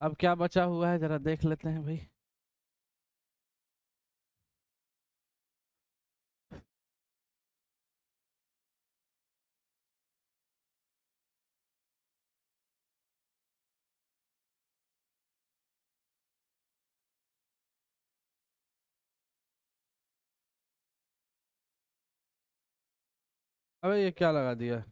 अब क्या बचा हुआ है जरा देख लेते हैं भाई। अबे ये क्या लगा दिया।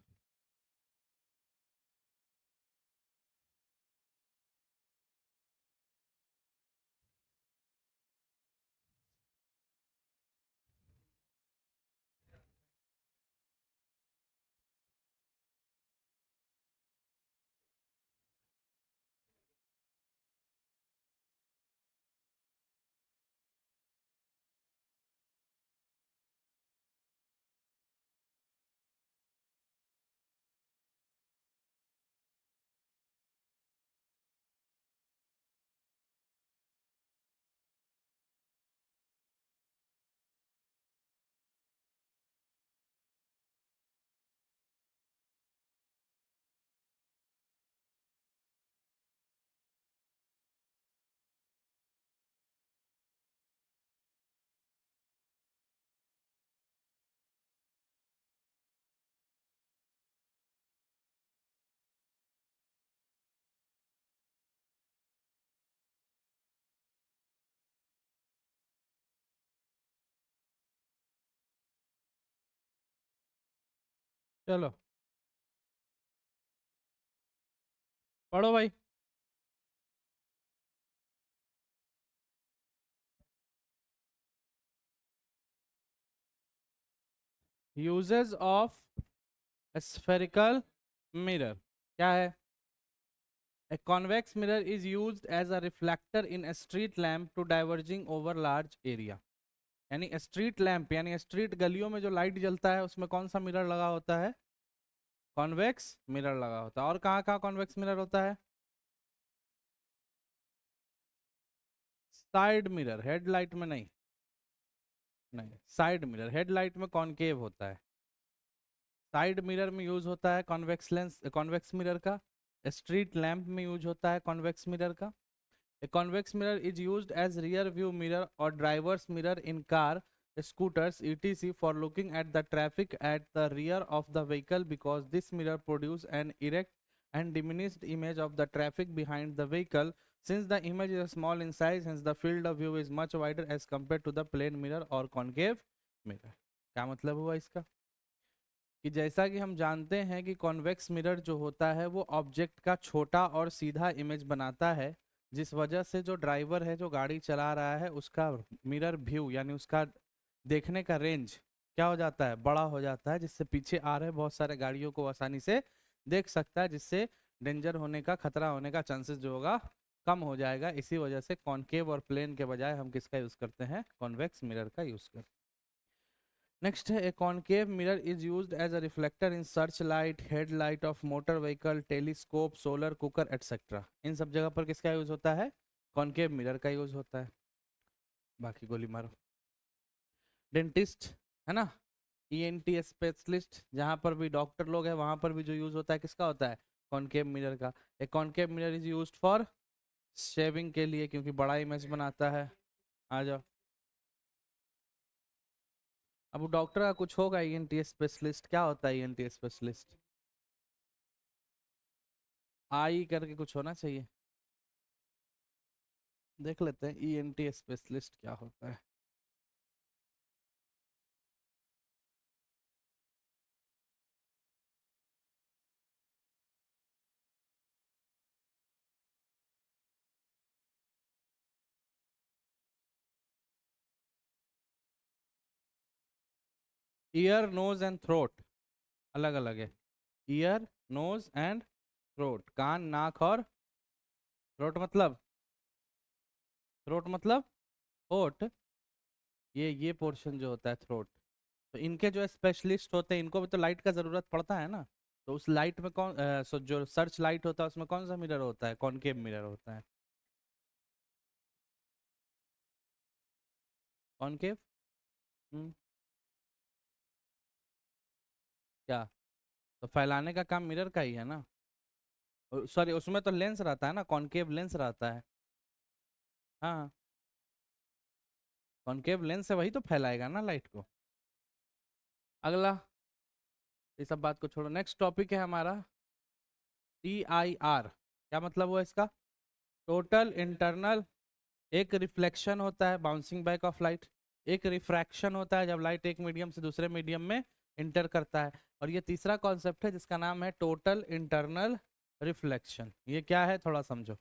चलो पढ़ो भाई। यूजेस ऑफ स्फेरिकल मिरर क्या है। A convex mirror is used as a reflector in a street lamp to diverging over large area। यानी स्ट्रीट लैंप यानी स्ट्रीट गलियों में जो लाइट जलता है उसमें कौन सा मिरर लगा होता है। कॉन्वेक्स मिरर लगा होता है। और कहाँ कहाँ कॉन्वेक्स मिरर होता है। साइड मिरर हेडलाइट में नहीं। नहीं साइड मिरर हेडलाइट में कॉनकेव होता है। साइड मिरर में यूज होता है कॉन्वेक्स लेंस कॉन्वेक्स मिरर का। स्ट्रीट लैंप में यूज होता है कॉन्वेक्स मिरर का। A convex mirror is used as rear view mirror or driver's mirror in car, scooters, etc. for looking at the traffic at the rear of the vehicle because this mirror produces an erect and diminished image of the traffic behind the vehicle. Since the image is small in size, hence the field of view is much wider as compared to the plane mirror or concave mirror। क्या मतलब हुआ इसका कि जैसा कि हम जानते हैं कि कॉन्वेक्स मिरर जो होता है वो ऑब्जेक्ट का छोटा और सीधा इमेज बनाता है, जिस वजह से जो ड्राइवर है जो गाड़ी चला रहा है उसका मिरर व्यू यानी उसका देखने का रेंज क्या हो जाता है, बड़ा हो जाता है, जिससे पीछे आ रहे बहुत सारे गाड़ियों को आसानी से देख सकता है, जिससे डेंजर होने का खतरा होने का चांसेस जो होगा कम हो जाएगा। इसी वजह से कॉनकेव और प्लेन के बजाय हम किसका यूज करते हैं, कॉन्वेक्स मिरर का यूज करते हैं। नेक्स्ट है a concave mirror is used as a reflector in search light headlight of motor vehicle telescope solar cooker etcetera. इन सब जगह पर किसका यूज होता है, कॉनकेव मिरर का यूज होता है। बाकी गोली मारो। डेंटिस्ट है ना, ईएनटी स्पेशलिस्ट जहाँ पर भी डॉक्टर लोग हैं वहां पर भी जो यूज होता है किसका होता है, कॉनकेव मिरर का। ए concave mirror is used for shaving के लिए क्योंकि बड़ा इमेज बनाता है। आ जाओ। अब वो डॉक्टर का कुछ होगा, ईएनटी स्पेशलिस्ट क्या होता है, ईएनटी स्पेशलिस्ट आई करके कुछ होना चाहिए। देख लेते हैं ईएनटी स्पेशलिस्ट क्या होता है। ईयर नोज एंड थ्रोट अलग अलग है। ईयर नोज एंड थ्रोट कान नाक और थ्रोट मतलब होठ। ये पोर्शन जो होता है थ्रोट। तो इनके जो स्पेशलिस्ट होते हैं इनको भी तो लाइट का जरूरत पड़ता है ना। तो उस लाइट में जो सर्च लाइट होता है उसमें कौन सा मिरर होता है, कॉनकेव मिरर होता है। कॉनकेव। हम्म। क्या। तो फैलाने का काम मिरर का ही है ना। सॉरी, उसमें तो लेंस रहता है ना, कॉनकेव लेंस रहता है। हाँ, कॉनकेव लेंस से वही तो फैलाएगा ना लाइट को। अगला, ये सब बात को छोड़ो, नेक्स्ट टॉपिक है हमारा TIR। क्या मतलब हुआ इसका? Total internal. एक रिफ्लेक्शन होता है, बाउंसिंग बैक ऑफ लाइट। एक रिफ्रैक्शन होता है जब लाइट एक मीडियम से दूसरे मीडियम में इंटर करता है। और ये तीसरा कॉन्सेप्ट है जिसका नाम है टोटल इंटरनल रिफ्लेक्शन। ये क्या है थोड़ा समझो।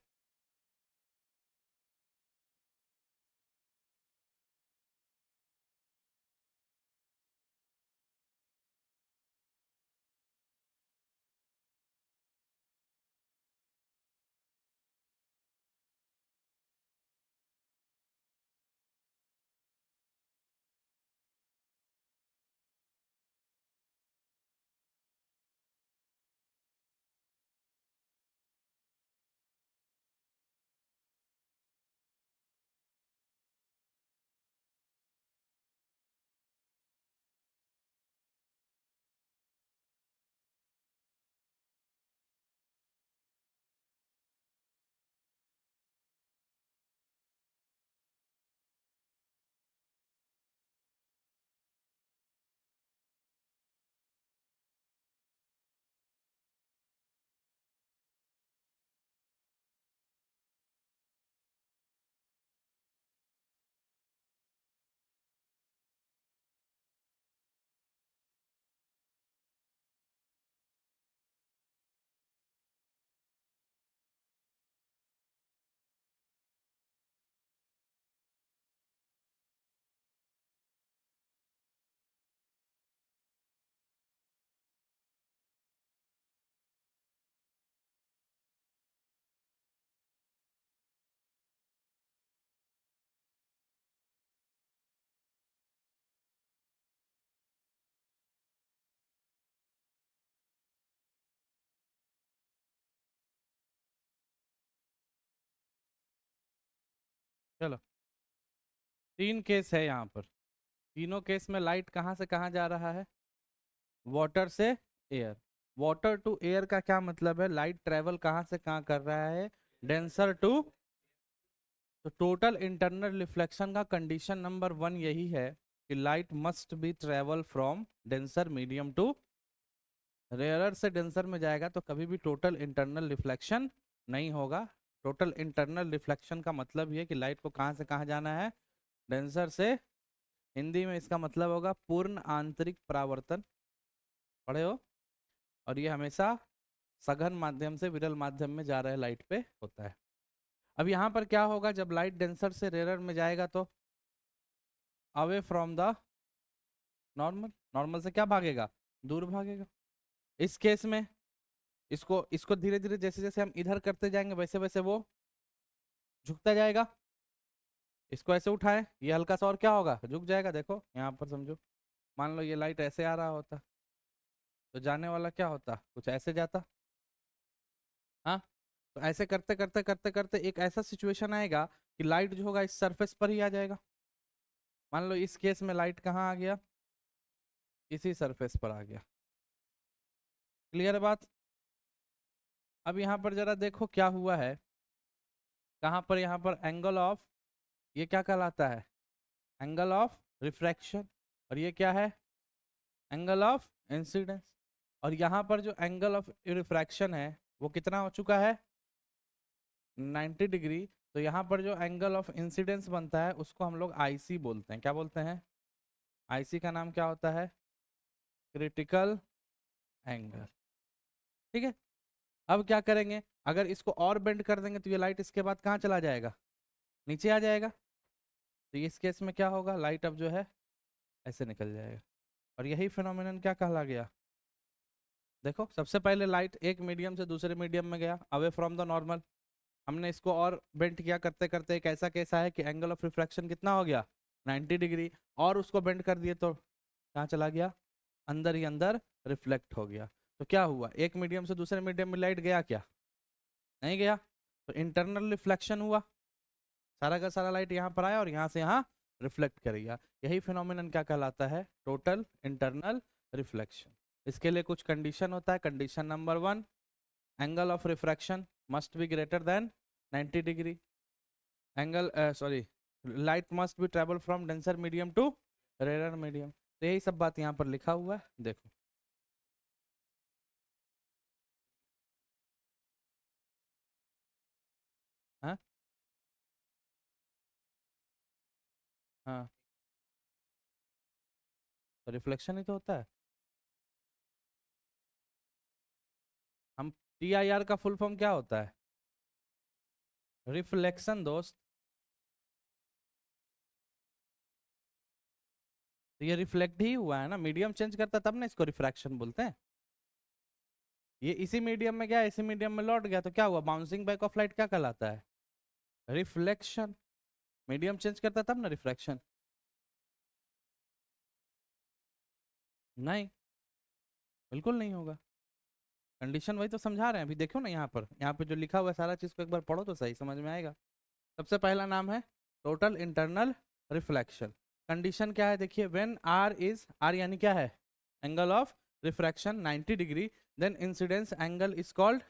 चलो, तीन केस है यहाँ पर। तीनों केस में लाइट कहाँ से कहाँ जा रहा है? वाटर से एयर। वाटर टू एयर का क्या मतलब है? लाइट ट्रेवल कहाँ से कहाँ कर रहा है? Denser to. तो टोटल इंटरनल रिफ्लेक्शन का कंडीशन नंबर 1 यही है कि light must be travel from denser medium to rarer से डेंसर में जाएगा तो कभी भी टोटल इंटरनल रिफ्लेक्शन नहीं होगा। टोटल इंटरनल रिफ्लेक्शन का मतलब ये कि लाइट को कहाँ से कहाँ जाना है? डेंसर से। हिंदी में इसका मतलब होगा पूर्ण आंतरिक परावर्तन। पढ़े हो? और ये हमेशा सघन माध्यम से विरल माध्यम में जा रहे लाइट पे होता है। अब यहाँ पर क्या होगा जब लाइट डेंसर से रेयरर में जाएगा? तो away from the normal. Normal से क्या भागेगा? दूर भागेगा। इस केस में इसको इसको धीरे धीरे जैसे जैसे हम इधर करते जाएंगे वैसे वैसे वो झुकता जाएगा। इसको ऐसे उठाएं, ये हल्का सा और क्या होगा? झुक जाएगा। देखो यहाँ पर समझो, मान लो ये लाइट ऐसे आ रहा होता तो जाने वाला क्या होता? कुछ ऐसे जाता। हाँ, तो ऐसे करते करते करते करते एक ऐसा सिचुएशन आएगा कि लाइट जो होगा इस सरफेस पर ही आ जाएगा। मान लो इस केस में लाइट कहाँ आ गया? इसी सरफेस पर आ गया। क्लियर है बात? अब यहाँ पर जरा देखो क्या हुआ है। कहाँ पर? यहाँ पर एंगल ऑफ, ये क्या कहलाता है? Angle of refraction. और ये क्या है? Angle of incidence. और यहाँ पर जो एंगल ऑफ रिफ्रैक्शन है वो कितना हो चुका है? 90 डिग्री। तो यहाँ पर जो एंगल ऑफ इंसिडेंस बनता है उसको हम लोग IC बोलते हैं। क्या बोलते हैं? IC का नाम क्या होता है? Critical angle. ठीक है। अब क्या करेंगे? अगर इसको और बेंड कर देंगे तो ये लाइट इसके बाद कहाँ चला जाएगा? नीचे आ जाएगा। तो इस केस में क्या होगा? लाइट अब जो है ऐसे निकल जाएगा। और यही फिनोमिनन क्या कहला गया? देखो, सबसे पहले लाइट एक मीडियम से दूसरे मीडियम में गया, अवे फ्रॉम द नॉर्मल। हमने इसको और बेंड किया करते करते एक ऐसा केस है कि एंगल ऑफ रिफ्रैक्शन कितना हो गया? 90 डिग्री। और उसको बेंड कर दिए तो कहाँ चला गया? अंदर ही अंदर रिफ्लेक्ट हो गया। तो क्या हुआ? एक मीडियम से दूसरे मीडियम में लाइट गया क्या? नहीं गया। तो इंटरनल रिफ्लेक्शन हुआ। सारा का सारा लाइट यहाँ पर आया और यहाँ से यहाँ रिफ्लेक्ट करेगा। यही फिनोमिनन क्या कहलाता है? Total internal reflection. इसके लिए कुछ कंडीशन होता है। Condition number 1, angle of refraction must be greater than 90 degree. Angle sorry light must be travel from denser medium to rare medium. तो यही सब बात यहाँ पर लिखा हुआ है, देखो। हाँ हाँ, तो रिफ्लेक्शन ही तो होता है। हम TIR का फुल फॉर्म क्या होता है? रिफ्लेक्शन दोस्त। तो ये रिफ्लेक्ट ही हुआ है ना, मीडियम चेंज करता तब ना इसको रिफ्रैक्शन बोलते हैं। ये इसी मीडियम में गया, इसी मीडियम में लौट गया, तो क्या हुआ? बाउंसिंग बैक ऑफ लाइट क्या कहलाता है? रिफ्लेक्शन। मीडियम चेंज करता तब ना रिफ्रैक्शन। नहीं, बिल्कुल नहीं होगा। कंडीशन वही तो समझा रहे हैं अभी, देखो ना यहाँ पे जो लिखा हुआ है सारा चीज को एक बार पढ़ो तो सही समझ में आएगा। सबसे पहला नाम है टोटल इंटरनल रिफ्लेक्शन। कंडीशन क्या है देखिए, व्हेन आर इज, आर यानी क्या है? Angle of refraction 90 degree, then incidence angle is called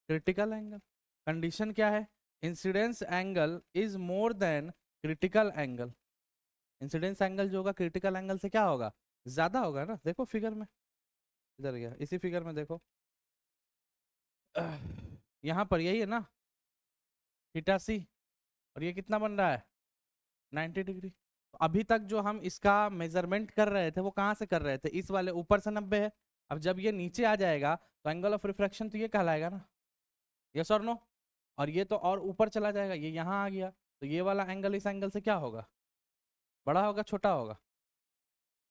critical angle. Condition क्या है? Incidence angle is more than critical angle. Incidence angle जो होगा क्रिटिकल एंगल से क्या होगा? ज्यादा होगा ना। देखो फिगर में, इधर गया, इसी फिगर में देखो। यहाँ पर यही है ना, थीटा सी, और ये कितना बन रहा है? 90 डिग्री। तो अभी तक जो हम इसका मेजरमेंट कर रहे थे वो कहाँ से कर रहे थे? इस वाले ऊपर से 90 है। अब जब ये नीचे आ जाएगा तो एंगल ऑफ रिफ्रैक्शन तो ये कहलाएगा ना, यस और नो? और ये तो और ऊपर चला जाएगा, ये यहाँ आ गया, तो ये वाला एंगल इस एंगल से क्या होगा? बड़ा होगा छोटा होगा?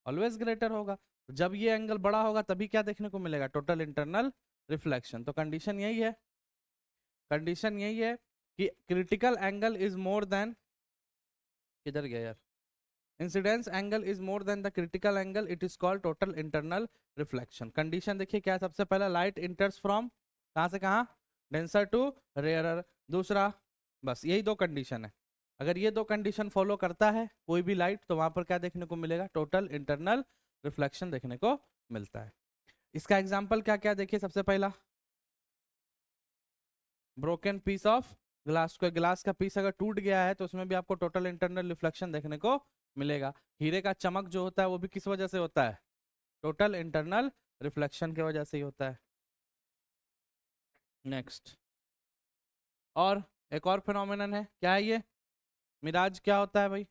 ऑलवेज ग्रेटर होगा। तो जब ये एंगल बड़ा होगा तभी क्या देखने को मिलेगा? Total internal reflection. तो कंडीशन यही है, कंडीशन यही है कि critical angle is more then, किधर गया यार, incidence angle is more then the critical angle, it is called total internal reflection. Condition देखिए क्या है? सबसे पहला, लाइट इंटर्स फ्रॉम कहाँ से कहाँ? Denser to rarer. दूसरा, बस यही दो कंडीशन है। अगर ये दो कंडीशन फॉलो करता है कोई भी लाइट, तो वहां पर क्या देखने को मिलेगा? टोटल इंटरनल रिफ्लेक्शन देखने को मिलता है। इसका एग्जाम्पल क्या क्या देखिए। सबसे पहला, ब्रोकन पीस ऑफ ग्लास। कोई ग्लास का पीस अगर टूट गया है तो उसमें भी आपको टोटल इंटरनल रिफ्लेक्शन देखने को मिलेगा। हीरे का चमक जो होता है वो भी किस वजह से होता है? टोटल इंटरनल रिफ्लेक्शन की वजह से ही होता है। नेक्स्ट, और एक और फिनोमिनन है, क्या है ये? मिराज क्या होता है भाई?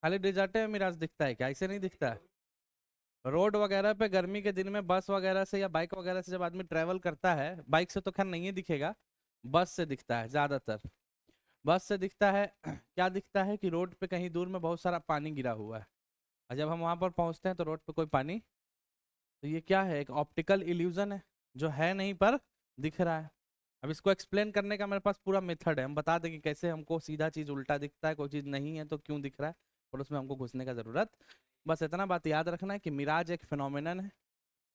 खाली डेजर्ट में मिराज दिखता है क्या? ऐसे नहीं दिखता है। रोड वगैरह पे गर्मी के दिन में बस वगैरह से या बाइक वगैरह से जब आदमी ट्रेवल करता है, बाइक से तो खैर नहीं दिखेगा, बस से दिखता है ज्यादातर। बस से दिखता है क्या दिखता है? कि रोड पे कहीं दूर में बहुत सारा पानी गिरा हुआ है, और जब हम वहां पर पहुंचते हैं तो रोड पे कोई पानी, तो ये क्या है? एक ऑप्टिकल इल्यूजन है, जो है नहीं पर दिख रहा है। अब इसको एक्सप्लेन करने का मेरे पास पूरा मेथड है, हम बता दें कि कैसे हमको सीधा चीज उल्टा दिखता है, कोई चीज नहीं है तो क्यों दिख रहा है, और उसमें हमको घुसने का जरूरत। बस इतना बात याद रखना है कि मिराज एक फिनोमिनन है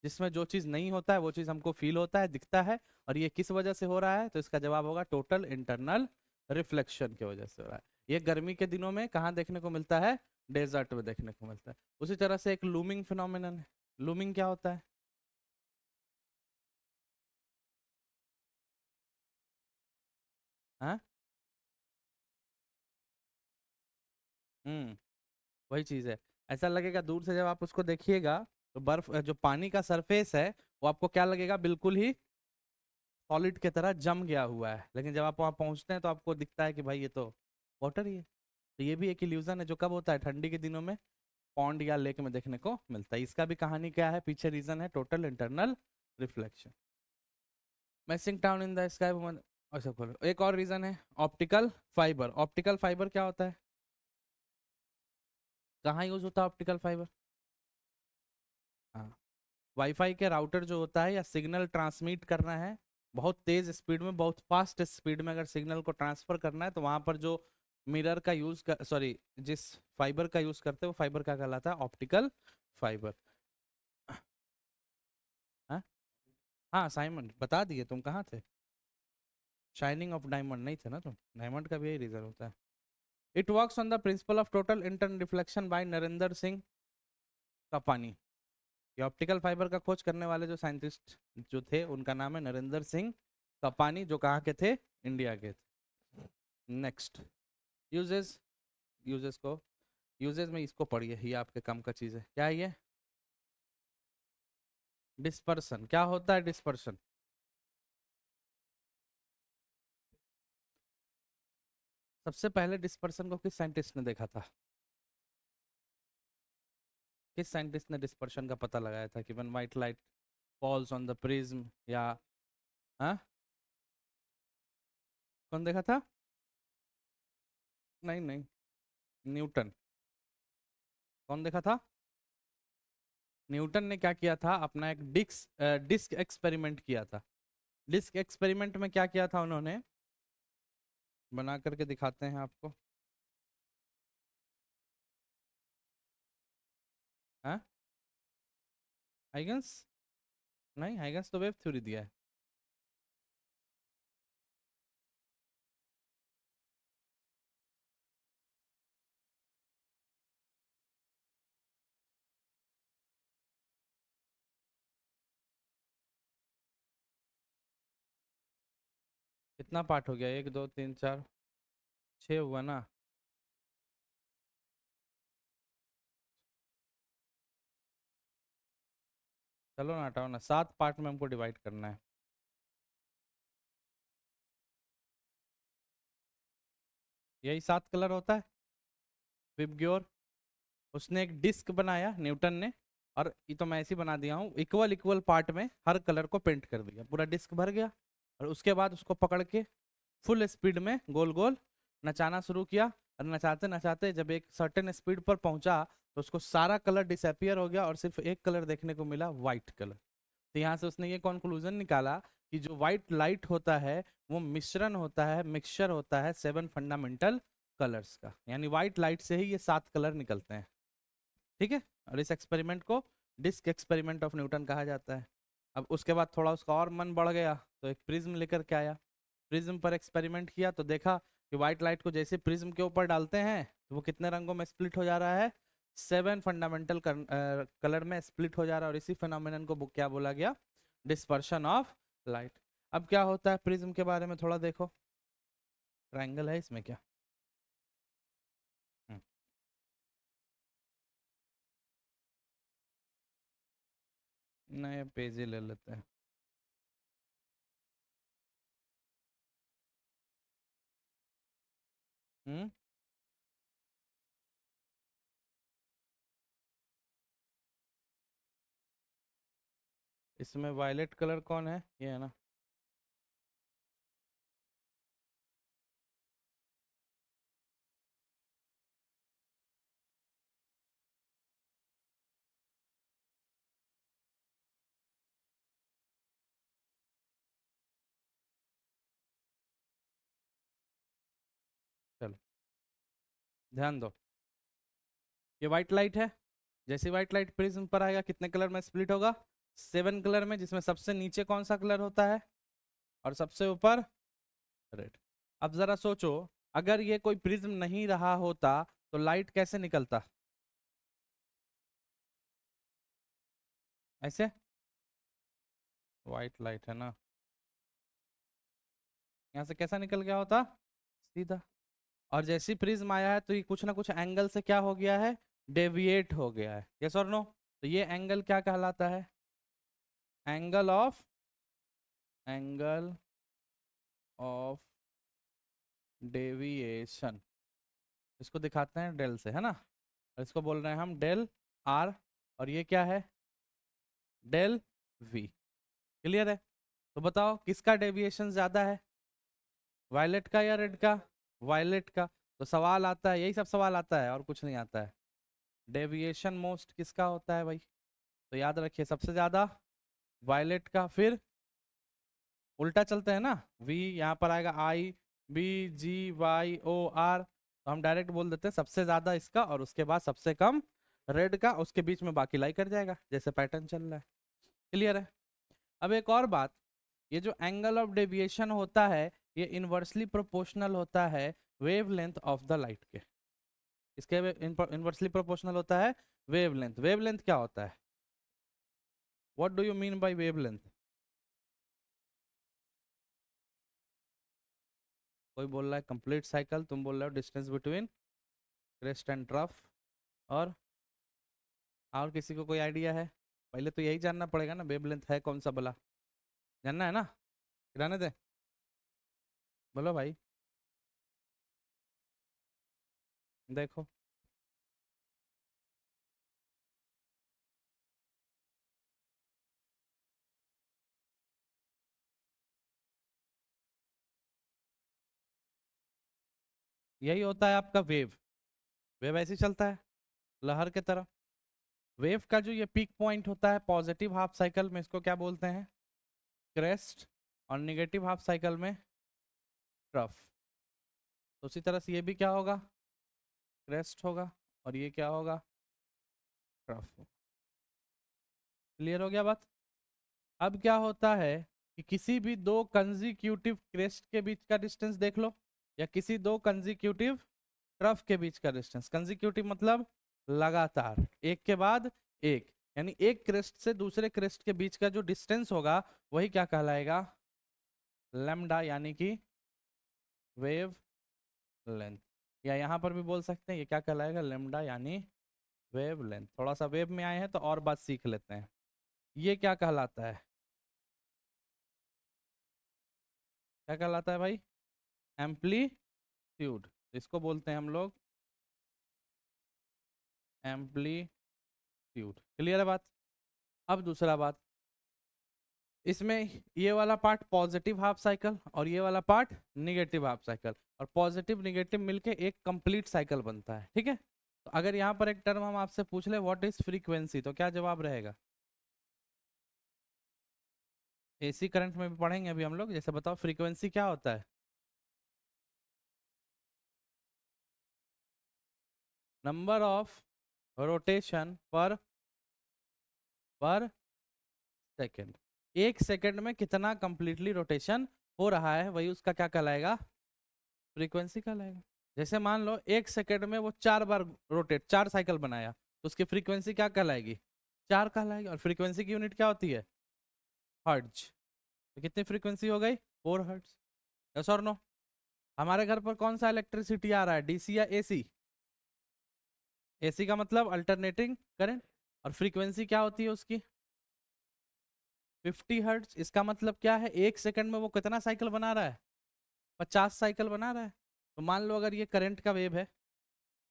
जिसमें जो चीज नहीं होता है वो चीज हमको फील होता है, दिखता है। और ये किस वजह से हो रहा है? तो इसका जवाब होगा टोटल इंटरनल रिफ्लेक्शन की वजह से हो रहा है। ये गर्मी के दिनों में कहाँ देखने को मिलता है? डेजर्ट में देखने को मिलता है। उसी तरह से एक लूमिंग फिनोमिनन है। लूमिंग क्या होता है? हाँ, वही चीज है। ऐसा लगेगा दूर से जब आप उसको देखिएगा, तो बर्फ जो पानी का सरफेस है वो आपको क्या लगेगा? बिल्कुल ही सॉलिड की तरह जम गया हुआ है, लेकिन जब आप वहां पहुंचते हैं तो आपको दिखता है कि भाई ये तो वाटर ही है। तो ये भी एक इल्यूजन है जो कब होता है? ठंडी के दिनों में पॉन्ड या लेक में देखने को मिलता है। इसका भी कहानी क्या है? पीछे रीजन है total internal reflection. मैसिंग town in the sky, अच्छा खोलो, एक और रीजन है ऑप्टिकल फाइबर। ऑप्टिकल फाइबर क्या होता है? कहाँ यूज होता है ऑप्टिकल फाइबर? हाँ, वाईफाई के राउटर जो होता है या सिग्नल ट्रांसमिट करना है बहुत तेज स्पीड में, बहुत फास्ट स्पीड में, अगर सिग्नल को ट्रांसफर करना है तो वहां पर जो मिरर का यूज कर, सॉरी, जिस फाइबर का यूज करते हैं वो फाइबर क्या कहलाता है? Optical fibre. हाँ हाँ, साइमंड बता दिए, तुम कहाँ थे? शाइनिंग ऑफ डायमंड नहीं थे ना तुम? डायमंड का भी यही रीजन होता है। It works on the principle of total internal reflection by Narendra Singh Kapany. ये ऑप्टिकल फाइबर का खोज करने वाले जो साइंटिस्ट जो थे उनका नाम है नरेंद्र सिंह कपानी, जो कहाँ के थे, इंडिया के थे। नेक्स्ट, यूजेस, यूजेस को, यूजेस में इसको पढ़िए, ये आपके काम का चीज है। क्या है ये? डिस्पर्सन। क्या होता है डिस्पर्सन? सबसे पहले डिस्पर्सन को किस साइंटिस्ट ने देखा था? किस साइंटिस्ट ने डिस्पर्शन का पता लगाया था कि when white light falls on the prism, या हाँ, कौन देखा था? नहीं नहीं, न्यूटन। कौन देखा था? न्यूटन ने क्या किया था, अपना एक डिस्क एक्सपेरिमेंट किया था। डिस्क एक्सपेरिमेंट में क्या किया था उन्होंने, बना करके दिखाते हैं आपको। हाँ, हाइगन्स? नहीं, हाइगन्स तो वेव थ्योरी दिया है। कितना पार्ट हो गया? एक दो तीन चार छः हुआ ना? चलो ना, हटाओ ना, 7 पार्ट में हमको डिवाइड करना है। यही 7 कलर होता है। विबग्योर, उसने एक डिस्क बनाया न्यूटन ने, और ये तो मैं ऐसे ही बना दिया हूँ, इक्वल इक्वल पार्ट में हर कलर को पेंट कर दिया, पूरा डिस्क भर गया। और उसके बाद उसको पकड़ के फुल स्पीड में गोल गोल नचाना शुरू किया, और नचाते नचाते जब एक सर्टेन स्पीड पर पहुंचा तो उसको सारा कलर डिसअपियर हो गया और सिर्फ एक कलर देखने को मिला, वाइट कलर। तो यहाँ से उसने ये कंक्लूजन निकाला कि जो व्हाइट लाइट होता है वो मिश्रण होता है, मिक्सचर होता है 7 फंडामेंटल कलर्स का, यानी व्हाइट लाइट से ही ये 7 कलर निकलते हैं। ठीक है, और इस एक्सपेरिमेंट को डिस्क एक्सपेरिमेंट ऑफ न्यूटन कहा जाता है। अब उसके बाद थोड़ा उसका और मन बढ़ गया तो एक प्रिज्म लेकर के आया। प्रिज्म पर एक्सपेरिमेंट किया तो देखा कि व्हाइट लाइट को जैसे प्रिज्म के ऊपर डालते हैं तो वो कितने रंगों में स्प्लिट हो जा रहा है, 7 फंडामेंटल कलर में स्प्लिट हो जा रहा है। और इसी फिनोमिनन को क्या बोला गया, डिस्पर्शन ऑफ लाइट। अब क्या होता है प्रिज्म के बारे में थोड़ा देखो। ट्रायंगल है इसमें क्या? हम्म, नए पेज ही ले लेते हैं। हम्म, इसमें वायलेट कलर कौन है, ये है ना? चलो ध्यान दो, ये व्हाइट लाइट है। जैसे व्हाइट लाइट प्रिज्म पर आएगा कितने कलर में स्प्लिट होगा, 7 कलर में, जिसमें सबसे नीचे कौन सा कलर होता है और सबसे ऊपर रेड। अब जरा सोचो, अगर ये कोई प्रिज्म नहीं रहा होता तो लाइट कैसे निकलता? ऐसे, व्हाइट लाइट है ना, यहाँ से कैसा निकल गया होता, सीधा। और जैसी प्रिज्म आया है तो ये कुछ ना कुछ एंगल से क्या हो गया है, डेविएट हो गया है, यस और नो? तो ये एंगल क्या कहलाता है, angle of, angle of deviation. इसको दिखाते हैं डेल से, है ना, और इसको बोल रहे हैं हम डेल आर, और ये क्या है, डेल वी। क्लियर है? तो बताओ किसका डेविएशन ज्यादा है, वायलेट का या रेड का? वायलेट का। तो सवाल आता है, यही सब सवाल आता है और कुछ नहीं आता है, डेविएशन मोस्ट किसका होता है भाई? तो याद रखिए सबसे ज्यादा वायलेट का, फिर उल्टा चलते हैं ना, वी यहाँ पर आएगा, आई बी जी वाई ओ आर, तो हम डायरेक्ट बोल देते हैं सबसे ज्यादा इसका और उसके बाद सबसे कम रेड का, उसके बीच में बाकी लाई कर जाएगा जैसे पैटर्न चल रहा है। क्लियर है? अब एक और बात, ये जो एंगल ऑफ डेविएशन होता है ये इनवर्सली प्रोपोर्शनल होता है वेवलेंथ ऑफ द लाइट के। इसके इनवर्सली प्रोपोर्शनल होता है वेवलेंथ। वेवलेंथ क्या होता है? What do you mean by wavelength? कोई बोल रहा है कंप्लीट साइकिल, तुम बोल रहे हो distance between crest and trough, और किसी को कोई आइडिया है? पहले तो यही जानना पड़ेगा ना वेवलेंथ है कौन सा भला, जानना है ना? रहने दे, बोलो भाई। देखो यही होता है आपका वेव। वेव ऐसे ही चलता है लहर के तरह। वेव का जो ये पीक पॉइंट होता है पॉजिटिव हाफ साइकिल में, इसको क्या बोलते हैं? क्रेस्ट। और निगेटिव हाफ साइकिल में ट्रफ। तो उसी तरह से ये भी क्या होगा? क्रेस्ट होगा। और ये क्या होगा? ट्रफ। क्लियर हो गया बात? अब क्या होता है कि किसी भी दो कंजिक्यूटिव क्रेस्ट के बीच का डिस्टेंस देख लो, या किसी दो कंजिक्यूटिव ट्रफ के बीच का डिस्टेंस। कंजिक्यूटिव मतलब लगातार, एक के बाद एक, यानी एक क्रेस्ट से दूसरे क्रेस्ट के बीच का जो डिस्टेंस होगा वही क्या कहलाएगा? लैम्डा, यानी कि वेव लेंथ। या यहां पर भी बोल सकते हैं ये क्या कहलाएगा? लैम्डा यानी वेव लेंथ। थोड़ा सा वेव में आए हैं तो और बात सीख लेते हैं। ये क्या कहलाता है? क्या कहलाता है भाई? एम्पलीट्यूड। इसको बोलते हैं हम लोग एम्पलीट्यूड। क्लियर है बात? अब दूसरा बात, इसमें ये वाला पार्ट पॉजिटिव हाफ साइकिल और ये वाला पार्ट निगेटिव हाफ साइकिल, और पॉजिटिव निगेटिव मिलके एक कंप्लीट साइकिल बनता है, ठीक है? तो अगर यहाँ पर एक टर्म हम आपसे पूछ ले व्हाट इज फ्रीक्वेंसी, तो क्या जवाब रहेगा? एसी करंट में भी पढ़ेंगे अभी हम लोग। जैसे बताओ फ्रीक्वेंसी क्या होता है? नंबर ऑफ रोटेशन पर पर सेकेंड। एक सेकेंड में कितना कंप्लीटली रोटेशन हो रहा है, वही उसका क्या कहलाएगा? फ्रीक्वेंसी कहलाएगा। जैसे मान लो एक सेकेंड में वो 4 बार रोटेट, 4 साइकिल बनाया, तो उसकी फ्रीक्वेंसी क्या कहलाएगी? 4 कहलाएगी। और फ्रीक्वेंसी की यूनिट क्या होती है? हर्ट्ज। तो कितनी फ्रीक्वेंसी हो गई? 4 हर्ट्ज। यस और नो? हमारे घर पर कौन सा इलेक्ट्रिसिटी आ रहा है, डीसी या एसी? एसी का मतलब अल्टरनेटिंग करंट। और फ्रीक्वेंसी क्या होती है उसकी? 50 हर्ट्ज। इसका मतलब क्या है, एक सेकंड में वो कितना साइकिल बना रहा है? 50 साइकिल बना रहा है। तो मान लो अगर ये करंट का वेव है,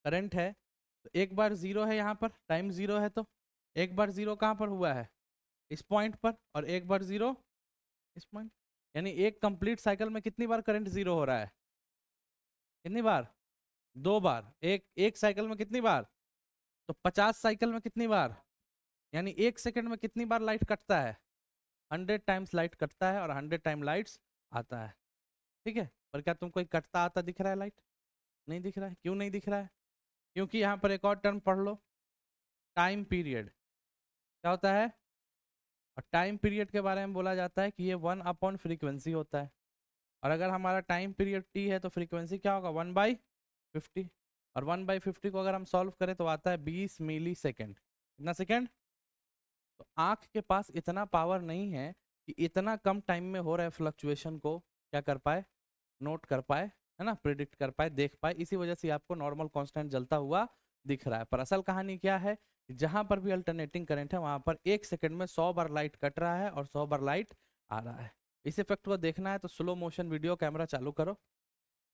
करंट है, तो एक बार जीरो है यहाँ पर, टाइम जीरो है, तो एक बार जीरो कहाँ पर हुआ है? इस पॉइंट पर। और एक बार जीरो इस पॉइंट। यानी एक कंप्लीट साइकिल में कितनी बार करंट जीरो हो रहा है? कितनी बार? 2 बार। एक एक साइकिल में कितनी बार? तो 50 साइकिल में कितनी बार? यानी एक सेकंड में कितनी बार लाइट कटता है? 100 टाइम्स लाइट कटता है और 100 टाइम लाइट्स आता है, ठीक है? पर क्या तुमको कोई कटता आता दिख रहा है लाइट? नहीं दिख रहा है। क्यों नहीं दिख रहा है? क्योंकि यहाँ पर एक और टर्म पढ़ लो, टाइम पीरियड। क्या होता है? और टाइम पीरियड के बारे में बोला जाता है कि ये 1/फ्रीक्वेंसी होता है। और अगर हमारा टाइम पीरियड टी है तो फ्रीक्वेंसी क्या होगा? 1/50। और 1/50 को अगर हम सॉल्व करें तो आता है 20 मिली सेकेंड। कितना सेकेंड? तो आंख के पास इतना पावर नहीं है कि इतना कम टाइम में हो रहे फ्लक्चुएशन को क्या कर पाए? नोट कर पाए, है ना, प्रिडिक्ट कर पाए, देख पाए। इसी वजह से आपको नॉर्मल कांस्टेंट जलता हुआ दिख रहा है। पर असल कहानी क्या है? जहां पर भी अल्टरनेटिंग करंट है वहां पर एक सेकंड में 100 बार लाइट कट रहा है और 100 बार लाइट आ रहा है। इस इफेक्ट को देखना है तो स्लो मोशन वीडियो कैमरा चालू करो।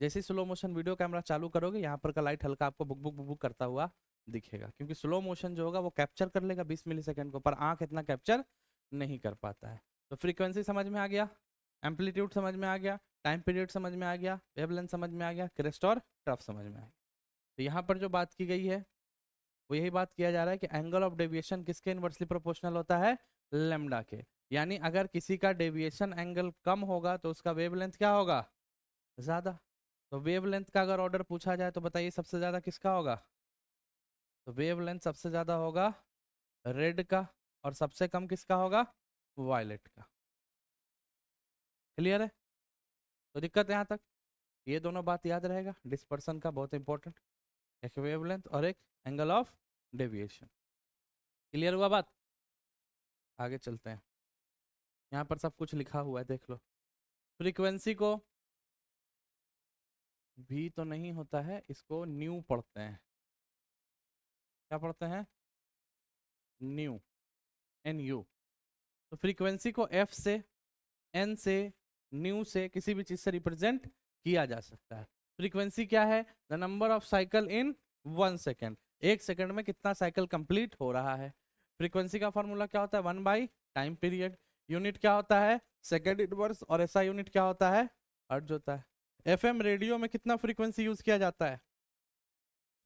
जैसे ही स्लो मोशन वीडियो कैमरा चालू करोगे यहाँ पर का लाइट हल्का आपको बुक बुक बुक बुक करता हुआ दिखेगा, क्योंकि स्लो मोशन जो होगा वो कैप्चर कर लेगा 20 मिली सेकेंड को, पर आंख इतना कैप्चर नहीं कर पाता है। तो फ्रीक्वेंसी समझ में आ गया, एम्पलीट्यूड समझ में आ गया, टाइम पीरियड समझ में आ गया, वेवलेंथ समझ में आ गया, क्रेस्ट और ट्रफ समझ में आ गया। तो यहाँ पर जो बात की गई है वो यही बात किया जा रहा है कि एंगल ऑफ डेविएशन किसके इनवर्सली प्रोपोर्शनल होता है? लेमडा के। यानी अगर किसी का डेविएशन एंगल कम होगा तो उसका वेवलेंथ क्या होगा? ज्यादा। तो वेवलेंथ का अगर ऑर्डर पूछा जाए तो बताइए सबसे ज्यादा किसका होगा? तो वेवलेंथ सबसे ज्यादा होगा रेड का, और सबसे कम किसका होगा? वायलेट का। क्लियर है? तो दिक्कत यहाँ तक, ये दोनों बात याद रहेगा डिस्पर्सन का, बहुत इंपॉर्टेंट। एक वेवलेंथ और एक एंगल ऑफ डेविएशन। क्लियर हुआ बात? आगे चलते हैं, यहाँ पर सब कुछ लिखा हुआ है देख लो। फ्रीक्वेंसी को भी तो नहीं होता है, इसको न्यू पढ़ते हैं। क्या पढ़ते हैं? Nu, N U. तो फ्रीक्वेंसी को एफ से, एन से, न्यू से, किसी भी चीज से रिप्रेजेंट किया जा सकता है। फ्रीक्वेंसी क्या है? The number of cycle in 1 second, 1 second में कितना साइकिल कंप्लीट हो रहा है। फ्रीक्वेंसी का फॉर्मूला क्या होता है? 1/टाइम पीरियड। यूनिट क्या होता है? Second inverse. और ऐसा यूनिट क्या होता है? हर्ट्ज होता है। एफएम रेडियो में कितना फ्रीक्वेंसी यूज किया जाता है?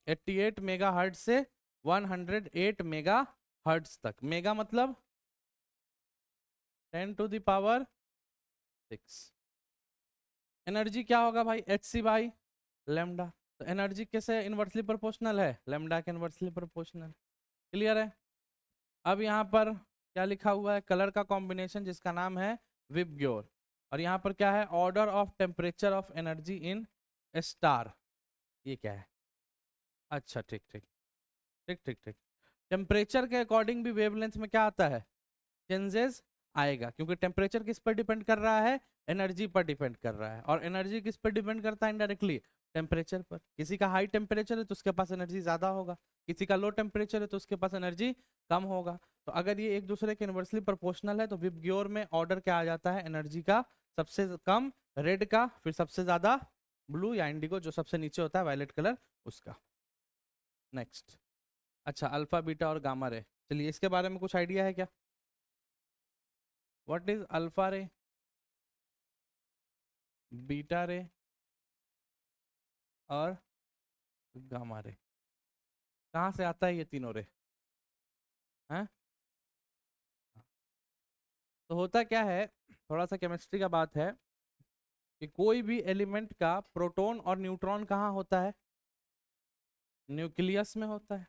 88 मेगा हर्ट्ज से 108 मेगा हर्ट्ज तक। मेगा मतलब 10⁻⁶। एनर्जी क्या होगा भाई? hc/λ। तो एनर्जी कैसे इनवर्सली प्रोपोर्शनल है? लैम्डा के इनवर्सली प्रोपोर्शनल। क्लियर है? अब यहाँ पर क्या लिखा हुआ है? कलर का कॉम्बिनेशन जिसका नाम है विबग्योर। और यहाँ पर क्या है? Order of temperature of energy in star. ये क्या है? अच्छा ठीक ठीक ठीक ठीक ठीक। टेम्परेचर के अकॉर्डिंग भी वेवलेंथ में क्या आता है? चेंजेस आएगा, क्योंकि टेम्परेचर किस पर डिपेंड कर रहा है? एनर्जी पर डिपेंड कर रहा है। और एनर्जी किस पर डिपेंड करता है इनडायरेक्टली? टेम्परेचर पर। किसी का हाई टेम्परेचर है तो उसके पास एनर्जी ज्यादा होगा, किसी का लो टेम्परेचर है तो उसके पास एनर्जी कम होगा। तो अगर ये एक दूसरे के इनवर्सली प्रोपोर्शनल है तो विबग्योर में ऑर्डर क्या आ जाता है एनर्जी का? सबसे कम रेड का, फिर सबसे ज्यादा ब्लू या इंडिगो, जो सबसे नीचे होता है वायलेट कलर, उसका। नेक्स्ट। अच्छा, अल्फा बीटा और गामा रे, चलिए इसके बारे में कुछ आइडिया है क्या? व्हाट इज अल्फा रे, बीटा रे और गामा रे? कहाँ से आता है ये तीनों रे? हैं? तो होता क्या है, थोड़ा सा केमिस्ट्री का बात है कि कोई भी एलिमेंट का प्रोटॉन और न्यूट्रॉन कहाँ होता है? न्यूक्लियस में होता है।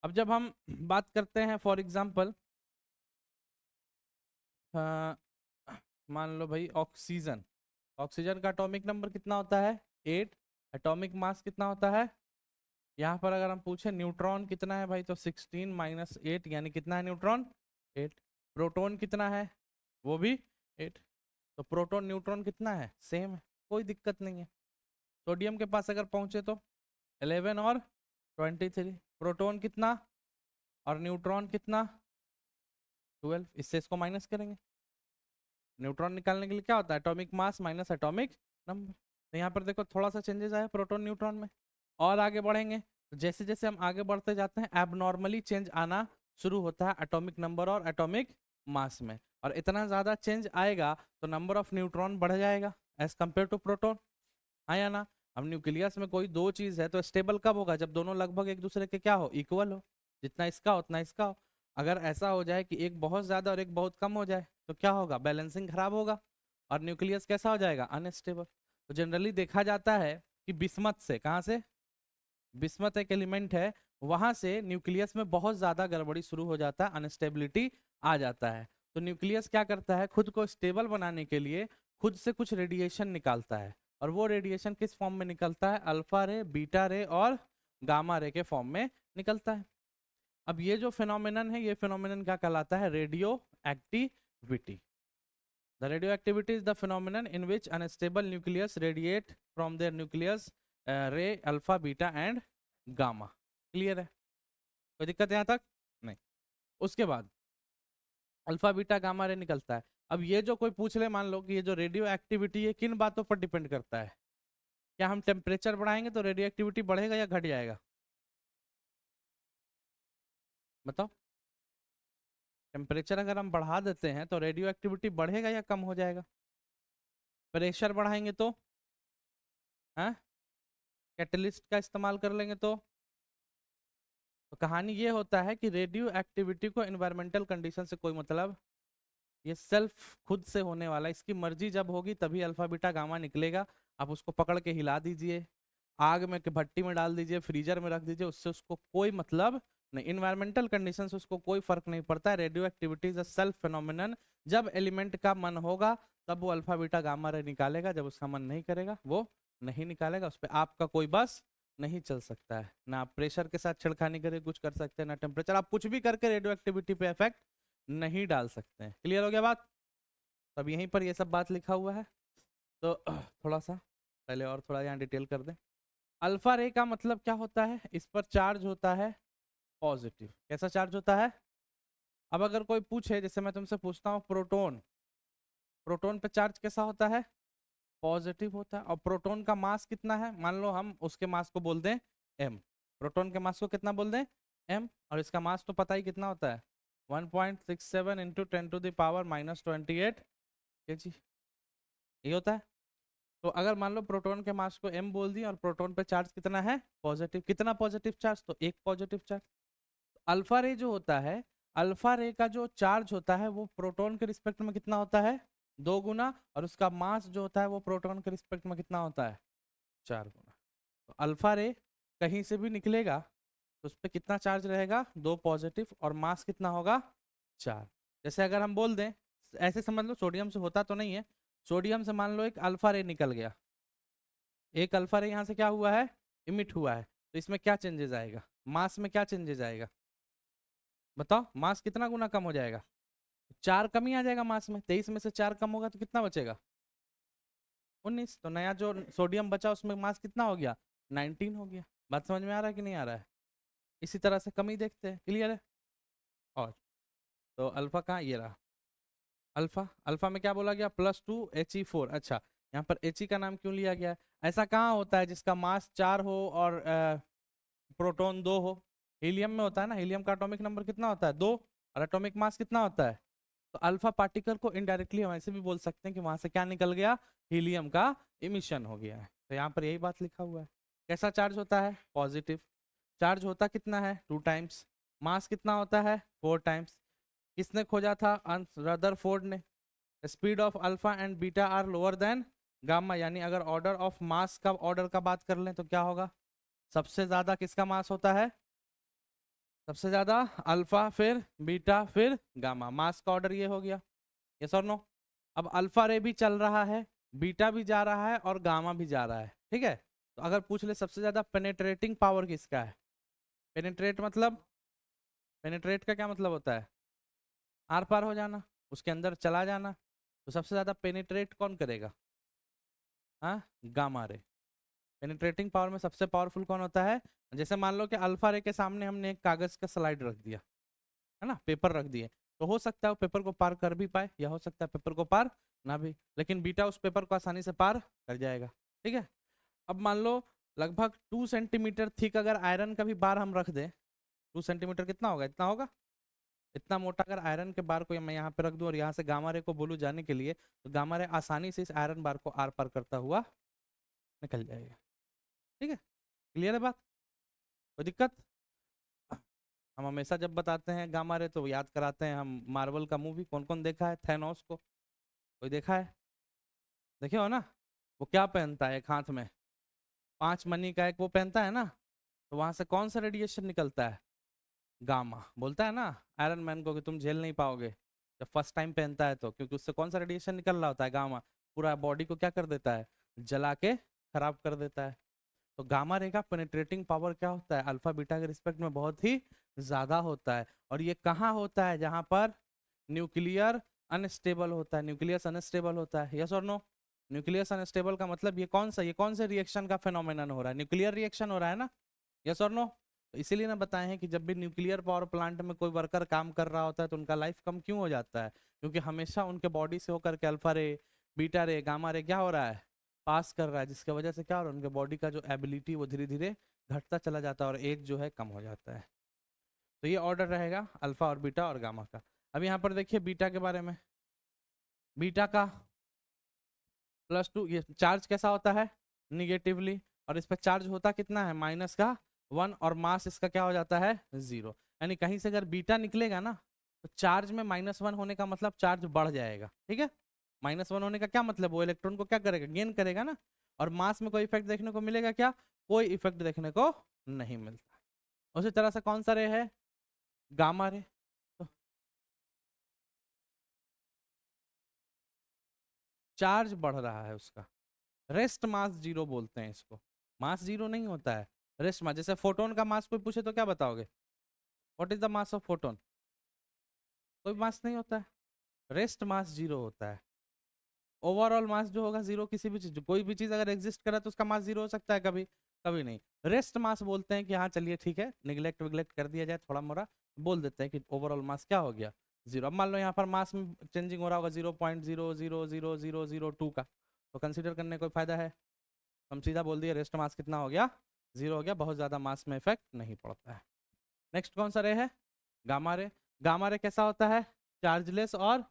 अब जब हम बात करते हैं फॉर एग्जांपल, मान लो भाई ऑक्सीजन, ऑक्सीजन का एटॉमिक नंबर कितना होता है? 8। एटॉमिक मास कितना होता है? यहाँ पर अगर हम पूछे न्यूट्रॉन कितना है भाई, तो 16 - 8, यानी कितना है न्यूट्रॉन? 8। प्रोटॉन कितना है? वो भी 8। तो प्रोटॉन न्यूट्रॉन कितना है? सेम है, कोई दिक्कत नहीं है। सोडियम के पास अगर पहुंचे तो 11 और 23। प्रोटॉन कितना और न्यूट्रॉन कितना? 12। इससे इसको माइनस करेंगे। न्यूट्रॉन निकालने के लिए क्या होता है? Atomic mass minus atomic number. तो यहाँ पर देखो थोड़ा सा चेंजेस आया प्रोटॉन न्यूट्रॉन में। और आगे बढ़ेंगे तो जैसे जैसे हम आगे बढ़ते जाते हैं एबनॉर्मली चेंज आना शुरू होता है एटॉमिक नंबर और एटॉमिक मास में। और इतना ज्यादा चेंज आएगा तो नंबर ऑफ न्यूट्रॉन बढ़ जाएगा एज कंपेयर टू प्रोटॉन। हाँ या ना? अब न्यूक्लियस में कोई दो चीज है तो स्टेबल कब होगा? जब दोनों लगभग एक दूसरे के क्या हो? इक्वल हो। जितना इसका उतना इसका हो। अगर ऐसा हो जाए कि एक बहुत ज्यादा और एक बहुत कम हो जाए तो क्या होगा? बैलेंसिंग खराब होगा और न्यूक्लियस कैसा हो जाएगा? अनस्टेबल। तो जनरली देखा जाता है कि बिस्मथ से, कहाँ से? बिस्मथ एक एलिमेंट है, वहां से न्यूक्लियस में बहुत ज्यादा गड़बड़ी शुरू हो जाता है, अनस्टेबिलिटी आ जाता है। तो न्यूक्लियस क्या करता है? खुद को स्टेबल बनाने के लिए खुद से कुछ रेडिएशन निकालता है। और वो रेडिएशन किस फॉर्म में निकलता है? अल्फा रे, बीटा रे और गामा रे के फॉर्म में निकलता है। अब ये जो फिनोमिनन है, ये फिनोमिनन क्या कहलाता है? Radio activity. The radioactivity is the phenomenon in which unstable nucleus radiate from their nucleus ray alpha, beta and gamma. Clear है? कोई दिक्कत है यहाँ तक? नहीं। उसके बाद अल्फा बीटा गामा रे निकलता है। अब ये जो कोई पूछ ले, मान लो कि ये जो रेडियो एक्टिविटी है किन बातों पर डिपेंड करता है? क्या हम टेम्परेचर बढ़ाएंगे तो रेडियो एक्टिविटी बढ़ेगा या घट जाएगा? बताओ। टेम्परेचर अगर हम बढ़ा देते हैं तो रेडियो एक्टिविटी बढ़ेगा या कम हो जाएगा? प्रेशर बढ़ाएंगे तो? हाँ, कैटलिस्ट का इस्तेमाल कर लेंगे तो? तो कहानी ये होता है कि रेडियो एक्टिविटी को एनवायरमेंटल कंडीशन से कोई मतलब, ये सेल्फ खुद से होने वाला, इसकी मर्जी जब होगी तभी अल्फा बीटा गामा निकलेगा। आप उसको पकड़ के हिला दीजिए, आग में के भट्टी में डाल दीजिए, फ्रीजर में रख दीजिए, उससे उसको कोई मतलब नहीं। इन्वायरमेंटल कंडीशन से उसको कोई फर्क नहीं पड़ता। Radio activity is a self phenomenon. जब एलिमेंट का मन होगा तब वो अल्फा बीटा गामा रे निकालेगा, जब उसका मन नहीं करेगा वो नहीं निकालेगा। उस पर आपका कोई बस नहीं चल सकता है। ना आप प्रेशर के साथ छेड़खानी करके कुछ कर सकते हैं, ना टेम्परेचर। आप कुछ भी करके रेडियो एक्टिविटी पे इफेक्ट नहीं डाल सकते हैं। क्लियर हो गया बात? तो अब यहीं पर ये सब बात लिखा हुआ है, तो थोड़ा सा पहले और थोड़ा यहाँ डिटेल कर दें। अल्फा रे का मतलब क्या होता है? इस पर चार्ज होता है पॉजिटिव। कैसा चार्ज होता है? अब अगर कोई पूछे, जैसे मैं तुमसे पूछता हूँ प्रोटॉन, प्रोटॉन पे चार्ज कैसा होता है? पॉजिटिव होता है। और प्रोटॉन का मास कितना है? मान लो हम उसके मास को बोल दें m, प्रोटॉन के मास को कितना बोल दें? m, और इसका मास तो पता ही कितना होता है, 1.67 इंटू 10⁻⁻28 kg, ये होता है। तो अगर मान लो प्रोटॉन के मास को m बोल दिया और प्रोटॉन पे चार्ज कितना है? पॉजिटिव। कितना पॉजिटिव चार्ज? तो एक पॉजिटिव चार्ज। अल्फा रे जो होता है, अल्फा रे का जो चार्ज होता है वो प्रोटॉन के रिस्पेक्ट में कितना होता है? 2 गुना। और उसका मास जो होता है वो प्रोटॉन के रिस्पेक्ट में कितना होता है? 4 गुना। तो अल्फा रे कहीं से भी निकलेगा तो उस पर कितना चार्ज रहेगा? 2 पॉजिटिव, और मास कितना होगा? 4। जैसे अगर हम बोल दें, ऐसे समझ लो, सोडियम से होता तो नहीं है, सोडियम से मान लो एक अल्फा रे निकल गया, एक अल्फा रे यहाँ से क्या हुआ है? इमिट हुआ है। तो इसमें क्या चेंजेस आएगा? मास में क्या चेंजेस आएगा? बताओ, मास कितना गुना कम हो जाएगा? 4 कम ही आ जाएगा मास में। 23 में से 4 कम होगा तो कितना बचेगा? 19। तो नया जो सोडियम बचा उसमें मास कितना हो गया? 19 हो गया। बात समझ में आ रहा है कि नहीं आ रहा है? इसी तरह से कमी देखते हैं। क्लियर है? और तो अल्फा कहाँ, ये रहा अल्फा। अल्फा में क्या बोला गया? +2 He4। अच्छा, यहाँ पर He का नाम क्यों लिया गया है? ऐसा कहाँ होता है जिसका मास 4 हो और प्रोटॉन 2 हो? हीलियम में होता है ना। हीलियम का एटॉमिक नंबर कितना होता है? 2। और एटॉमिक मास कितना होता है? तो अल्फा पार्टिकल को इनडायरेक्टली हम ऐसे भी बोल सकते हैं कि वहां से क्या निकल गया? हीलियम का इमिशन हो गया है। तो यहाँ पर यही बात लिखा हुआ है। कैसा चार्ज होता है? पॉजिटिव। चार्ज होता कितना है? 2 टाइम्स। मास कितना होता है? 4 टाइम्स। किसने खोजा था? रदरफोर्ड ने। Speed of alpha and beta are lower than gamma, यानी अगर ऑर्डर ऑफ मास का ऑर्डर का बात कर लें तो क्या होगा? सबसे ज्यादा किसका मास होता है? सबसे ज्यादा अल्फा, फिर बीटा, फिर गामा। मास का ऑर्डर ये हो गया। यस और नो? अब अल्फा रे भी चल रहा है, बीटा भी जा रहा है और गामा भी जा रहा है, ठीक है? तो अगर पूछ ले सबसे ज्यादा पेनेट्रेटिंग पावर किसका है? पेनेट्रेट मतलब, पेनेट्रेट का क्या मतलब होता है? आर पार हो जाना, उसके अंदर चला जाना। तो सबसे ज्यादा पेनिट्रेट कौन करेगा? हाँ, गामा रे। पेनिट्रेटिंग पावर में सबसे पावरफुल कौन होता है? जैसे मान लो कि अल्फा रे के सामने हमने एक कागज का स्लाइड रख दिया, है ना, पेपर रख दिए, तो हो सकता है वो पेपर को पार कर भी पाए, या हो सकता है पेपर को पार ना भी, लेकिन बीटा उस पेपर को आसानी से पार कर जाएगा। ठीक है? अब मान लो लगभग 2 सेंटीमीटर थिक अगर आयरन का भी बार हम रख दें, 2 सेंटीमीटर कितना होगा? इतना होगा। इतना मोटा अगर आयरन के बार को मैं यहाँ पे रख दूं और यहाँ से गामा रे को बोलूं जाने के लिए, तो गामा रे आसानी से इस आयरन बार को आर पार करता हुआ निकल जाएगा। ठीक है? क्लियर है बात? कोई दिक्कत? हम हमेशा जब बताते हैं गामा रे तो याद कराते हैं हम मार्वल का मूवी। कौन कौन देखा है थैनोस को? कोई देखा है? देखे हो ना? वो क्या पहनता है एक हाथ में? 5 मनी का एक वो पहनता है ना। तो वहां से कौन सा रेडिएशन निकलता है? गामा। बोलता है ना आयरन मैन को कि तुम झेल नहीं पाओगे, जब फर्स्ट टाइम पहनता है तो, क्योंकि उससे कौन सा रेडिएशन निकल रहा होता है? गामा। पूरा बॉडी को क्या कर देता है? जला के खराब कर देता है। तो गामा रे का पेनिट्रेटिंग पावर क्या होता है? अल्फा बीटा के रिस्पेक्ट में बहुत ही ज्यादा होता है। और ये कहाँ होता है? जहां पर न्यूक्लियर अनस्टेबल होता है। न्यूक्लियस अनस्टेबल होता है। यस और नो? न्यूक्लियस अनस्टेबल का मतलब ये कौन से रिएक्शन का फेनोमेनन हो रहा है? न्यूक्लियर रिएक्शन हो रहा है ना? यस और नो? तो इसीलिए ना बताए हैं कि जब भी न्यूक्लियर पावर प्लांट में कोई वर्कर काम कर रहा होता है तो उनका लाइफ कम क्यों हो जाता है? क्योंकि हमेशा उनके बॉडी से होकर के अल्फा रे, बीटा रे, गामा रे क्या हो रहा है? पास कर रहा है, जिसकी वजह से क्या हो रहा है? उनके बॉडी का जो एबिलिटी वो धीरे धीरे घटता चला जाता है और एज जो है कम हो जाता है। तो ये ऑर्डर रहेगा अल्फा और बीटा और गामा का। अब यहाँ पर देखिए बीटा के बारे में। बीटा का +2, ये चार्ज कैसा होता है? निगेटिवली। और इस पर चार्ज होता कितना है? -1। और मास इसका क्या हो जाता है? 0। यानी कहीं से अगर बीटा निकलेगा ना, तो चार्ज में -1 होने का मतलब चार्ज बढ़ जाएगा। ठीक है? -1 होने का क्या मतलब? वो इलेक्ट्रॉन को क्या करेगा? गेन करेगा ना। और मास में कोई इफेक्ट देखने को मिलेगा क्या? कोई इफेक्ट देखने को नहीं मिलता। उसी तरह से कौन सा रे है? Gamma ray. तो चार्ज बढ़ रहा है उसका। रेस्ट मास 0 बोलते हैं इसको। मास 0 नहीं होता है, रेस्ट मास। जैसे फोटोन का मास कोई पूछे तो क्या बताओगे? What is the mass of photon? कोई मास नहीं होता है, रेस्ट मास जीरो होता है। ओवरऑल मास जो होगा जीरो, किसी भी चीज, कोई भी चीज अगर एग्जिस्ट करे तो उसका मास जीरो हो सकता है कभी? कभी नहीं। रेस्ट मास बोलते हैं कि हाँ चलिए ठीक है, निगलेक्ट विगलेक्ट कर दिया जाए थोड़ा मोड़ा, बोल देते हैं कि ओवरऑल मास क्या हो गया, जीरो। अब मान लो यहाँ पर मास में चेंजिंग हो रहा होगा 0.0000002 का, तो कंसीडर करने कोई फायदा है? हम सीधा बोल दिए रेस्ट मास कितना हो गया, जीरो हो गया, बहुत ज्यादा मास में इफेक्ट नहीं पड़ता है। नेक्स्ट कौन सा रे है? Gamma ray. गामा रे कैसा होता है? चार्जलेस, और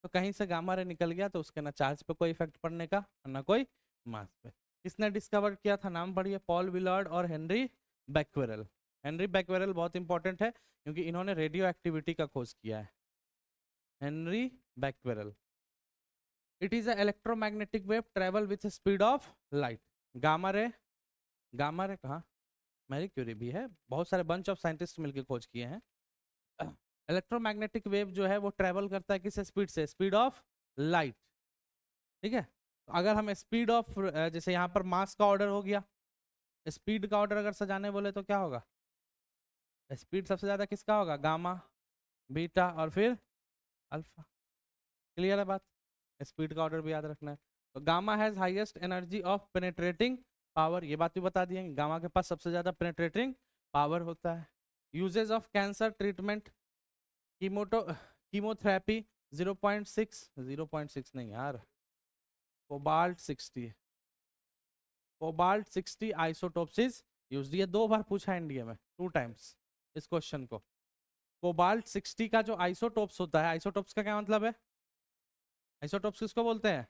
तो कहीं से गामा रे निकल गया तो उसके ना चार्ज पे कोई इफेक्ट पड़ने का और ना कोई मास पे। किसने डिस्कवर किया था, नाम पढ़िए, पॉल विलार्ड और हेनरी बैक्वेरेल। हेनरी बैक्वेरेल बहुत इंपॉर्टेंट है क्योंकि इन्होंने रेडियो एक्टिविटी का खोज किया है। Henry Becquerel. It is a electromagnetic wave travel with speed of light. Gamma ray, gamma ray कहाँ, मैरी क्यूरी भी है, बहुत सारे बंच ऑफ साइंटिस्ट मिलकर खोज किए हैं। इलेक्ट्रोमैग्नेटिक वेव जो है वो ट्रेवल करता है किस स्पीड से, स्पीड ऑफ लाइट। ठीक है, तो अगर हम स्पीड ऑफ, जैसे यहाँ पर मास का ऑर्डर हो गया, स्पीड का ऑर्डर अगर सजाने बोले तो क्या होगा, स्पीड सबसे ज्यादा किसका होगा, गामा, बीटा और फिर अल्फा। क्लियर है बात? स्पीड का ऑर्डर भी याद रखना है। तो gamma has highest energy of penetrating power, ये बात भी बता दिए, गामा के पास सबसे ज्यादा पेनेट्रेटिंग पावर होता है। Usages of cancer treatment, chemotherapy 0.6, 0.6 नहीं यार, cobalt 60, cobalt 60 isotopes is used. ये 2 बार पूछा है इंडिया में, 2 टाइम्स इस क्वेश्चन को। कोबाल्ट 60 का जो आइसोटोप्स होता है, आइसोटोप्स का क्या मतलब है, आइसोटोप्स किसको बोलते हैं,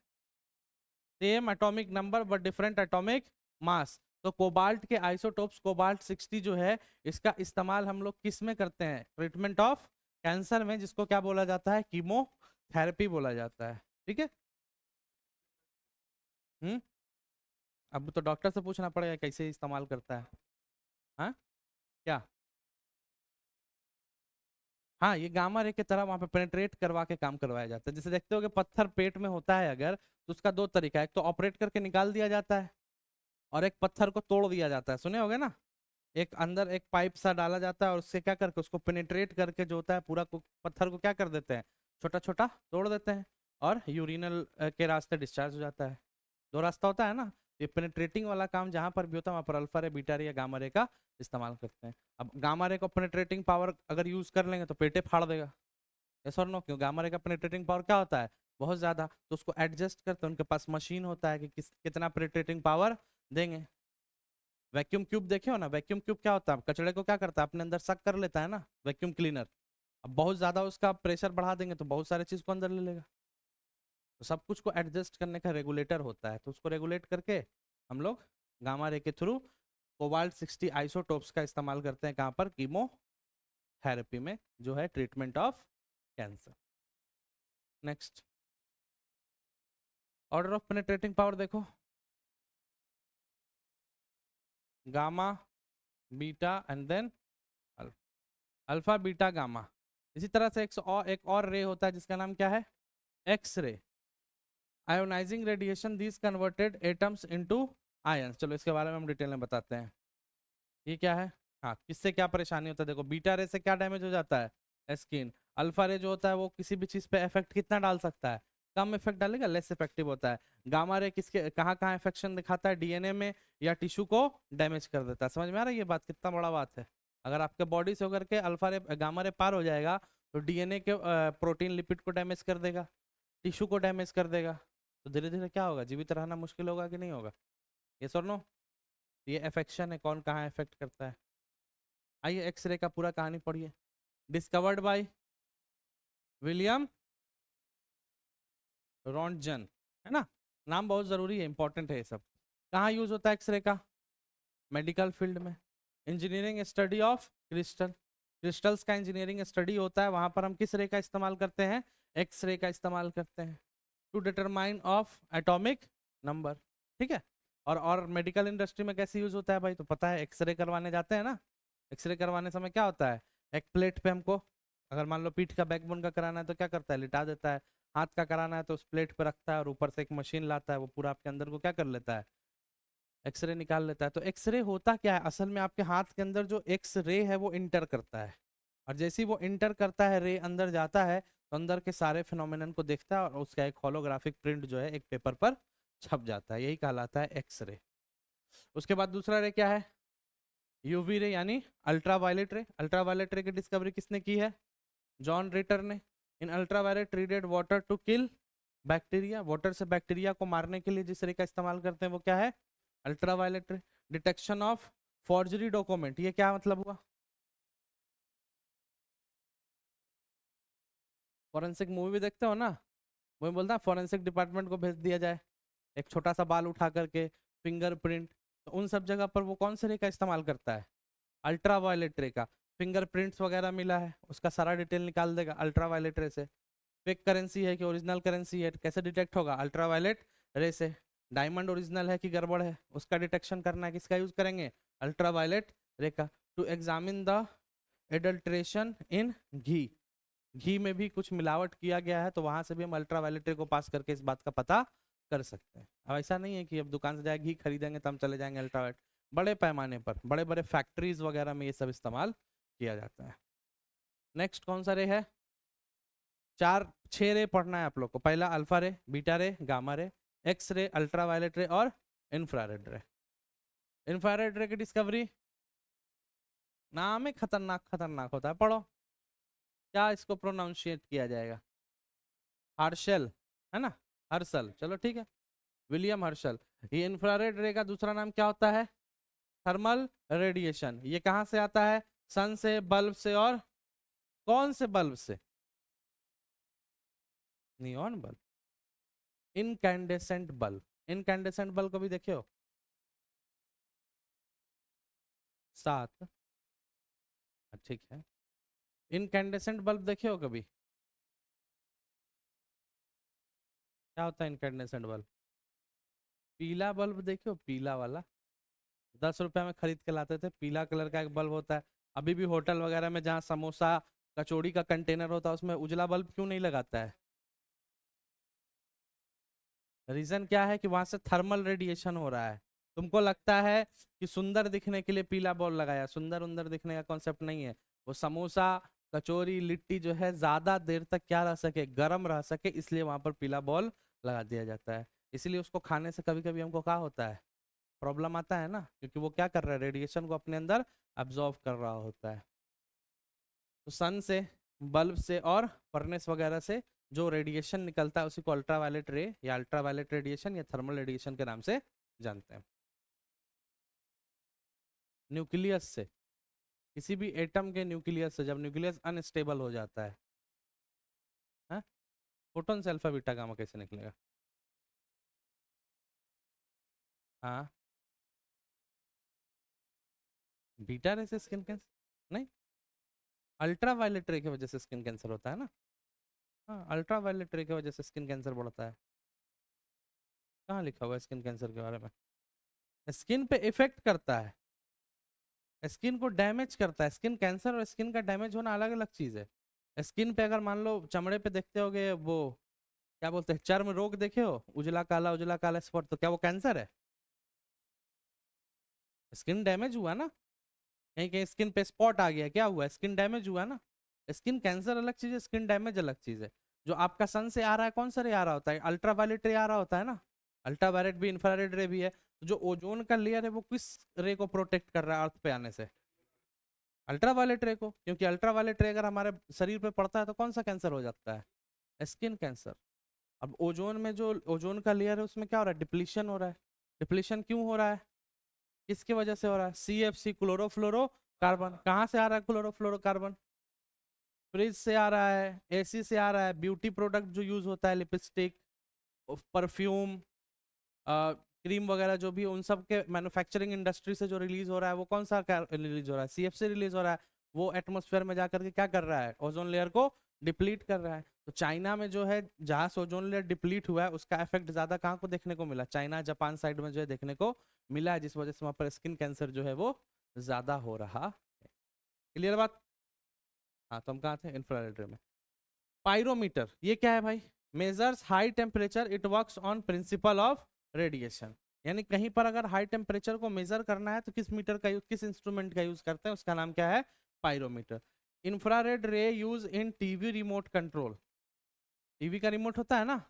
same atomic number but different atomic mass. तो कोबाल्ट के आइसोटोप्स कोबाल्ट 60 जो है, इसका इस्तेमाल हम लोग किस में करते हैं, ट्रीटमेंट ऑफ कैंसर में, जिसको क्या बोला जाता है, कीमोथेरेपी बोला जाता है। ठीक है। हम्म। अब तो डॉक्टर से पूछना पड़ेगा कैसे इस्तेमाल करता है। हाँ, क्या? हाँ, ये गामा रे की तरह वहां पे पेनेट्रेट करवा के काम करवाया जाता है। जैसे देखते हो कि पत्थर पेट में होता है अगर, तो उसका 2 तरीका है, एक तो ऑपरेट करके निकाल दिया जाता है और एक पत्थर को तोड़ दिया जाता है, सुने होगे ना। एक अंदर एक पाइप सा डाला जाता है और उससे क्या करके उसको पेनिट्रेट करके जो होता है पूरा पत्थर को क्या कर देते हैं, छोटा छोटा तोड़ देते हैं और यूरिनल के रास्ते डिस्चार्ज हो जाता है। 2 रास्ता होता है ना। ये पेनिट्रेटिंग वाला काम जहां पर भी होता है वहां पर अल्फा रे, बीटा रे या गामा रे का इस्तेमाल करते हैं। अब गामा रे को पेनिट्रेटिंग पावर अगर यूज कर लेंगे तो पेटे फाड़ देगा, यस और नो? क्यों, गामा रे का पेनिट्रेटिंग पावर क्या होता है, बहुत ज्यादा, तो उसको एडजस्ट करते हैं, उनके पास मशीन होता है कि कितना पेनिट्रेटिंग पावर देंगे। वैक्यूम ट्यूब देखे हो ना, वैक्यूम ट्यूब क्या होता है, कचड़े को क्या करता है, अपने अंदर सक कर लेता है ना, वैक्यूम क्लीनर। अब बहुत ज्यादा उसका प्रेशर बढ़ा देंगे तो बहुत सारे चीज को अंदर ले लेगा। तो सब कुछ को एडजस्ट करने का रेगुलेटर होता है, तो उसको रेगुलेट करके हम लोग गामा रे के थ्रू कोबाल्ट 60 आइसोटोप्स का इस्तेमाल करते हैं, कहाँ पर, कीमोथेरेपी में, जो है treatment of cancer. Next, order of penetrating power देखो, gamma, beta and then alpha, beta, gamma. इसी तरह से एक और रे होता है जिसका नाम क्या है, X ray. Ionising radiation this converted atoms into ions. चलो इसके बारे में हम डिटेल में बताते हैं। ये क्या है, हाँ, किससे क्या परेशानी होता है, देखो बीटा रे से क्या डैमेज हो जाता है, स्किन। अल्फा रे जो होता है वो किसी भी चीज पे इफेक्ट कितना डाल सकता है, कम इफेक्ट डालेगा, लेस इफेक्टिव होता है। गामा रे किसके कहाँ कहाँ इफेक्शन दिखाता है, डीएनए में या टिश्यू को डैमेज कर देता है। समझ में आ रहा है ये बात, कितना बड़ा बात है। अगर आपके बॉडी से होकर के अल्फा रे गामा रे पार हो जाएगा तो डीएनए के प्रोटीन लिपिड को डैमेज कर देगा, टिश्यू को डैमेज कर देगा, तो धीरे धीरे क्या होगा, जीवित रहना मुश्किल होगा कि नहीं होगा, ये सर नो? ये इफेक्शन है, कौन कहाँ इफेक्ट करता है। आइए एक्सरे का पूरा कहानी पढ़िए। डिस्कवर्ड बाय विलियम रॉन्टजन, है ना, नाम बहुत जरूरी है, इंपॉर्टेंट है ये सब। कहाँ यूज होता है एक्सरे का, मेडिकल फील्ड में। Engineering study of crystal, crystals का इंजीनियरिंग स्टडी होता है, वहां पर हम किस रे का इस्तेमाल करते हैं, एक्सरे का इस्तेमाल करते हैं, to determine of atomic number. ठीक है। और मेडिकल इंडस्ट्री में कैसे यूज होता है भाई, तो पता है, एक्सरे करवाने जाते हैं ना, एक्सरे करवाने समय क्या होता है, एक प्लेट पे हमको, अगर मान लो पीठ का बैकबोन का कराना है तो क्या करता है, लिटा देता है। हाथ का कराना है तो उस प्लेट पे रखता है और ऊपर से एक मशीन लाता है, वो पूरा आपके अंदर को क्या कर लेता है, एक्सरे निकाल लेता है। तो एक्सरे होता क्या है, असल में आपके हाथ के अंदर जो एक्स रे है वो इंटर करता है, और जैसे ही वो इंटर करता है, रे अंदर जाता है, तो अंदर के सारे फिनोमिनन को देखता है और उसका एक होलोग्राफिक प्रिंट जो है एक पेपर पर छप जाता है, यही कहलाता है एक्सरे। उसके बाद दूसरा रे क्या है? यूवी रे यानी अल्ट्रावायलेट रे। अल्ट्रावायलेट रे की डिस्कवरी किसने की है? जॉन रिटर ने। इन अल्ट्रावायलेट रीडेड water to kill bacteria. Water से बैक्टीरिया को मारने के लिए जिस रे का इस्तेमाल करते हैं वो क्या है? अल्ट्रावायलेट रे। डिटेक्शन ऑफ फॉर्जरी डॉक्यूमेंट, ये क्या मतलब हुआ? फॉरेंसिक मूवी देखते हो ना, वही बोलता है फॉरेंसिक डिपार्टमेंट को भेज दिया जाए, एक छोटा सा बाल उठा करके, फिंगरप्रिंट, तो उन सब जगह पर वो कौन से रे का इस्तेमाल करता है? अल्ट्रावायलेट रे का। फिंगरप्रिंट्स वगैरह मिला है, उसका सारा डिटेल निकाल देगा अल्ट्रावायलेट रे से। फेक करेंसी है कि ओरिजिनल करेंसी है, कैसे डिटेक्ट होगा? अल्ट्रावायलेट रे से। डायमंड ओरिजिनल है कि गड़बड़ है, उसका डिटेक्शन करना है, किसका यूज करेंगे? अल्ट्रावायलेट रे का। टू एग्जामिन द एडल्ट्रेशन इन घी, घी में भी कुछ मिलावट किया गया है, तो वहां से भी हम अल्ट्रावायलेट रे को पास करके इस बात का पता कर सकते हैं। अब ऐसा नहीं है कि अब दुकान से जाए घी खरीदेंगे तो हम चले जाएंगे अल्ट्रावायलेट, बड़े पैमाने पर बड़े बड़े फैक्ट्रीज वगैरह में ये सब इस्तेमाल किया जाता है। नेक्स्ट कौन सा रे है? चार छह रे पढ़ना है आप लोग को। पहला अल्फा रे, बीटा रे, gamma ray, X ray, ultraviolet रे और इंफ्रारेड रे। इंफ्रारेड रे की डिस्कवरी, नाम ही खतरनाक खतरनाक होता है, पढ़ो। क्या इसको प्रोनाउंशिएट किया जाएगा? हर्शल, है ना? हर्शल, चलो ठीक है, विलियम हर्शल। ये इंफ्रारेड रे का दूसरा नाम क्या होता है? Thermal radiation. ये कहाँ से आता है? सन से, बल्ब से, और कौन से बल्ब से? Neon bulb, incandescent bulb. Incandescent bulb कभी देखे हो? सात, ठीक है। इनकैंडेसेंट बल्ब देखे हो कभी? क्या होता है इनकैंडेसेंट बल्ब? पीला बल्ब देखे हो, पीला वाला? 10 रुपए में खरीद के लाते थे, पीला कलर का एक बल्ब होता है। अभी भी होटल वगैरह में जहाँ समोसा कचौड़ी का कंटेनर होता है उसमें उजला बल्ब क्यों नहीं लगाता है? रीजन क्या है? कि वहां से थर्मल रेडिएशन हो रहा है। तुमको लगता है कि सुंदर दिखने के लिए पीला बल्ब लगाया, सुंदर उंदर दिखने का कॉन्सेप्ट नहीं है। वो समोसा कचौरी लिट्टी जो है ज्यादा देर तक क्या रह सके, गर्म रह सके, इसलिए वहां पर पीला बल्ब लगा दिया जाता है। इसलिए उसको खाने से कभी कभी हमको क्या होता है? प्रॉब्लम आता है ना, क्योंकि वो क्या कर रहा है? रेडिएशन को अपने अंदर अब्जॉर्व कर रहा होता है। तो सन से, बल्ब से और फर्नेस वगैरह से जो रेडिएशन निकलता है उसी को अल्ट्रावायलेट रे या अल्ट्रावायलेट रेडिएशन या थर्मल रेडिएशन के नाम से जानते हैं। न्यूक्लियस से, किसी भी एटम के न्यूक्लियस से, जब न्यूक्लियस अनस्टेबल हो जाता है, हाँ, फोटोन से अल्फा बीटा गामा कैसे निकलेगा? हाँ, बीटा रे से स्किन कैंसर नहीं, अल्ट्रावायलेट रे की वजह से स्किन कैंसर होता है ना। हाँ, अल्ट्रावायलेट रे की वजह से स्किन कैंसर बढ़ता है। कहाँ लिखा हुआ है स्किन कैंसर के बारे में? स्किन पे इफेक्ट करता है, स्किन को डैमेज करता है। स्किन कैंसर और स्किन का डैमेज होना अलग अलग चीज है। स्किन पे अगर मान लो चमड़े पे देखते होगे वो क्या बोलते हैं, चर्म रोग देखे हो, उजला काला स्पॉट, तो क्या वो कैंसर है? स्किन डैमेज हुआ ना, कहीं कहीं स्किन पे स्पॉट आ गया, क्या हुआ? स्किन डैमेज हुआ ना। स्किन कैंसर अलग चीज है, स्किन डैमेज अलग चीज है। जो आपका सन से आ रहा है, कौन सा रे आ रहा होता है? अल्ट्रावायलेट रे आ रहा होता है ना। अल्ट्रावायलेट भी इंफ्रारेड रे भी है। तो जो ओजोन का लेयर है वो किस रे को प्रोटेक्ट कर रहा है अर्थ पे आने से? अल्ट्रावायलेट रे को, क्योंकि अल्ट्रावायलेट रे अगर हमारे शरीर पे पड़ता है तो कौन सा कैंसर हो जाता है? Skin cancer. अब ओजोन में जो ओजोन का लेयर है उसमें क्या हो रहा है? डिप्लीशन हो रहा है। डिप्लीशन क्यों हो रहा है? किसकी वजह से हो रहा है? CFC, chlorofluoro carbon. कहाँ से आ रहा है क्लोरोफ्लोरोकार्बन? फ्रिज से आ रहा है, AC से आ रहा है, ब्यूटी प्रोडक्ट जो यूज होता है, लिपस्टिक, परफ्यूम, क्रीम वगैरह जो भी है, उन सब के मैन्युफैक्चरिंग इंडस्ट्री से जो रिलीज हो रहा है वो कौन सा रिलीज हो रहा है? CFC रिलीज हो रहा है। वो एटमोस्फेयर में जाकर के क्या कर रहा है? ओजोन लेयर को डिप्लीट कर रहा है। तो चाइना में जो है जहां से ओजोन लेयर डिप्लीट हुआ है उसका इफेक्ट ज्यादा कहाँ को देखने को मिला? चाइना जापान साइड में जो है देखने को मिला है, जिस वजह से वहां पर स्किन कैंसर जो है वो ज्यादा हो रहा है। क्लियर बात? हाँ, तो हम कहाँ थे? इंफ्रारेड में। पायरोमीटर ये क्या है भाई? Measures high temperature, it works on principle of radiation. यानी कहीं पर अगर हाई टेम्परेचर को मेजर करना है तो किस मीटर का यूज, किस इंस्ट्रूमेंट का यूज करते हैं, उसका नाम क्या है? पायरोमीटर। इंफ्रारेड रे use in TV remote control. TV का रिमोट होता है ना,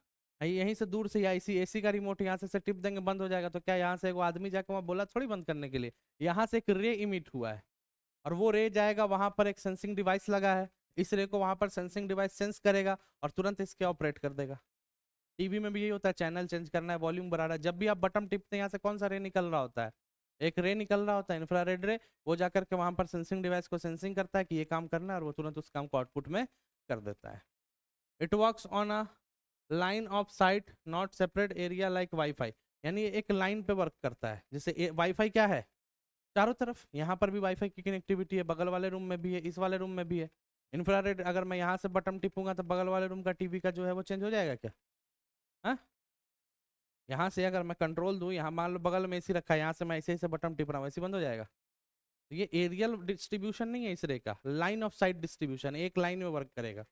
यहीं से दूर से, या एसी एसी का रिमोट यहाँ से टिप देंगे बंद हो जाएगा, तो क्या यहाँ से एक आदमी जाकर वहाँ बोला थोड़ी बंद करने के लिए, यहाँ से एक रे इमिट हुआ है, और वो रे जाएगा वहां पर, एक सेंसिंग डिवाइस लगा है, इस रे को वहां पर सेंसिंग डिवाइस सेंस करेगा और तुरंत इसके ऑपरेट कर देगा। टीवी में भी यही होता है, चैनल चेंज करना है, वॉल्यूम बढ़ा रहा है, जब भी आप बटन टिपते हैं यहाँ से कौन सा रे निकल रहा होता है, एक रे निकल रहा होता है, इंफ्रारेड रे, वो जाकर के वहां पर सेंसिंग डिवाइस को सेंसिंग करता है कि ये काम करना है, और वो तुरंत उस काम को आउटपुट में कर देता है। It works on a line of site not separate area like wifi, यानी एक लाइन पे वर्क करता है, जैसे वाईफाई क्या है, चारों तरफ, यहाँ पर भी वाईफाई की कनेक्टिविटी है, बगल वाले रूम में भी है, इस वाले रूम में भी है। इंफ्रारेड अगर मैं यहाँ से बटन टिपूंगा तो बगल वाले रूम का टीवी का जो है वो चेंज हो जाएगा क्या? हाँ, यहाँ से अगर मैं कंट्रोल दूँ, यहाँ मान लो बगल में एसी रखा है, यहाँ से मैं ऐसे ऐसे बटन टिप रहा हूँ, ऐसे बंद हो जाएगा। तो ये एरियल डिस्ट्रीब्यूशन नहीं है इस रे का, लाइन ऑफ साइट डिस्ट्रीब्यूशन, एक लाइन में वर्क करेगा।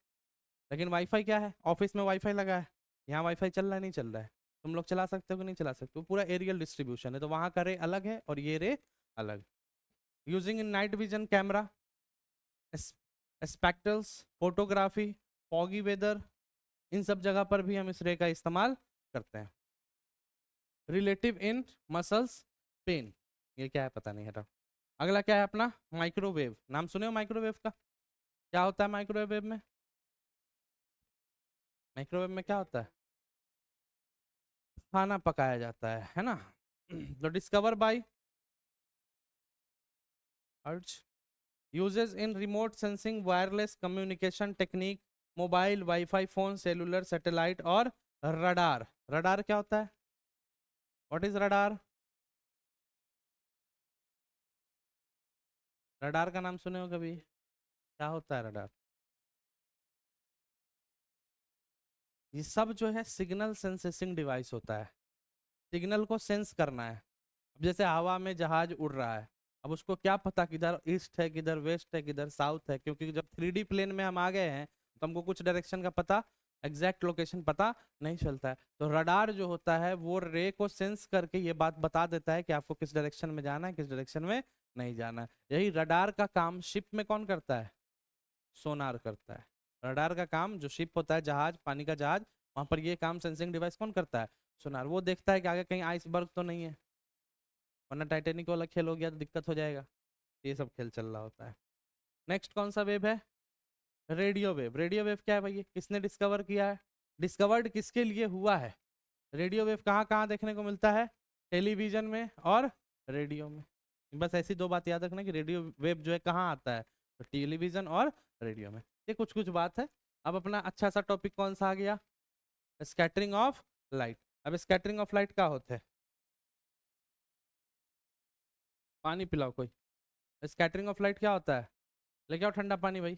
लेकिन वाईफाई क्या है, ऑफिस में वाईफाई लगा है, यहाँ वाईफाई चल रहा है नहीं चल रहा है, तुम लोग चला सकते हो कि नहीं चला सकते, वो पूरा एरियल डिस्ट्रीब्यूशन है, तो वहाँ का रे अलग है और ये रे अलग। Using in night vision camera, spectrals, photography, foggy weather, इन सब जगह पर भी हम इस रे का इस्तेमाल करते हैं। रिलेटिव इन मसल्स पेन, ये क्या है पता नहीं, हटा। अगला क्या है अपना, माइक्रोवेव, नाम सुने हो माइक्रोवेव का? क्या होता है माइक्रोवेव में? माइक्रोवेव में क्या होता है? खाना पकाया जाता है ना। तो डिस्कवर बाय अर्ज, यूजेस इन remote sensing, wireless communication technique, mobile, wifi, phone, cellular, satellite और रडार। रडार क्या होता है? What is radar? रडार का नाम सुने हो कभी? क्या होता है रडार? ये सब जो है सिग्नल सेंसिंग डिवाइस होता है, सिग्नल को सेंस करना है। अब जैसे हवा में जहाज उड़ रहा है, अब उसको क्या पता किधर ईस्ट है, किधर वेस्ट है, किधर साउथ है, क्योंकि जब 3D प्लेन में हम आ गए हैं तो हमको कुछ डायरेक्शन का पता, एग्जैक्ट लोकेशन पता नहीं चलता है। तो रडार जो होता है वो रे को सेंस करके ये बात बता देता है कि आपको किस डायरेक्शन में जाना है, किस डायरेक्शन में नहीं जाना है। यही रडार का काम शिप में कौन करता है? सोनार करता है। रडार का काम, जो शिप होता है, जहाज, पानी का जहाज, वहां पर ये काम सेंसिंग डिवाइस कौन करता है? सोनार। वो देखता है कि आगे कहीं आइसबर्ग तो नहीं है, वरना टाइटेनिक वाला खेल हो गया तो दिक्कत हो जाएगा। ये सब खेल चल रहा होता है। नेक्स्ट कौन सा वेव है? Radio wave. रेडियो वेव क्या है भाई, किसने डिस्कवर किया है, डिस्कवर्ड किसके लिए हुआ है? रेडियो वेव कहाँ कहाँ देखने को मिलता है? टेलीविजन में और रेडियो में। बस ऐसी दो बात याद रखना कि रेडियो वेव जो है कहाँ आता है, तो टेलीविजन और रेडियो में। ये कुछ कुछ बात है। अब अपना अच्छा सा टॉपिक कौन सा आ गया, स्कैटरिंग ऑफ लाइट। अब स्कैटरिंग ऑफ लाइट क्या होता है? पानी पिलाओ कोई। स्कैटरिंग ऑफ लाइट क्या होता है? लेके आओ ठंडा पानी भाई,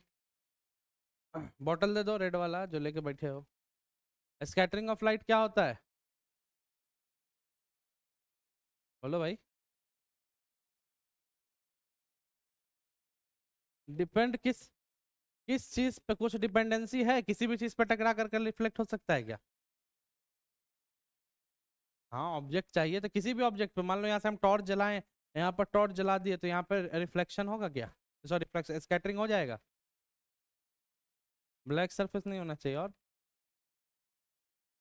बॉटल दे दो रेड वाला जो लेके बैठे हो। स्कैटरिंग ऑफ लाइट क्या होता है? बोलो भाई। डिपेंड किस किस चीज पे, कुछ डिपेंडेंसी है, किसी भी चीज पे टकरा कर रिफ्लेक्ट हो सकता है क्या? हाँ, ऑब्जेक्ट चाहिए तो किसी भी ऑब्जेक्ट पे, मान लो यहाँ से हम टॉर्च जलाएं, यहाँ पर टॉर्च जला दिए तो यहाँ पर रिफ्लेक्शन होगा क्या? सॉरी, स्कैटरिंग हो जाएगा। ब्लैक सरफेस नहीं होना चाहिए, और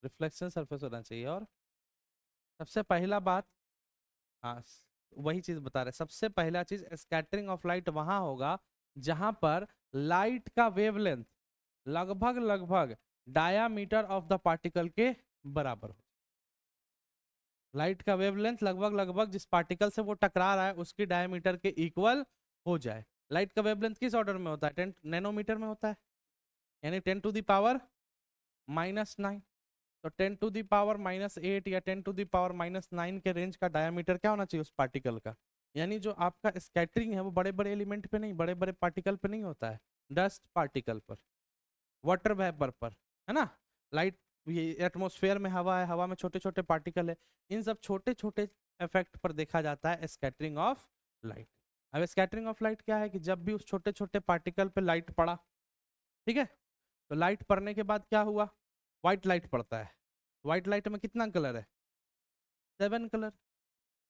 रिफ्लेक्शन सरफेस होना चाहिए। और सबसे पहला बात, हाँ वही चीज बता रहे, सबसे पहला चीज स्कैटरिंग ऑफ लाइट वहां होगा जहां पर लाइट का वेवलेंथ लगभग लगभग डायामीटर ऑफ द पार्टिकल के बराबर हो। लाइट का वेवलेंथ लगभग लगभग जिस पार्टिकल से वो टकरा रहा है उसकी डायमीटर के इक्वल हो जाए। लाइट का वेवलेंथ किस ऑर्डर में होता है? 10 नैनोमीटर में होता है, यानी 10⁻⁻⁹। तो 10⁻⁻8 या 10⁻⁻9 के रेंज का डायमीटर क्या होना चाहिए उस पार्टिकल का। यानी जो आपका स्कैटरिंग है वो बड़े बड़े एलिमेंट पे नहीं, बड़े बड़े पार्टिकल पे नहीं होता है, डस्ट पार्टिकल पर, वाटर वेपर पर, है ना। लाइट, ये एटमॉस्फेयर में हवा है, हवा में छोटे छोटे पार्टिकल है, इन सब छोटे छोटे इफेक्ट पर देखा जाता है स्कैटरिंग ऑफ लाइट। अब स्कैटरिंग ऑफ लाइट क्या है कि जब भी उस छोटे छोटे पार्टिकल पे लाइट पड़ा, ठीक है, तो लाइट पड़ने के बाद क्या हुआ, व्हाइट लाइट पड़ता है। व्हाइट लाइट में कितना कलर है? 7 कलर।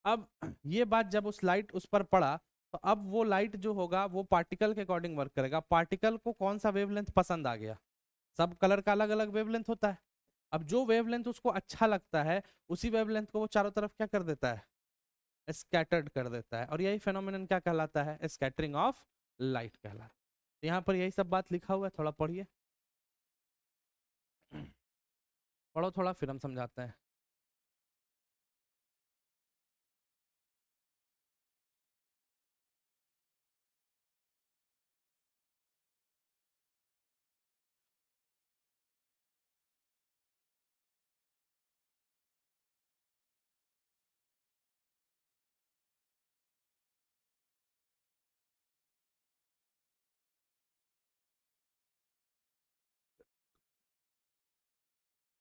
अब ये बात जब उस लाइट उस पर पड़ा तो अब वो लाइट जो होगा वो पार्टिकल के अकॉर्डिंग वर्क करेगा। पार्टिकल को कौन सा वेवलेंथ पसंद आ गया, सब कलर का अलग अलग वेवलेंथ होता है। अब जो वेवलेंथ उसको अच्छा लगता है उसी वेवलेंथ को वो चारों तरफ क्या कर देता है, स्कैटर्ड कर देता है। और यही फेनोमेनन क्या कहलाता है, स्कैटरिंग ऑफ लाइट कहलाता है। तो यहाँ पर यही सब बात लिखा हुआ है, थोड़ा पढ़िए। पढ़ो थोड़ा, फिर हम समझाते हैं।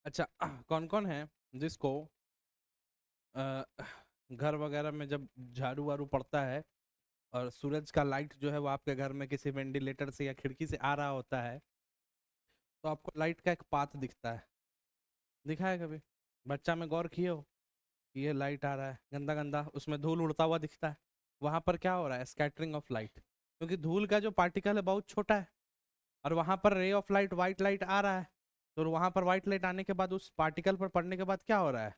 अच्छा कौन कौन है जिसको अ, घर वगैरह में जब झाड़ू वाड़ू पड़ता है और सूरज का लाइट जो है वो आपके घर में किसी वेंटिलेटर से या खिड़की से आ रहा होता है, तो आपको लाइट का एक पाथ दिखता है, दिखा है कभी? बच्चा में गौर किए हो कि ये लाइट आ रहा है गंदा गंदा, उसमें धूल उड़ता हुआ दिखता है। वहां पर क्या हो रहा है, स्कैटरिंग ऑफ लाइट, क्योंकि धूल का जो पार्टिकल है बहुत छोटा है और वहां पर ray of light white light आ रहा है। तो वहां पर व्हाइट लाइट आने के बाद उस पार्टिकल पर पड़ने के बाद क्या हो रहा है,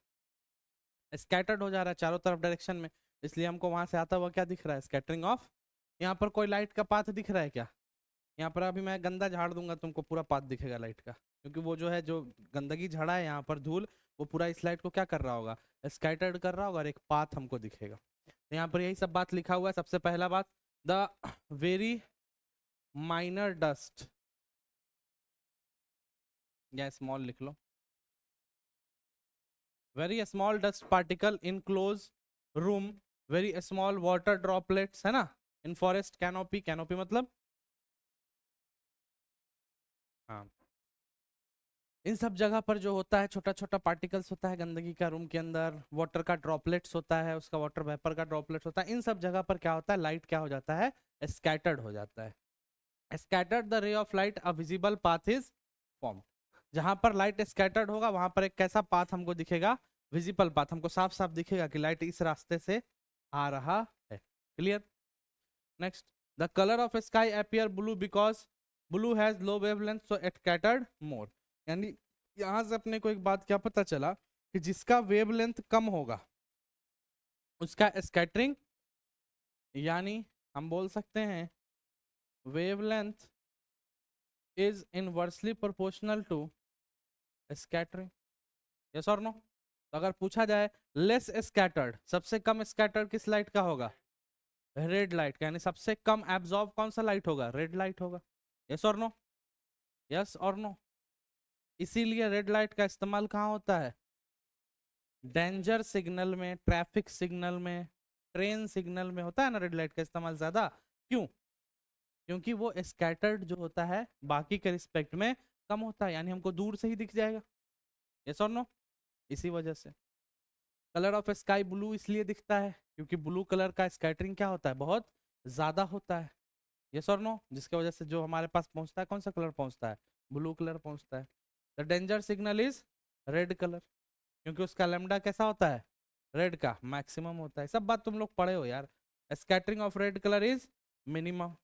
स्कैटर्ड हो जा रहा है चारों तरफ डायरेक्शन में। इसलिए हमको वहां से आता हुआ क्या दिख रहा है, स्कैटरिंग ऑफ। यहाँ पर कोई लाइट का पाथ दिख रहा है क्या? यहाँ पर अभी मैं गंदा झाड़ दूंगा तुमको पूरा पाथ दिखेगा लाइट का, क्योंकि वो जो है जो गंदगी झाड़ा है यहाँ पर धूल, वो पूरा इस लाइट को क्या कर रहा होगा, स्कैटर्ड कर रहा होगा और एक पाथ हमको दिखेगा। तो यहाँ पर यही सब बात लिखा हुआ है। सबसे पहला बात, द वेरी माइनर डस्ट, या स्मॉल लिख लो, very small dust particle in close room, very small water droplets, है ना, इन फॉरेस्ट कैनोपी, कैनोपी मतलब हाँ, इन सब जगह पर जो होता है छोटा छोटा पार्टिकल्स होता है गंदगी का, रूम के अंदर वाटर का ड्रॉपलेट्स होता है, उसका वाटर वेपर का ड्रॉपलेट्स होता है, इन सब जगह पर क्या होता है, लाइट क्या हो जाता है, स्कैटर्ड हो जाता है। स्कैटर्ड द रे of light a visible path is form. जहां पर लाइट स्कैटर्ड होगा वहां पर एक कैसा पाथ हमको दिखेगा, विजिबल पाथ, हमको साफ साफ दिखेगा कि लाइट इस रास्ते से आ रहा है। Clear? Next, the colour of sky appear blue because blue has low wavelength so it scattered more. यानी यहां से अपने को एक बात क्या पता चला कि जिसका वेवलेंथ कम होगा उसका स्कैटरिंग, यानी हम बोल सकते हैं wavelength is inversely proportional to scattering. Yes और नो? तो अगर पूछा जाए लेस स्कैटर्ड, सबसे कम स्कैटर्ड किस लाइट का होगा, रेड लाइट का, यानी सबसे कम एब्जॉर्ब कौन सा लाइट होगा, रेड लाइट होगा। यस और नो? यस और नो? इसीलिए रेड लाइट का इस्तेमाल कहाँ होता है, डेंजर सिग्नल में, ट्रैफिक सिग्नल में, ट्रेन सिग्नल में होता है ना रेड लाइट का इस्तेमाल ज्यादा। क्यों? क्योंकि वो स्कैटर्ड जो होता है बाकी के रिस्पेक्ट में कम होता है, यानी हमको दूर से ही दिख जाएगा। यस और नो? इसी वजह से कलर ऑफ स्काई ब्लू इसलिए दिखता है क्योंकि ब्लू कलर का स्कैटरिंग क्या होता है, बहुत ज्यादा होता है। यस और नो? जिसकी वजह से जो हमारे पास पहुंचता है कौन सा कलर पहुंचता है, ब्लू कलर पहुंचता है। The danger signal is red colour, क्योंकि उसका लेमडा कैसा होता है, रेड का मैक्सिमम होता है। सब बात तुम लोग पढ़े हो यार। Scattering of red colour is minimum.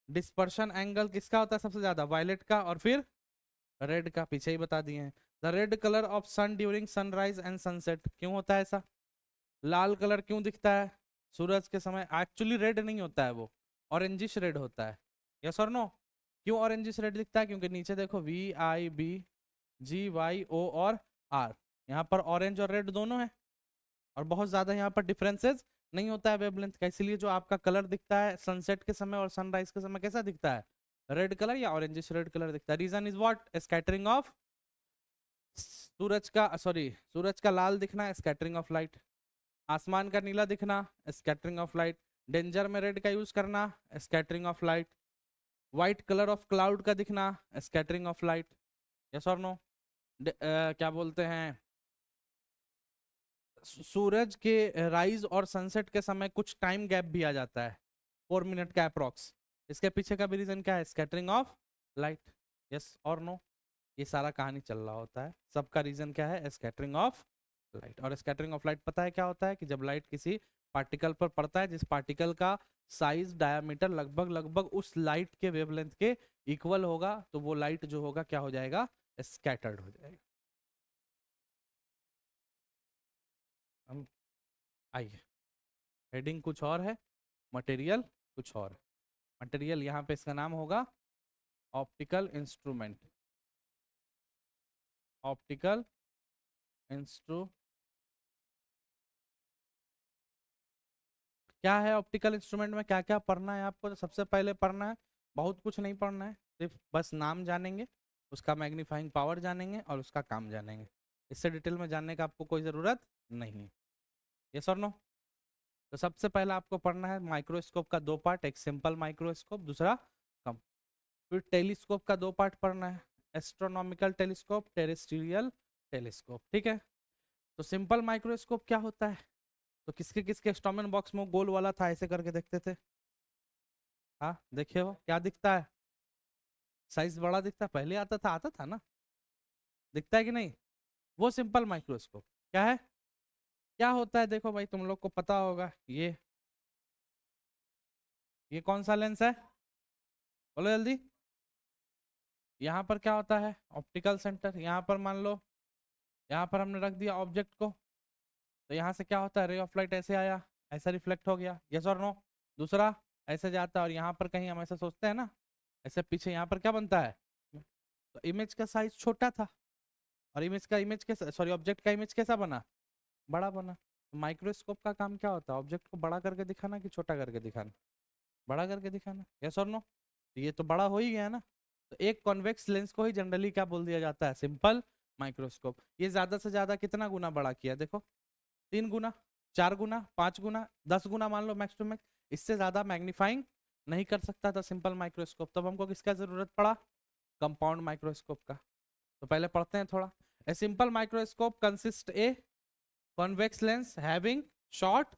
Dispersion angle किसका होता है सबसे ज्यादा, वायलेट का और फिर रेड का, पीछे ही बता दिए हैं। The red colour of sun during sunrise and sunset, क्यों होता है ऐसा, लाल कलर क्यों दिखता है सूरज के समय? एक्चुअली रेड नहीं होता है वो, ऑरेंजिश रेड होता है। यस और नो? क्यों ऑरेंजिश रेड दिखता है, क्योंकि नीचे देखो VIBGYO और R, यहाँ पर ऑरेंज और रेड दोनों है और बहुत ज्यादा यहाँ पर डिफरेंसेस नहीं होता है वेवलेंथ का, इसलिए जो आपका कलर दिखता है सनसेट के समय और सनराइज के समय कैसा दिखता है, रेड कलर या ऑरेंजिश रेड कलर दिखता है। Reason is what, scattering of सूरज का, सॉरी सूरज का लाल दिखना, स्कैटरिंग ऑफ लाइट। आसमान का नीला दिखना, स्कैटरिंग ऑफ लाइट। डेंजर में रेड का यूज करना, scattering of light. White colour of cloud का दिखना, स्कैटरिंग ऑफ लाइट। यस और नो? क्या बोलते हैं, सूरज के राइज और सनसेट के समय कुछ टाइम गैप भी आ जाता है, 4 मिनट का अप्रोक्स। इसके पीछे का भी रीजन क्या है, स्कैटरिंग ऑफ लाइट। यस और नो? ये सारा कहानी चल रहा होता है, सबका रीजन क्या है, स्कैटरिंग ऑफ लाइट। और स्कैटरिंग ऑफ लाइट पता है क्या होता है, कि जब लाइट किसी पार्टिकल पर पड़ता है जिस पार्टिकल का साइज डायमीटर लगभग लगभग उस लाइट के वेवलेंथ के इक्वल होगा, तो वो लाइट जो होगा क्या हो जाएगा, स्कैटर्ड हो जाएगा। हम आइए, हेडिंग कुछ और है, मटेरियल कुछ और है। मटेरियल यहाँ पे इसका नाम होगा ऑप्टिकल इंस्ट्रूमेंट। ऑप्टिकल इंस्ट्रू क्या है ऑप्टिकल इंस्ट्रूमेंट में क्या क्या पढ़ना है आपको, तो सबसे पहले पढ़ना है, बहुत कुछ नहीं पढ़ना है, सिर्फ बस नाम जानेंगे, उसका मैग्नीफाइंग पावर जानेंगे और उसका काम जानेंगे। इससे डिटेल में जानने का आपको कोई ज़रूरत नहीं है। यस और नो? तो सबसे पहले आपको पढ़ना है माइक्रोस्कोप का दो पार्ट, एक सिंपल माइक्रोस्कोप, दूसरा कम। फिर टेलीस्कोप का दो पार्ट पढ़ना है, एस्ट्रोनॉमिकल टेलीस्कोप, टेरेस्ट्रियल टेलीस्कोप। ठीक है, तो सिंपल माइक्रोस्कोप क्या होता है, तो किसके किसके स्टोमन बॉक्स में गोल वाला था, ऐसे करके देखते थे। हाँ देखिए, वो क्या दिखता है, साइज बड़ा दिखता है, पहले आता था ना, दिखता है कि नहीं, वो सिंपल माइक्रोस्कोप क्या है, क्या होता है, देखो भाई तुम लोग को पता होगा, ये कौन सा लेंस है, बोलो जल्दी। यहाँ पर क्या होता है, ऑप्टिकल सेंटर, यहाँ पर मान लो, यहाँ पर हमने रख दिया ऑब्जेक्ट को, तो यहाँ से क्या होता है, रे ऑफ लाइट ऐसे आया, ऐसा रिफ्लेक्ट हो गया, यस और नो। दूसरा ऐसे जाता है और यहाँ पर कहीं हम ऐसा सोचते हैं ना, ऐसे पीछे यहाँ पर क्या बनता है, तो इमेज का साइज छोटा था, और इमेज कैसा, सॉरी ऑब्जेक्ट का इमेज कैसा बना, बड़ा बना। तो माइक्रोस्कोप का काम क्या होता है, ऑब्जेक्ट को बड़ा करके दिखाना कि छोटा करके दिखाना, बड़ा करके दिखाना, यस और नो। ये तो बड़ा हो ही गया ना। तो एक कॉन्वेक्स लेंस को ही जनरली क्या बोल दिया जाता है, सिंपल माइक्रोस्कोप। ये ज्यादा से ज्यादा कितना गुना बड़ा किया, देखो 3 गुना, 4 गुना, 5 गुना, 10 गुना मान लो मैक्स टू मैक्स, इससे ज्यादा मैग्नीफाइंग नहीं कर सकता था सिंपल माइक्रोस्कोप। तब हमको किसका जरूरत पड़ा, कंपाउंड माइक्रोस्कोप का। तो पहले पढ़ते हैं थोड़ा। A simple microscope consist a convex lens having short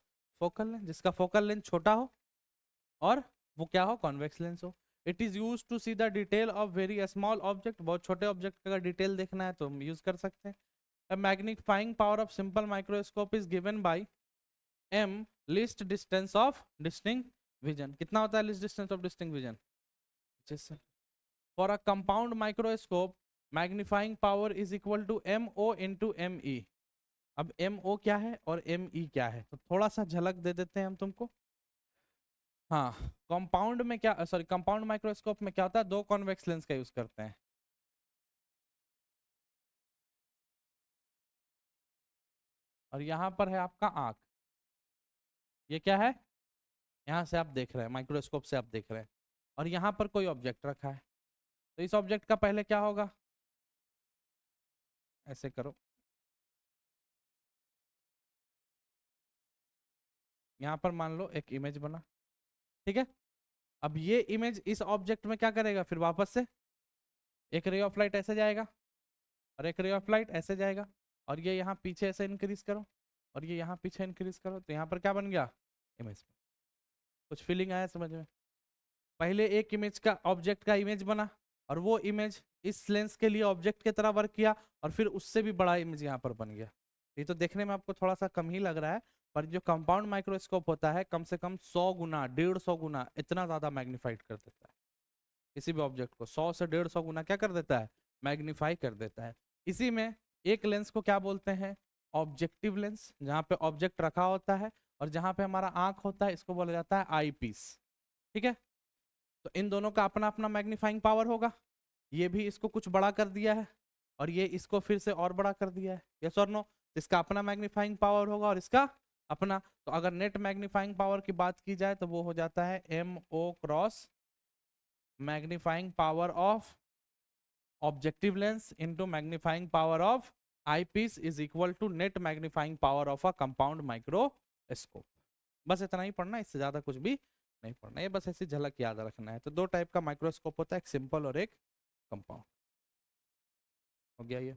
focal length, जिसका फोकल लेंथ छोटा हो और वो क्या हो, कॉन्वेक्स लेंस हो। It is use to see the detail of very small object, बहुत छोटे ऑब्जेक्ट का डिटेल देखना है तो हम यूज कर सकते हैं। A magnifying power of simple microscope is given by m least distance of distinct vision। कितना होता है least distance of distinct vision, for a compound microscope magnifying power is equal to mo into me। अब mo क्या है और me क्या है, तो थोड़ा सा झलक दे देते हैं हम तुमको। हाँ, कंपाउंड में क्या, सॉरी कंपाउंड माइक्रोस्कोप में क्या होता है, दो कॉन्वेक्स लेंस का यूज करते हैं। और यहाँ पर है आपका आंख, ये क्या है, यहाँ से आप देख रहे हैं, माइक्रोस्कोप से आप देख रहे हैं, और यहाँ पर कोई ऑब्जेक्ट रखा है, तो इस ऑब्जेक्ट का पहले क्या होगा, ऐसे करो, यहाँ पर मान लो एक इमेज बना, ठीक है। अब ये इमेज इस ऑब्जेक्ट में क्या करेगा, फिर वापस से एक रे ऑफ लाइट ऐसे जाएगा और एक रे ऑफ लाइट ऐसे जाएगा, और ये यहाँ पीछे ऐसे इंक्रीज करो और ये यहाँ पीछे इंक्रीज करो, तो यहाँ पर क्या बन गया, इमेज। कुछ फीलिंग आया समझ में? पहले एक इमेज का, ऑब्जेक्ट का इमेज बना, और वो इमेज इस लेंस के लिए ऑब्जेक्ट की तरह वर्क किया, और फिर उससे भी बड़ा इमेज यहाँ पर बन गया। ये तो देखने में आपको थोड़ा सा कम ही लग रहा है, पर जो कंपाउंड माइक्रोस्कोप होता है कम से कम 100 गुना, 150 गुना इतना ज्यादा मैग्नीफाइड कर देता है किसी भी ऑब्जेक्ट को, 100 से 150 गुना क्या कर देता है, मैग्नीफाई कर देता है। इसी में एक लेंस को क्या बोलते हैं, ऑब्जेक्टिव लेंस, जहाँ पे ऑब्जेक्ट रखा होता है, और जहाँ पे हमारा आंख होता है इसको बोला जाता है आई पीस। ठीक है, तो इन दोनों का अपना अपना मैग्नीफाइंग पावर होगा। ये भी इसको कुछ बड़ा कर दिया है और ये इसको फिर से और बड़ा कर दिया है, यस और नो। इसका अपना मैग्नीफाइंग पावर होगा और इसका अपना। तो अगर नेट मैग्नीफाइंग पावर की बात की जाए तो वो हो जाता है M O cross magnifying power of objective lens into magnifying power of eyepiece is equal to net magnifying power of a compound microscope. बस इतना ही पढ़ना, इससे ज्यादा कुछ भी नहीं पढ़ना, ये बस ऐसी झलक याद रखना है। तो दो टाइप का माइक्रोस्कोप होता है, एक सिंपल और एक कंपाउंड। हो गया ये।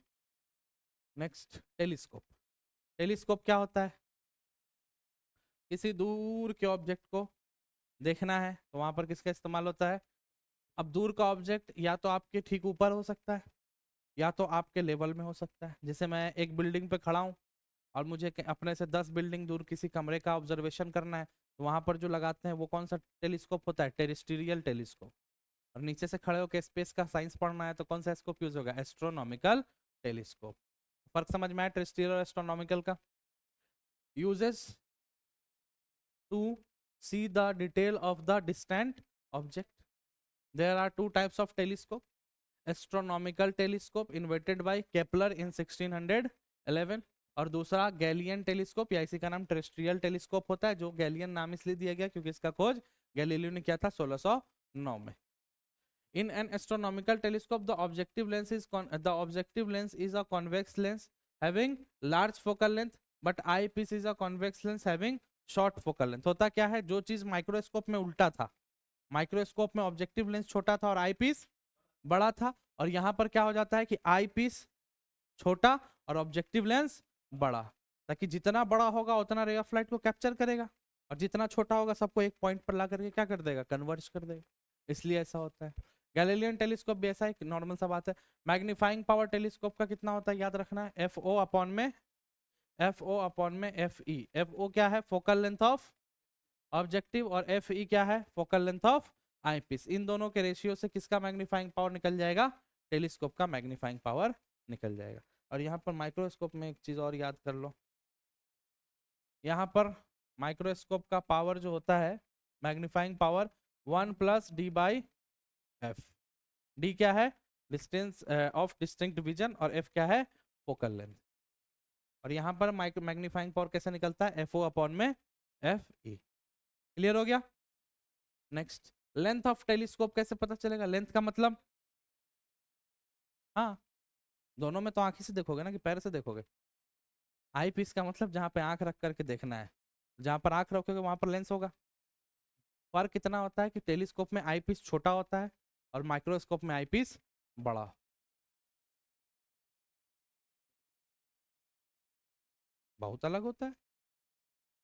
Next telescope. टेलीस्कोप क्या होता है, किसी दूर के ऑब्जेक्ट को देखना है तो वहां पर किसका इस्तेमाल होता है। अब दूर का ऑब्जेक्ट या तो आपके ठीक ऊपर हो सकता है या तो आपके लेवल में हो सकता है। जैसे मैं एक बिल्डिंग पे खड़ा हूँ और मुझे अपने से 10 बिल्डिंग दूर किसी कमरे का ऑब्जर्वेशन करना है, तो वहां पर जो लगाते हैं वो कौन सा टेलीस्कोप होता है? Terrestrial telescope. और नीचे से खड़े होकर स्पेस का साइंस पढ़ना है तो कौन सा स्कोप यूज होगा? Astronomical telescope. फर्क समझ में आया टेरेस्ट्रियल और एस्ट्रोनॉमिकल का? Uses to see the detail of the distant object. There are two types of telescope. Astronomical telescope invented by Kepler in 1611, और दूसरा गैलियन टेलीस्कोप, या इसी का नाम टेरेस्ट्रियल टेलीस्कोप होता है, जो गैलियन नाम इसलिए दिया गया क्योंकि इसका खोज गैलीलियो ने किया था 1609 में। In an astronomical telescope, the objective lens is a convex lens having large focal length, but eyepiece is a convex lens having short focal length. होता क्या है, जो चीज माइक्रोस्कोप में उल्टा था, माइक्रोस्कोप में ऑब्जेक्टिव लेंस छोटा था और आई पीस बड़ा था, और यहाँ पर क्या हो जाता है कि आई पीस छोटा और ऑब्जेक्टिव लेंस बड़ा, ताकि जितना बड़ा होगा उतना रे ऑफ लाइट को कैप्चर करेगा, और जितना छोटा होगा सबको एक पॉइंट पर ला करके क्या कर देगा? कन्वर्ज कर देगा। इसलिए ऐसा होता है। गैलीलियन टेलीस्कोप भी ऐसा है, नॉर्मल सा बात है। मैग्नीफाइंग पावर टेलीस्कोप का कितना होता है याद रखना है? एफ ओ अपॉन में एफ ई। एफ ओ क्या है? फोकल लेंथ ऑफ ऑब्जेक्टिव, और एफ ई क्या है? Focal length of eyepiece. इन दोनों के रेशियो से किसका मैग्नीफाइंग पावर निकल जाएगा? टेलीस्कोप का मैग्नीफाइंग पावर निकल जाएगा। और यहाँ पर माइक्रोस्कोप में एक चीज और याद कर लो, यहाँ पर माइक्रोस्कोप का पावर जो होता है, मैग्नीफाइंग पावर 1+d/f। डी क्या है? डिस्टेंस ऑफ डिस्टिंक्ट विजन, और एफ क्या है? Focal length. और यहाँ पर मैग्नीफाइंग पावर कैसे निकलता है? एफ ओ अपॉन में एफ ई। क्लियर हो गया? नेक्स्ट, लेंथ ऑफ टेलीस्कोप कैसे पता चलेगा? लेंथ का मतलब, हाँ दोनों में तो आंखी से देखोगे ना कि पैर से देखोगे? आई पीस का मतलब जहाँ पे आंख रख करके देखना है, जहाँ पर आंख रखोगे वहां पर लेंस होगा। फर्क कितना होता है कि टेलीस्कोप में आई पीस छोटा होता है और माइक्रोस्कोप में आई पीस बड़ा। बहुत अलग होता है।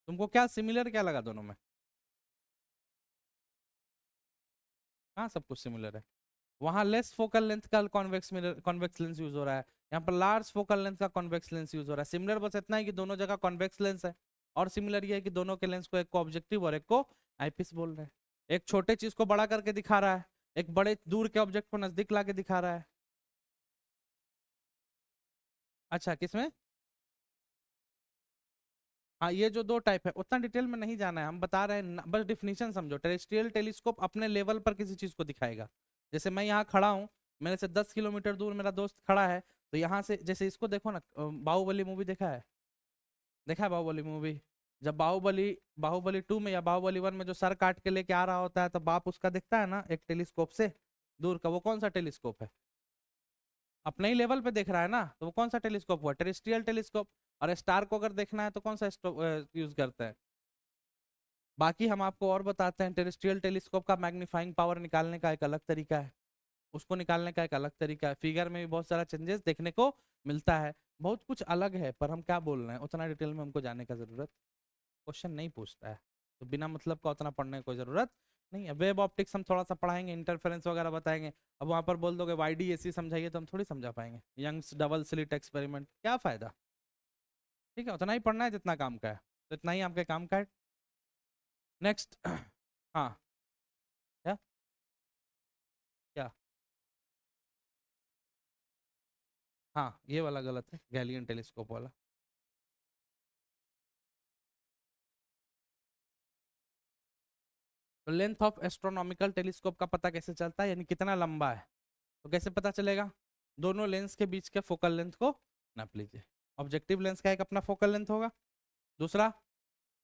तुमको क्या सिमिलर क्या लगा दोनों में? हाँ सब कुछ सिमिलर है। वहां लेस फोकल लेंथ का कॉन्वेक्स लेंस यूज हो रहा है, यहाँ पर लार्ज फोकल लेंथ का कॉन्वेक्स लेंस यूज हो रहा है। सिमिलर बस इतना है कि दोनों जगह कॉन्वेक्स लेंस है, और सिमिलर ये है कि दोनों के लेंस को एक को ऑब्जेक्टिव और एक को आईपीस बोल रहे हैं। एक छोटे चीज को बड़ा करके दिखा रहा है, एक बड़े दूर के ऑब्जेक्ट को नजदीक लाके दिखा रहा है। अच्छा किसमें? हाँ ये जो दो टाइप है उतना डिटेल में नहीं जाना है, हम बता रहे हैं बस डिफिनीशन समझो। टेरेस्ट्रियल टेलीस्कोप अपने लेवल पर किसी चीज को दिखाएगा। जैसे मैं यहाँ खड़ा हूँ, मेरे से 10 किलोमीटर दूर मेरा दोस्त खड़ा है, तो यहाँ से जैसे इसको देखो ना, बाहुबली मूवी देखा है? देखा है बाहुबली मूवी? जब बाहुबली 2 में या बाहुबली 1 में जो सर काट के लेके आ रहा होता है तो बाप उसका दिखता है ना एक टेलीस्कोप से दूर का, वो कौन सा टेलीस्कोप है? अपने ही लेवल पे देख रहा है ना, तो वो कौन सा टेलीस्कोप हुआ? Terrestrial telescope. और स्टार को अगर देखना है तो कौन सा यूज करते हैं? बाकी हम आपको और बताते हैं, टेरेस्ट्रियल टेलीस्कोप का मैग्नीफाइंग पावर निकालने का एक अलग तरीका है, उसको निकालने का एक अलग तरीका है। फिगर में भी बहुत सारा चेंजेस देखने को मिलता है, बहुत कुछ अलग है, पर हम क्या बोल रहे हैं उतना डिटेल में हमको जाने का जरूरत, क्वेश्चन नहीं पूछता है, तो बिना मतलब का उतना पढ़ने की कोई जरूरत नहीं है। वेब ऑप्टिक्स हम थोड़ा सा पढ़ाएंगे, इंटरफेरेंस वगैरह बताएंगे। अब वहां पर बोल दोगे YDAC समझाइए, तो हम थोड़ी समझा पाएंगे। यंग्स डबल स्लिट एक्सपेरिमेंट क्या फायदा? ठीक है, उतना ही पढ़ना है जितना काम का है, तो इतना ही आपके काम का है। नेक्स्ट हाँ क्या क्या? हाँ ये वाला गलत है, गैलियन टेलीस्कोप वाला। तो लेंथ ऑफ एस्ट्रोनॉमिकल टेलीस्कोप का पता कैसे चलता है, यानी कितना लंबा है? तो कैसे पता चलेगा? दोनों लेंस के बीच के फोकल लेंथ को नाप लीजिए। ऑब्जेक्टिव लेंस का एक अपना फोकल लेंथ होगा, दूसरा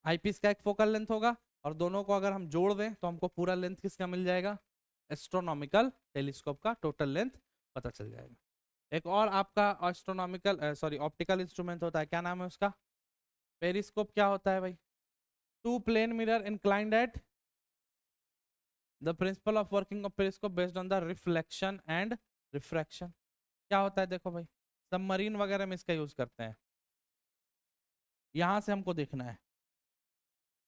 आईपीस का एक फोकल लेंथ होगा, और दोनों को अगर हम जोड़ दें तो हमको पूरा लेंथ किसका मिल जाएगा? एस्ट्रोनॉमिकल टेलीस्कोप का टोटल लेंथ पता चल जाएगा। एक और आपका एस्ट्रोनॉमिकल सॉरी ऑप्टिकल इंस्ट्रूमेंट होता है, क्या नाम है उसका? पेरिस्कोप। क्या होता है भाई? Two plane mirror inclined at the principle of working of periscope based on the reflection and refraction. क्या होता है देखो भाई, सबमरीन वगैरह में इसका यूज करते हैं। यहां से हमको देखना है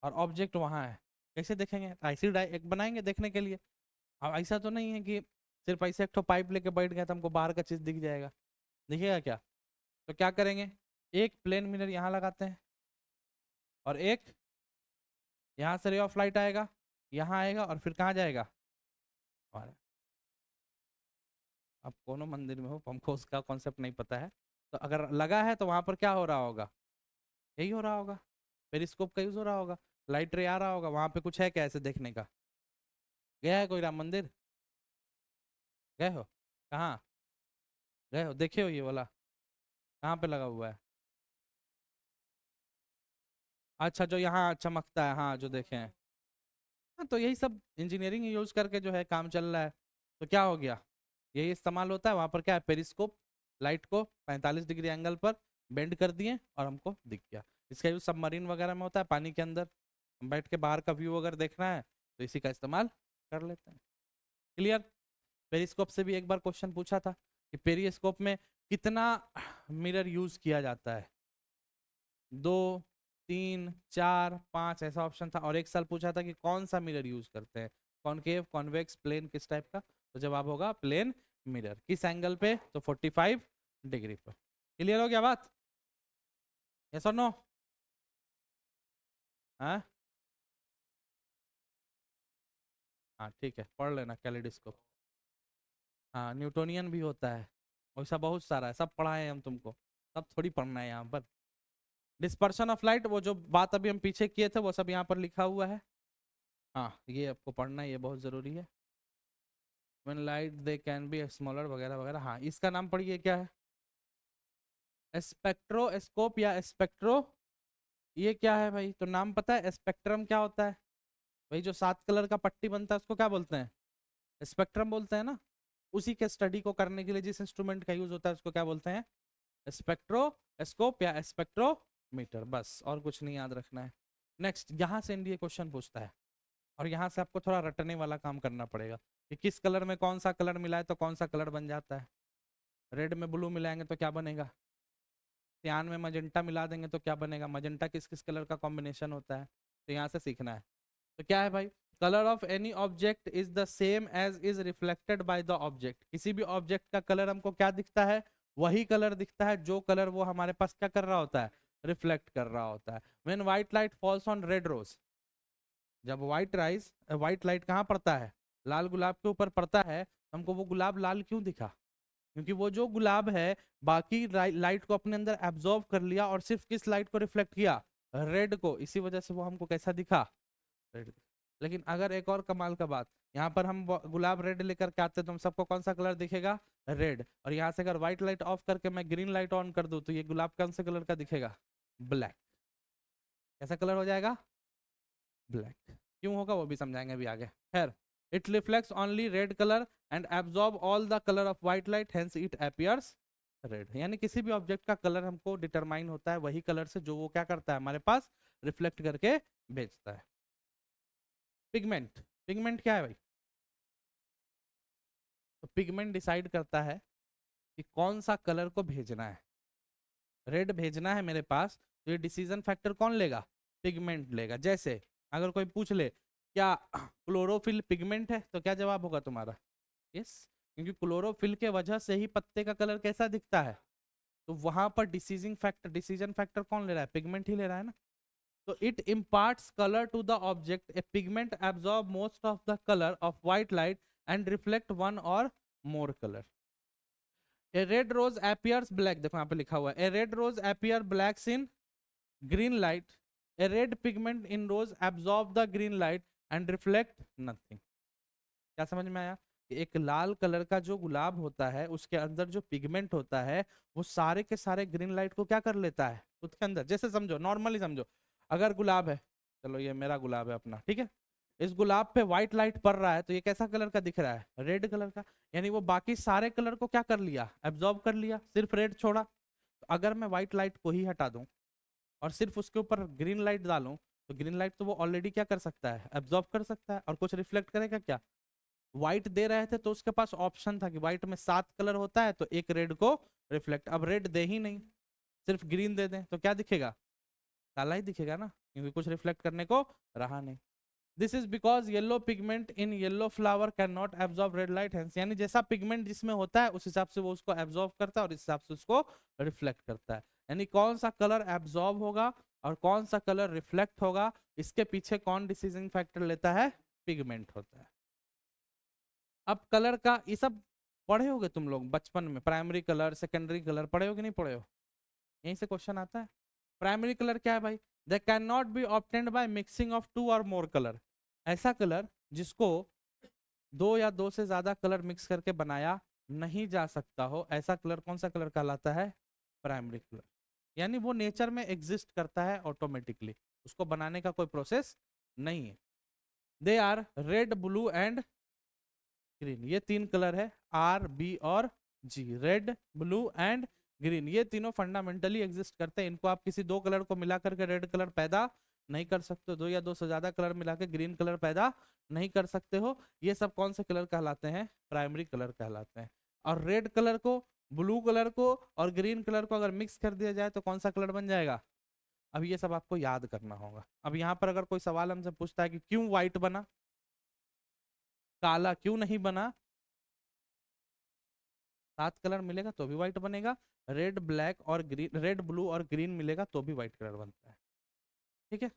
और ऑब्जेक्ट वहां है, कैसे देखेंगे? ऐसी एक बनाएंगे देखने के लिए। अब ऐसा तो नहीं है कि सिर्फ ऐसे एक तो पाइप लेके बैठ गए तो हमको बाहर का चीज दिख जाएगा, दिखेगा क्या? तो क्या करेंगे एक प्लेन मिरर यहाँ लगाते हैं और एक यहाँ से रे ऑफ लाइट आएगा, यहाँ आएगा और फिर कहाँ जाएगा हमारे। अब कोनो मंदिर में हो, हमको उसका कॉन्सेप्ट नहीं पता है, तो अगर लगा है तो वहां पर क्या हो रहा होगा, यही हो रहा होगा, पेरिस्कोप का यूज हो रहा होगा, लाइट रे आ रहा होगा। वहां पे कुछ है क्या ऐसे देखने का? गया है कोई राम मंदिर? गए हो? कहाँ गए हो? देखे हो ये वाला? कहाँ पे लगा हुआ है? अच्छा, जो यहाँ चमकता है, हाँ जो देखे हैं। हाँ, तो यही सब इंजीनियरिंग यूज करके जो है काम चल रहा है। तो क्या हो गया, यही इस्तेमाल होता है। वहां पर क्या है, पेरिस्कोप, लाइट को 45 डिग्री एंगल पर बेंड कर दिए और हमको दिख गया। इसका यूज सबमरीन वगैरह में होता है, पानी के अंदर हम बैठ के बाहर का व्यू अगर देखना है तो इसी का इस्तेमाल कर लेते हैं। क्लियर? पेरिस्कोप से भी एक बार क्वेश्चन पूछा था कि पेरिस्कोप में कितना मिरर यूज किया जाता है, 2, 3, 4, 5 ऐसा ऑप्शन था। और एक साल पूछा था कि कौन सा मिरर यूज करते हैं, कॉनकेव, कॉन्वेक्स, प्लेन, किस टाइप का। तो जवाब होगा प्लेन मिरर। किस एंगल पे? तो 45 डिग्री पर। क्लियर हो गया बात? यस और नो? हाँ हाँ ठीक है, पढ़ लेना कैलिडोस्कोप। हाँ, न्यूटोनियन भी होता है, वैसा बहुत सारा है, सब पढ़ाए हैं हम तुमको, सब थोड़ी पढ़ना है यहाँ पर। डिस्पर्शन ऑफ लाइट, वो जो बात अभी हम पीछे किए थे वो सब यहाँ पर लिखा हुआ है। हाँ, ये आपको पढ़ना है, ये बहुत जरूरी है। When light they can be smaller वगैरह वगैरह। हाँ, इसका नाम पढ़िए, क्या है? स्पेक्ट्रोस्कोप या स्पेक्ट्रो, ये क्या है भाई? तो नाम पता है? स्पेक्ट्रम क्या होता है? भाई जो 7 कलर का पट्टी बनता है उसको क्या बोलते हैं? स्पेक्ट्रम बोलते हैं ना। उसी के स्टडी को करने के लिए जिस इंस्ट्रूमेंट का यूज होता है उसको क्या बोलते हैं? स्पेक्ट्रोस्कोप या स्पेक्ट्रोमीटर। बस, और कुछ नहीं याद रखना है। नेक्स्ट, यहाँ से एनडीए क्वेश्चन पूछता है और यहाँ से आपको थोड़ा रटने वाला काम करना पड़ेगा कि किस कलर में कौन सा कलर मिलाए तो कौन सा कलर बन जाता है। रेड में ब्लू मिलाएंगे तो क्या बनेगा, सियान में मजेंटा मिला देंगे तो क्या बनेगा, मजेंटा किस किस कलर का कॉम्बिनेशन होता है। तो यहाँ से सीखना है। तो क्या है भाई, colour of any object is the same as is reflected by the object. किसी भी ऑब्जेक्ट का कलर हमको क्या दिखता है, वही कलर दिखता है जो कलर वो हमारे पास क्या कर रहा होता है, रिफ्लेक्ट कर रहा होता है। When white light falls on red rose, जब व्हाइट लाइट कहाँ पड़ता है, लाल गुलाब के ऊपर पड़ता है, हमको वो गुलाब लाल क्यों दिखा? क्योंकि वो जो गुलाब है बाकी लाइट को अपने अंदर एब्जॉर्ब कर लिया और सिर्फ किस लाइट को रिफ्लेक्ट किया, रेड को। इसी वजह से वो हमको कैसा दिखा, रेड। लेकिन अगर एक और कमाल का बात, यहाँ पर हम गुलाब रेड लेकर के आते हैं तो हम सबको कौन सा कलर दिखेगा, रेड। और यहाँ से अगर व्हाइट लाइट ऑफ करके मैं ग्रीन लाइट ऑन कर दूं तो ये गुलाब कौन से कलर का दिखेगा, ब्लैक। कैसा कलर हो जाएगा, ब्लैक। क्यों होगा वो भी समझाएंगे अभी आगे। खैर, it reflects only red colour and absorb all the colour of white light, hence it appears red. यानी किसी भी ऑब्जेक्ट का कलर हमको डिटरमाइन होता है वही कलर से जो वो क्या करता है, हमारे पास रिफ्लेक्ट करके भेजता है। पिगमेंट, पिगमेंट क्या है भाई? तो पिगमेंट डिसाइड करता है कि कौन सा कलर को भेजना है। रेड भेजना है मेरे पास, तो ये डिसीजन फैक्टर कौन लेगा, पिगमेंट लेगा। जैसे अगर कोई पूछ ले क्या क्लोरोफिल पिगमेंट है, तो क्या जवाब होगा तुम्हारा, यस। क्योंकि क्लोरोफिल के वजह से ही पत्ते का कलर कैसा दिखता है। तो वहां पर डिसीजन फैक्टर कौन ले रहा है, पिगमेंट ही ले रहा है ना। तो it imparts colour to the object, a pigment absorb most of the colour of white light and reflect one or more colour. A red rose appears black, देखो यहाँ पे लिखा हुआ है, a red rose appear blacks in green light, a red pigment in rose absorb the green light and reflect nothing। क्या समझ में आया? कि एक लाल कलर का जो गुलाब होता है उसके अंदर जो पिगमेंट होता है वो सारे के सारे ग्रीन लाइट को क्या कर लेता है उसके अंदर। जैसे समझो, नॉर्मली समझो, अगर गुलाब है, चलो ये मेरा गुलाब है अपना, ठीक है, इस गुलाब पे व्हाइट लाइट पड़ रहा है तो ये कैसा कलर का दिख रहा है, रेड कलर का। यानी वो बाकी सारे कलर को क्या कर लिया, एब्जॉर्ब कर लिया, सिर्फ रेड छोड़ा। तो अगर मैं व्हाइट लाइट को ही हटा दूं और सिर्फ उसके ऊपर ग्रीन लाइट डालूं, तो ग्रीन लाइट तो वो ऑलरेडी क्या कर सकता है, एब्जॉर्ब कर सकता है और कुछ रिफ्लेक्ट करेगा क्या। व्हाइट दे रहे थे तो उसके पास ऑप्शन था कि व्हाइट में 7 कलर होता है तो एक रेड को रिफ्लेक्ट। अब रेड दे ही नहीं, सिर्फ ग्रीन दे दें तो क्या दिखेगा, काला ही दिखेगा ना, क्योंकि कुछ रिफ्लेक्ट करने को रहा नहीं। This is because yellow pigment in yellow flower can not absorb red light, hence. यानी जैसा पिगमेंट जिसमें होता है उस हिसाब से वो उसको एब्जॉर्ब करता है और इस हिसाब से उसको रिफ्लेक्ट करता है। यानी कौन सा कलर एब्जॉर्ब होगा और कौन सा कलर रिफ्लेक्ट होगा, इसके पीछे कौन डिसीजिंग फैक्टर लेता है, पिगमेंट होता है। अब कलर का ये सब पढ़े होगे तुम लोग बचपन में, प्राइमरी कलर सेकेंडरी कलर पढ़े हो कि नहीं पढ़े हो, यहीं से क्वेश्चन आता है। प्राइमरी कलर क्या है भाई, they can not be obtained by mixing of two or more colour, ऐसा कलर जिसको दो या दो से ज्यादा कलर मिक्स करके बनाया नहीं जा सकता हो, ऐसा कलर कौन सा कलर कहलाता है, प्राइमरी कलर। यानी वो नेचर में एग्जिस्ट करता है ऑटोमेटिकली, उसको बनाने का कोई प्रोसेस नहीं है। They are red blue and green, ये तीन कलर है, आर बी और G, red blue and green, ये तीनों फंडामेंटली एग्जिस्ट करते हैं। इनको आप किसी दो कलर को मिला करके रेड कलर पैदा नहीं कर सकते, दो या दो से ज्यादा कलर मिला के ग्रीन कलर पैदा नहीं कर सकते हो। ये सब कौन से कलर कहलाते हैं, प्राइमरी कलर कहलाते हैं। और रेड कलर को, ब्लू कलर को और ग्रीन कलर को अगर मिक्स कर दिया जाए तो कौन सा कलर बन जाएगा। अब ये सब आपको याद करना होगा। अब यहाँ पर अगर कोई सवाल हमसे पूछता है कि क्यों व्हाइट बना, काला क्यों नहीं बना, सात कलर मिलेगा तो भी व्हाइट बनेगा, रेड ब्लैक और ग्रीन, रेड ब्लू और ग्रीन मिलेगा तो भी व्हाइट कलर बनता है। ठीक है,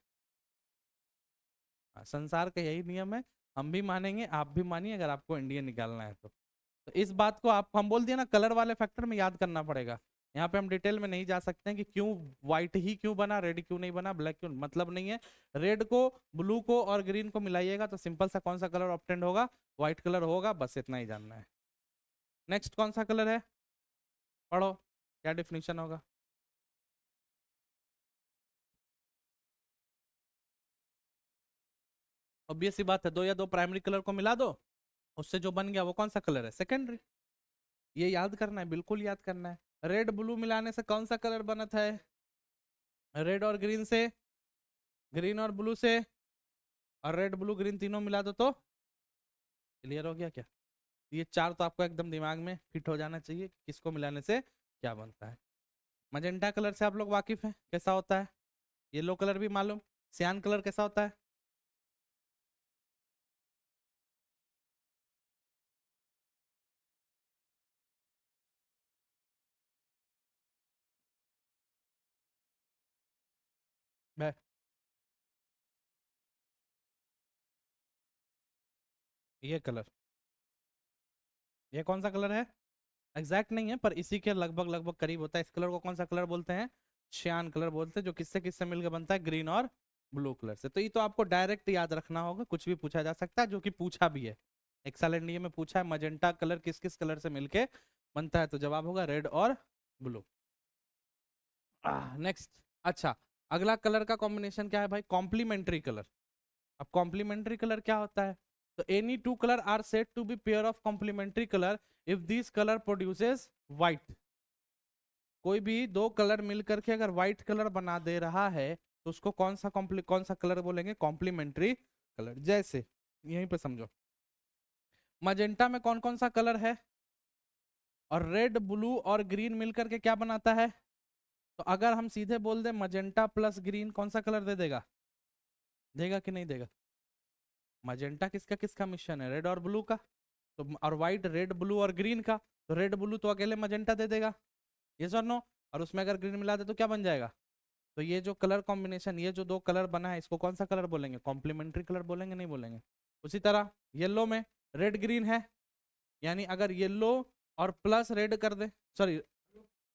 हाँ, संसार का यही नियम है, हम भी मानेंगे आप भी मानिए अगर आपको इंडिया निकालना है तो इस बात को आप, हम बोल दिया ना, कलर वाले फैक्टर में याद करना पड़ेगा। यहाँ पे हम डिटेल में नहीं जा सकते हैं कि क्यों व्हाइट ही क्यों बना, रेड क्यों नहीं बना, ब्लैक क्यों, मतलब नहीं है। रेड को, ब्लू को और ग्रीन को मिलाइएगा तो सिंपल सा कौन सा कलर ऑब्टेंड होगा, व्हाइट कलर होगा, बस इतना ही जानना है। नेक्स्ट कौन सा कलर है, पढ़ो क्या डिफिनेशन होगा। ऑब्वियस सी बात है, दो या दो प्राइमरी कलर को मिला दो, उससे जो बन गया वो कौन सा कलर है, सेकेंडरी। ये याद करना है, बिल्कुल याद करना है। रेड ब्लू मिलाने से कौन सा कलर बना था, रेड और ग्रीन से, ग्रीन और ब्लू से, और रेड ब्लू ग्रीन तीनों मिला दो तो क्लियर हो गया क्या। ये चार तो आपको एकदम दिमाग में फिट हो जाना चाहिए कि किसको मिलाने से क्या बनता है। मजेंटा कलर से आप लोग वाकिफ हैं, कैसा होता है, येलो कलर भी मालूम, सियान कलर कैसा होता है, बै- ये कलर, ये कौन सा कलर है, एग्जैक्ट नहीं है पर इसी के लगभग लगभग करीब होता है। इस कलर को कौन सा कलर बोलते हैं, श्यान कलर बोलते हैं, जो किससे किससे मिलकर बनता है, ग्रीन और ब्लू कलर से। तो ये तो आपको डायरेक्ट याद रखना होगा, कुछ भी पूछा जा सकता है, जो कि पूछा भी है। एक्सेलेंट, ये में पूछा है मजेंटा कलर किस किस कलर से मिलके बनता है, तो जवाब होगा रेड और ब्लू। नेक्स्ट, अच्छा, अगला कलर का कॉम्बिनेशन क्या है भाई, कॉम्प्लीमेंट्री कलर। अब कॉम्प्लीमेंट्री कलर क्या होता है, तो any two colour are said to be pair of complementary colour if this colour produces white. कोई भी दो कलर मिलकर के अगर व्हाइट कलर बना दे रहा है तो उसको कौन सा कलर बोलेंगे, कॉम्प्लीमेंट्री कलर। जैसे यहीं पे समझो, मजेंटा में कौन कौन सा कलर है, और रेड ब्लू और ग्रीन मिलकर के क्या बनाता है। तो अगर हम सीधे बोल दे मजेंटा प्लस ग्रीन कौन सा कलर दे देगा, देगा कि नहीं देगा। मजेंटा किसका किसका मिश्रण है, रेड और ब्लू का, तो और व्हाइट रेड ब्लू और ग्रीन का, तो रेड ब्लू तो अकेले मजेंटा दे देगा, ये सर नो। और उसमें अगर ग्रीन मिला दे तो क्या बन जाएगा। तो ये जो कलर कॉम्बिनेशन, ये जो दो कलर बना है, इसको कौन सा कलर बोलेंगे, कॉम्प्लीमेंट्री कलर बोलेंगे, नहीं बोलेंगे। उसी तरह येलो में रेड ग्रीन है, यानी अगर येलो और प्लस रेड कर दे, सॉरी,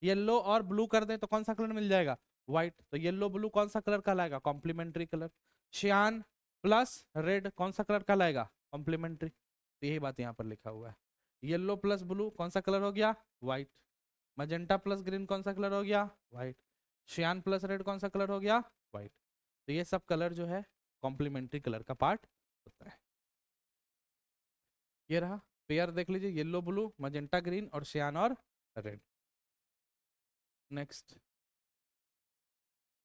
येलो और ब्लू कर दे तो कौन सा कलर मिल जाएगा, व्हाइट। तो येलो ब्लू कौन सा कलर कहलाएगा, कॉम्प्लीमेंट्री कलर। श्यान प्लस रेड कौन सा कलर कहलाएगा, कॉम्प्लीमेंट्री। तो यही बात यहाँ पर लिखा हुआ है। येलो प्लस ब्लू कौन सा कलर हो गया, व्हाइट। मजेंटा प्लस ग्रीन कौन सा कलर हो गया, व्हाइट। श्यान प्लस रेड कौन सा कलर हो गया, व्हाइट। तो ये सब कलर जो है कॉम्प्लीमेंट्री कलर का पार्ट होता है। ये रहा पेयर, देख लीजिए, येलो ब्लू, मजेंटा ग्रीन और श्यान और red. Next,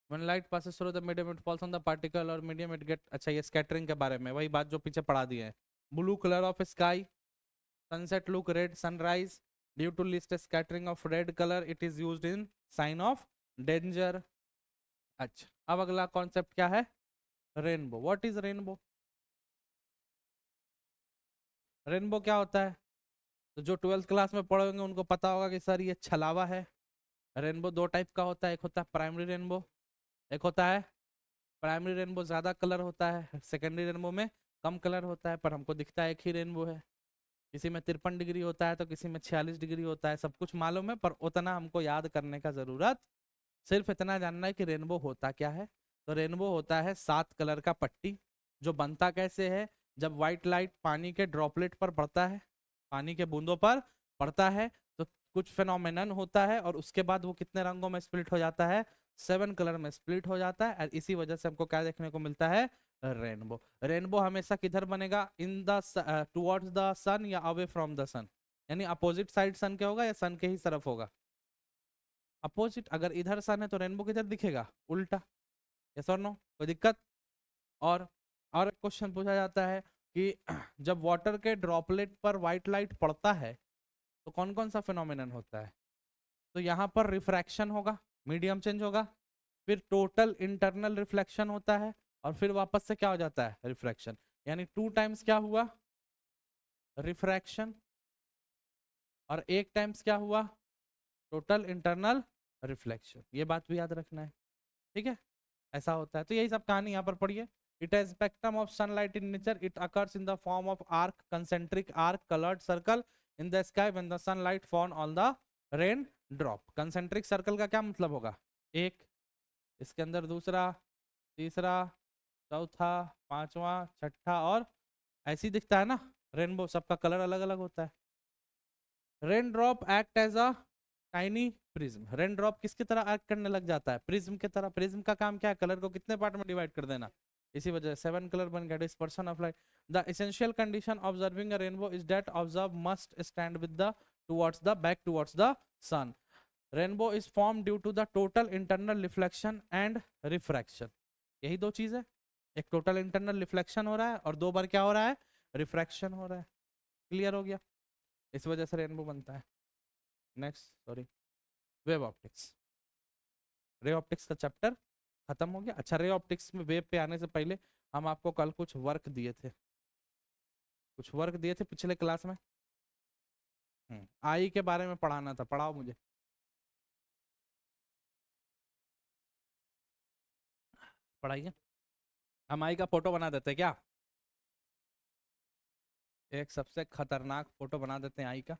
when light passes through the medium it falls on the particle or medium it get, अच्छा ये स्कैटरिंग के बारे में, वही बात जो पीछे पढ़ा दिए हैं। Blue colour of sky, sunset look red, sunrise due to least scattering of red colour it is used in sign of danger. अच्छा, अब अगला कॉन्सेप्ट क्या है, rainbow. What is rainbow, rainbow क्या होता है, तो जो ट्वेल्थ क्लास में पढ़े होंगे उनको पता होगा कि सर ये छलावा है, रेनबो दो टाइप का होता है, एक होता है प्राइमरी रेनबो, एक होता है प्राइमरी रेनबो ज्यादा कलर होता है, सेकेंडरी रेनबो में कम कलर होता है, पर हमको दिखता है एक ही रेनबो है। किसी में 53 डिग्री होता है तो किसी में 46 डिग्री होता है, सब कुछ मालूम है, पर उतना हमको याद करने का जरूरत, सिर्फ इतना जानना है कि रेनबो होता क्या है। तो रेनबो होता है 7 कलर का पट्टी, जो बनता कैसे है, जब व्हाइट लाइट पानी के ड्रॉपलेट पर पड़ता है, पानी के बूंदों पर पड़ता है, तो कुछ फेनोमेनन होता है और उसके बाद वो कितने रंगों में स्प्लिट हो जाता है, 7 कलर में स्प्लिट हो जाता है, और इसी वजह से हमको क्या देखने को मिलता है, रेनबो। रेनबो हमेशा किधर बनेगा, इन द टुवर्ड्स द सन या अवे फ्रॉम द सन, यानी अपोजिट साइड सन के होगा या सन के ही तरफ होगा, अपोजिट। अगर इधर सन है तो रेनबो किधर दिखेगा, उल्टा। यस और नो, कोई दिक्कत? और और क्वेश्चन पूछा जाता है कि जब वाटर के ड्रॉपलेट पर व्हाइट लाइट पड़ता है तो कौन कौन सा फिनोमिनन होता है, तो यहाँ पर रिफ्रैक्शन होगा, मीडियम चेंज होगा, फिर टोटल इंटरनल रिफ्लेक्शन होता है, और फिर वापस से क्या हो जाता है, रिफ्रैक्शन। यानी 2 टाइम्स क्या हुआ, रिफ्रैक्शन, और 1 टाइम्स क्या हुआ, टोटल इंटरनल रिफ्लेक्शन। ये बात भी याद रखना है, ठीक है। ऐसा होता है, तो यही सब कहानी यहाँ पर पढ़िए। It has spectrum of sunlight in nature, it occurs in the form of arc, concentric arc, coloured circle in the sky when the sunlight fall on the rain drop. Concentric circle का क्या मतलब होगा, एक, इसके अंदर दूसरा, तीसरा, चौथा, पांचवा, छठा, और ऐसी दिखता है ना रेनबो, सबका कलर अलग अलग होता है। Rain drop act as a tiny prism, rain drop किसकी तरह एक्ट करने लग जाता है, प्रिज्म की तरह। प्रिज्म का काम क्या है, कलर को कितने पार्ट में डिवाइड कर देना, इसी वजह से 7 कलर बन गया, dispersion of light. The essential condition observing a rainbow is that observe must stand with the towards the back towards the sun. Rainbow is form due to the total internal reflection and refraction. यही दो चीज है, एक total internal reflection हो रहा है और 2 बार क्या हो रहा है, रिफ्रैक्शन हो रहा है। क्लियर हो गया, इस वजह से रेनबो बनता है। Next, sorry, wave optics. Ray optics का चैप्टर खत्म हो गया। अच्छा, रे ऑप्टिक्स में वेव पे आने से पहले हम आपको कल कुछ वर्क दिए थे, कुछ वर्क दिए थे पिछले क्लास में। आई के बारे में पढ़ाना था, पढ़ाओ मुझे, पढ़ाइए। हम आई का फोटो बना देते हैं क्या, एक सबसे खतरनाक फोटो बना देते हैं आई का।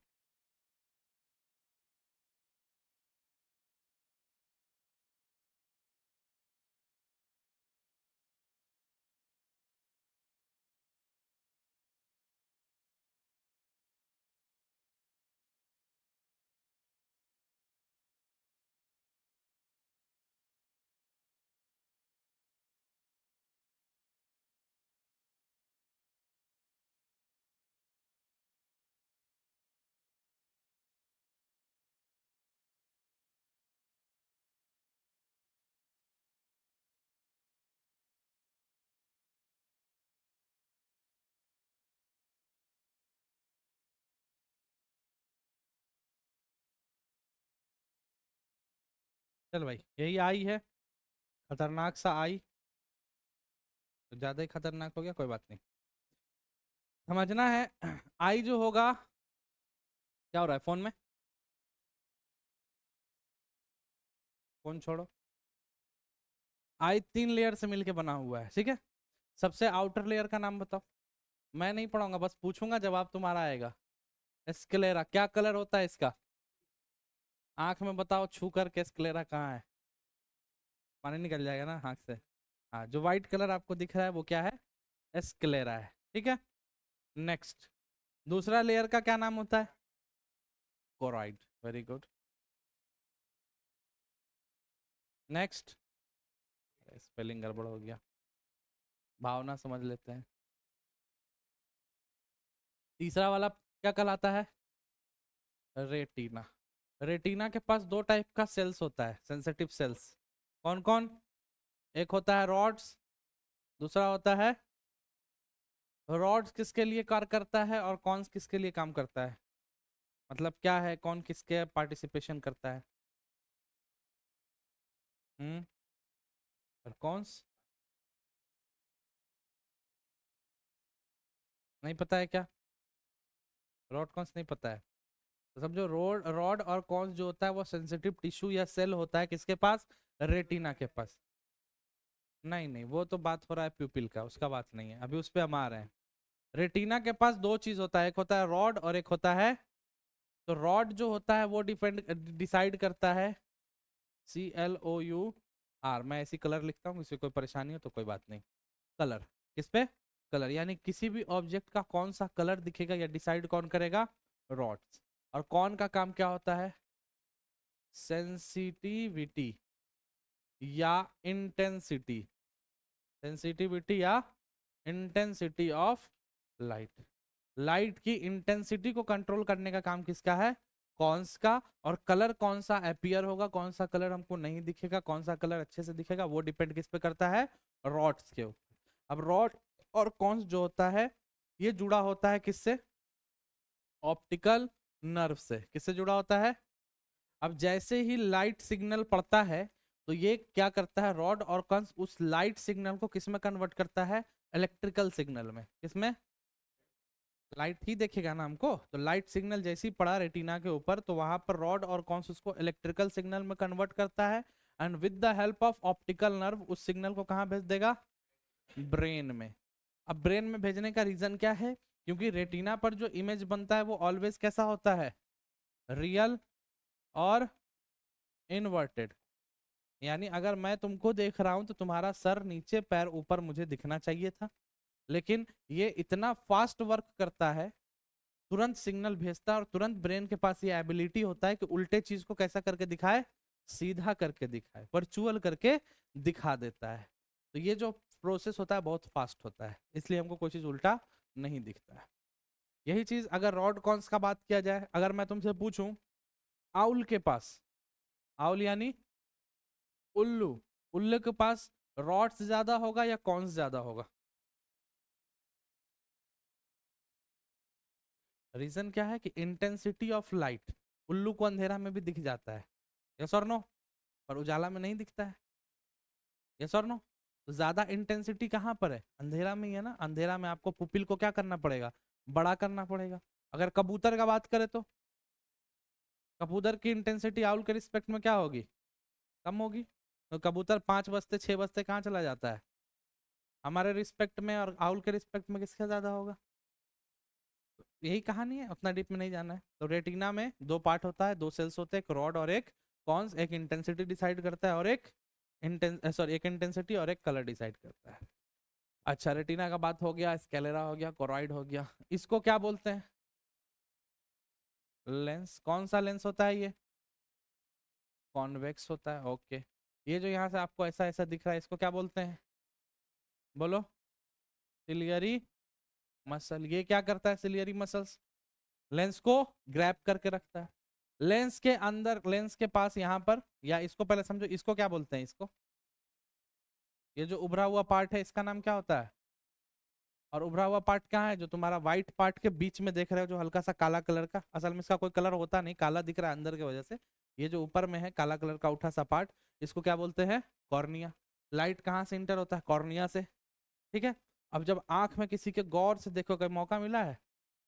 चल भाई, यही आई है, खतरनाक सा आई, तो ज्यादा ही खतरनाक हो गया, कोई बात नहीं, समझना है। आई जो होगा, क्या हो रहा है फोन में, फोन छोड़ो। आई 3 लेयर से मिलके बना हुआ है, ठीक है। सबसे आउटर लेयर का नाम बताओ, मैं नहीं पढ़ाऊंगा, बस पूछूंगा, जवाब तुम्हारा आएगा। स्क्लेरा, क्या कलर होता है इसका, आंख में बताओ, छू करके स्क्लेरा कहाँ है, पानी निकल जाएगा ना आंख से। हाँ, जो व्हाइट कलर आपको दिख रहा है वो क्या है, स्क्लेरा है, ठीक है। नेक्स्ट, दूसरा लेयर का क्या नाम होता है, choroid, very good. Next, spelling गड़बड़ हो गया, भावना समझ लेते हैं। तीसरा वाला क्या कहलाता है, रेटिना। रेटिना के पास 2 टाइप का सेल्स होता है, सेंसिटिव सेल्स, कौन कौन, एक होता है रॉड्स, दूसरा होता है, रॉड्स किसके लिए कार्य करता है और कौन किसके लिए काम करता है, मतलब क्या है, कौन किसके पार्टिसिपेशन करता है, हम्म, और कौन नहीं पता है क्या, रॉड कौन नहीं पता है, तो समझो रॉड रॉड और कॉन्स जो होता है वो सेंसिटिव टिश्यू या सेल होता है किसके पास, रेटिना के पास। नहीं नहीं, वो तो बात हो रहा है प्यूपिल का, उसका बात नहीं है, अभी उस पे हम आ रहे हैं। रेटिना के पास दो चीज होता है, एक होता है रॉड और एक होता है, तो रॉड जो होता है वो डिसाइड करता है, CLOUR, मैं ऐसी कलर लिखता हूँ, किसी कोई परेशानी हो तो कोई बात नहीं। कलर, किस पे, कलर, यानी किसी भी ऑब्जेक्ट का कौन सा कलर दिखेगा या डिसाइड कौन करेगा, रॉड्स। और कौन का काम क्या होता है, सेंसिटिविटी या इंटेंसिटी, सेंसिटिविटी या इंटेंसिटी ऑफ लाइट, लाइट की इंटेंसिटी को कंट्रोल करने का काम किसका है, कौनस का। और कलर कौन सा अपीयर होगा, कौन सा कलर हमको नहीं दिखेगा, कौन सा कलर अच्छे से दिखेगा, वो डिपेंड किस पे करता है, रॉड्स के ऊपर। अब रॉड और कौनस जो होता है ये जुड़ा होता है किससे, ऑप्टिकल नर्व से। किससे जुड़ा होता है, अब जैसे ही लाइट सिग्नल पड़ता है तो ये क्या करता है, रॉड और कॉन्स उस लाइट सिग्नल को किस में कन्वर्ट करता है, इलेक्ट्रिकल सिग्नल में। किसमें, लाइट ही देखेगा ना हमको, तो लाइट सिग्नल जैसे ही पड़ा रेटिना के ऊपर तो वहां पर रॉड और कॉन्स उसको इलेक्ट्रिकल सिग्नल में कन्वर्ट करता है, and with the help of optical nerve उस सिग्नल को कहाँ भेज देगा, ब्रेन में। अब ब्रेन में भेजने का रीजन क्या है, क्योंकि रेटिना पर जो इमेज बनता है वो ऑलवेज कैसा होता है, रियल और इनवर्टेड। यानी अगर मैं तुमको देख रहा हूं तो तुम्हारा सर नीचे पैर ऊपर मुझे दिखना चाहिए था, लेकिन ये इतना फास्ट वर्क करता है, तुरंत सिग्नल भेजता है और तुरंत ब्रेन के पास ये एबिलिटी होता है कि उल्टे चीज को कैसा करके दिखाए, सीधा करके दिखाए, वर्चुअल करके दिखा देता है। तो ये जो प्रोसेस होता है बहुत फास्ट होता है, इसलिए हमको कोई चीज उल्टा नहीं दिखता है। यही चीज अगर रॉड कॉन्स का बात किया जाए, अगर मैं तुमसे पूछूं आउल के पास, आउल यानी उल्लू, उल्लू के पास रॉड्स ज्यादा होगा या कॉन्स ज्यादा होगा, रीजन क्या है कि इंटेंसिटी ऑफ लाइट, उल्लू को अंधेरा में भी दिख जाता है, यस और नो, पर उजाला में नहीं दिखता है, यस और नो। तो ज्यादा इंटेंसिटी कहाँ पर है, अंधेरा में ही है ना, अंधेरा में आपको पुपिल को क्या करना पड़ेगा, बड़ा करना पड़ेगा। अगर कबूतर का बात करें तो कबूतर की इंटेंसिटी आउल के रिस्पेक्ट में क्या होगी, कम होगी। तो कबूतर 5 बजते 6 बजते कहाँ चला जाता है, हमारे रिस्पेक्ट में, और आउल के रिस्पेक्ट में किसका ज्यादा होगा। यही कहानी है, उतना डीप में नहीं जाना है। तो रेटिना में दो पार्ट होता है, दो सेल्स होते हैं, एक रॉड और एक कॉन्स, एक इंटेंसिटी डिसाइड करता है और एक एक इंटेंसिटी और एक कलर डिसाइड करता है। अच्छा, रेटिना का बात हो गया, स्केलेरा हो गया, कोरॉइड हो गया, इसको क्या बोलते हैं, लेंस। कौन सा लेंस होता है ये, कॉन्वेक्स होता है, ओके। ये जो यहाँ से आपको ऐसा ऐसा दिख रहा है इसको क्या बोलते हैं, बोलो, सिलियरी मसल। ये क्या करता है, सिलियरी मसल्स लेंस को ग्रैब करके रखता है। लेंस के अंदर, लेंस के पास यहाँ पर, या इसको पहले समझो, इसको क्या बोलते हैं, इसको, ये जो उभरा हुआ पार्ट है इसका नाम क्या होता है, और उभरा हुआ पार्ट कहाँ है, जो तुम्हारा व्हाइट पार्ट के बीच में देख रहे हो जो हल्का सा काला कलर का, असल में इसका कोई कलर होता नहीं, काला दिख रहा है अंदर की वजह से, ये जो ऊपर में है काला कलर का उठा सा पार्ट, इसको क्या बोलते हैं, कॉर्निया। लाइट कहाँ से इंटर होता है, कॉर्निया से, ठीक है। अब जब आंख में किसी के गौर से देखो, कभी मौका मिला है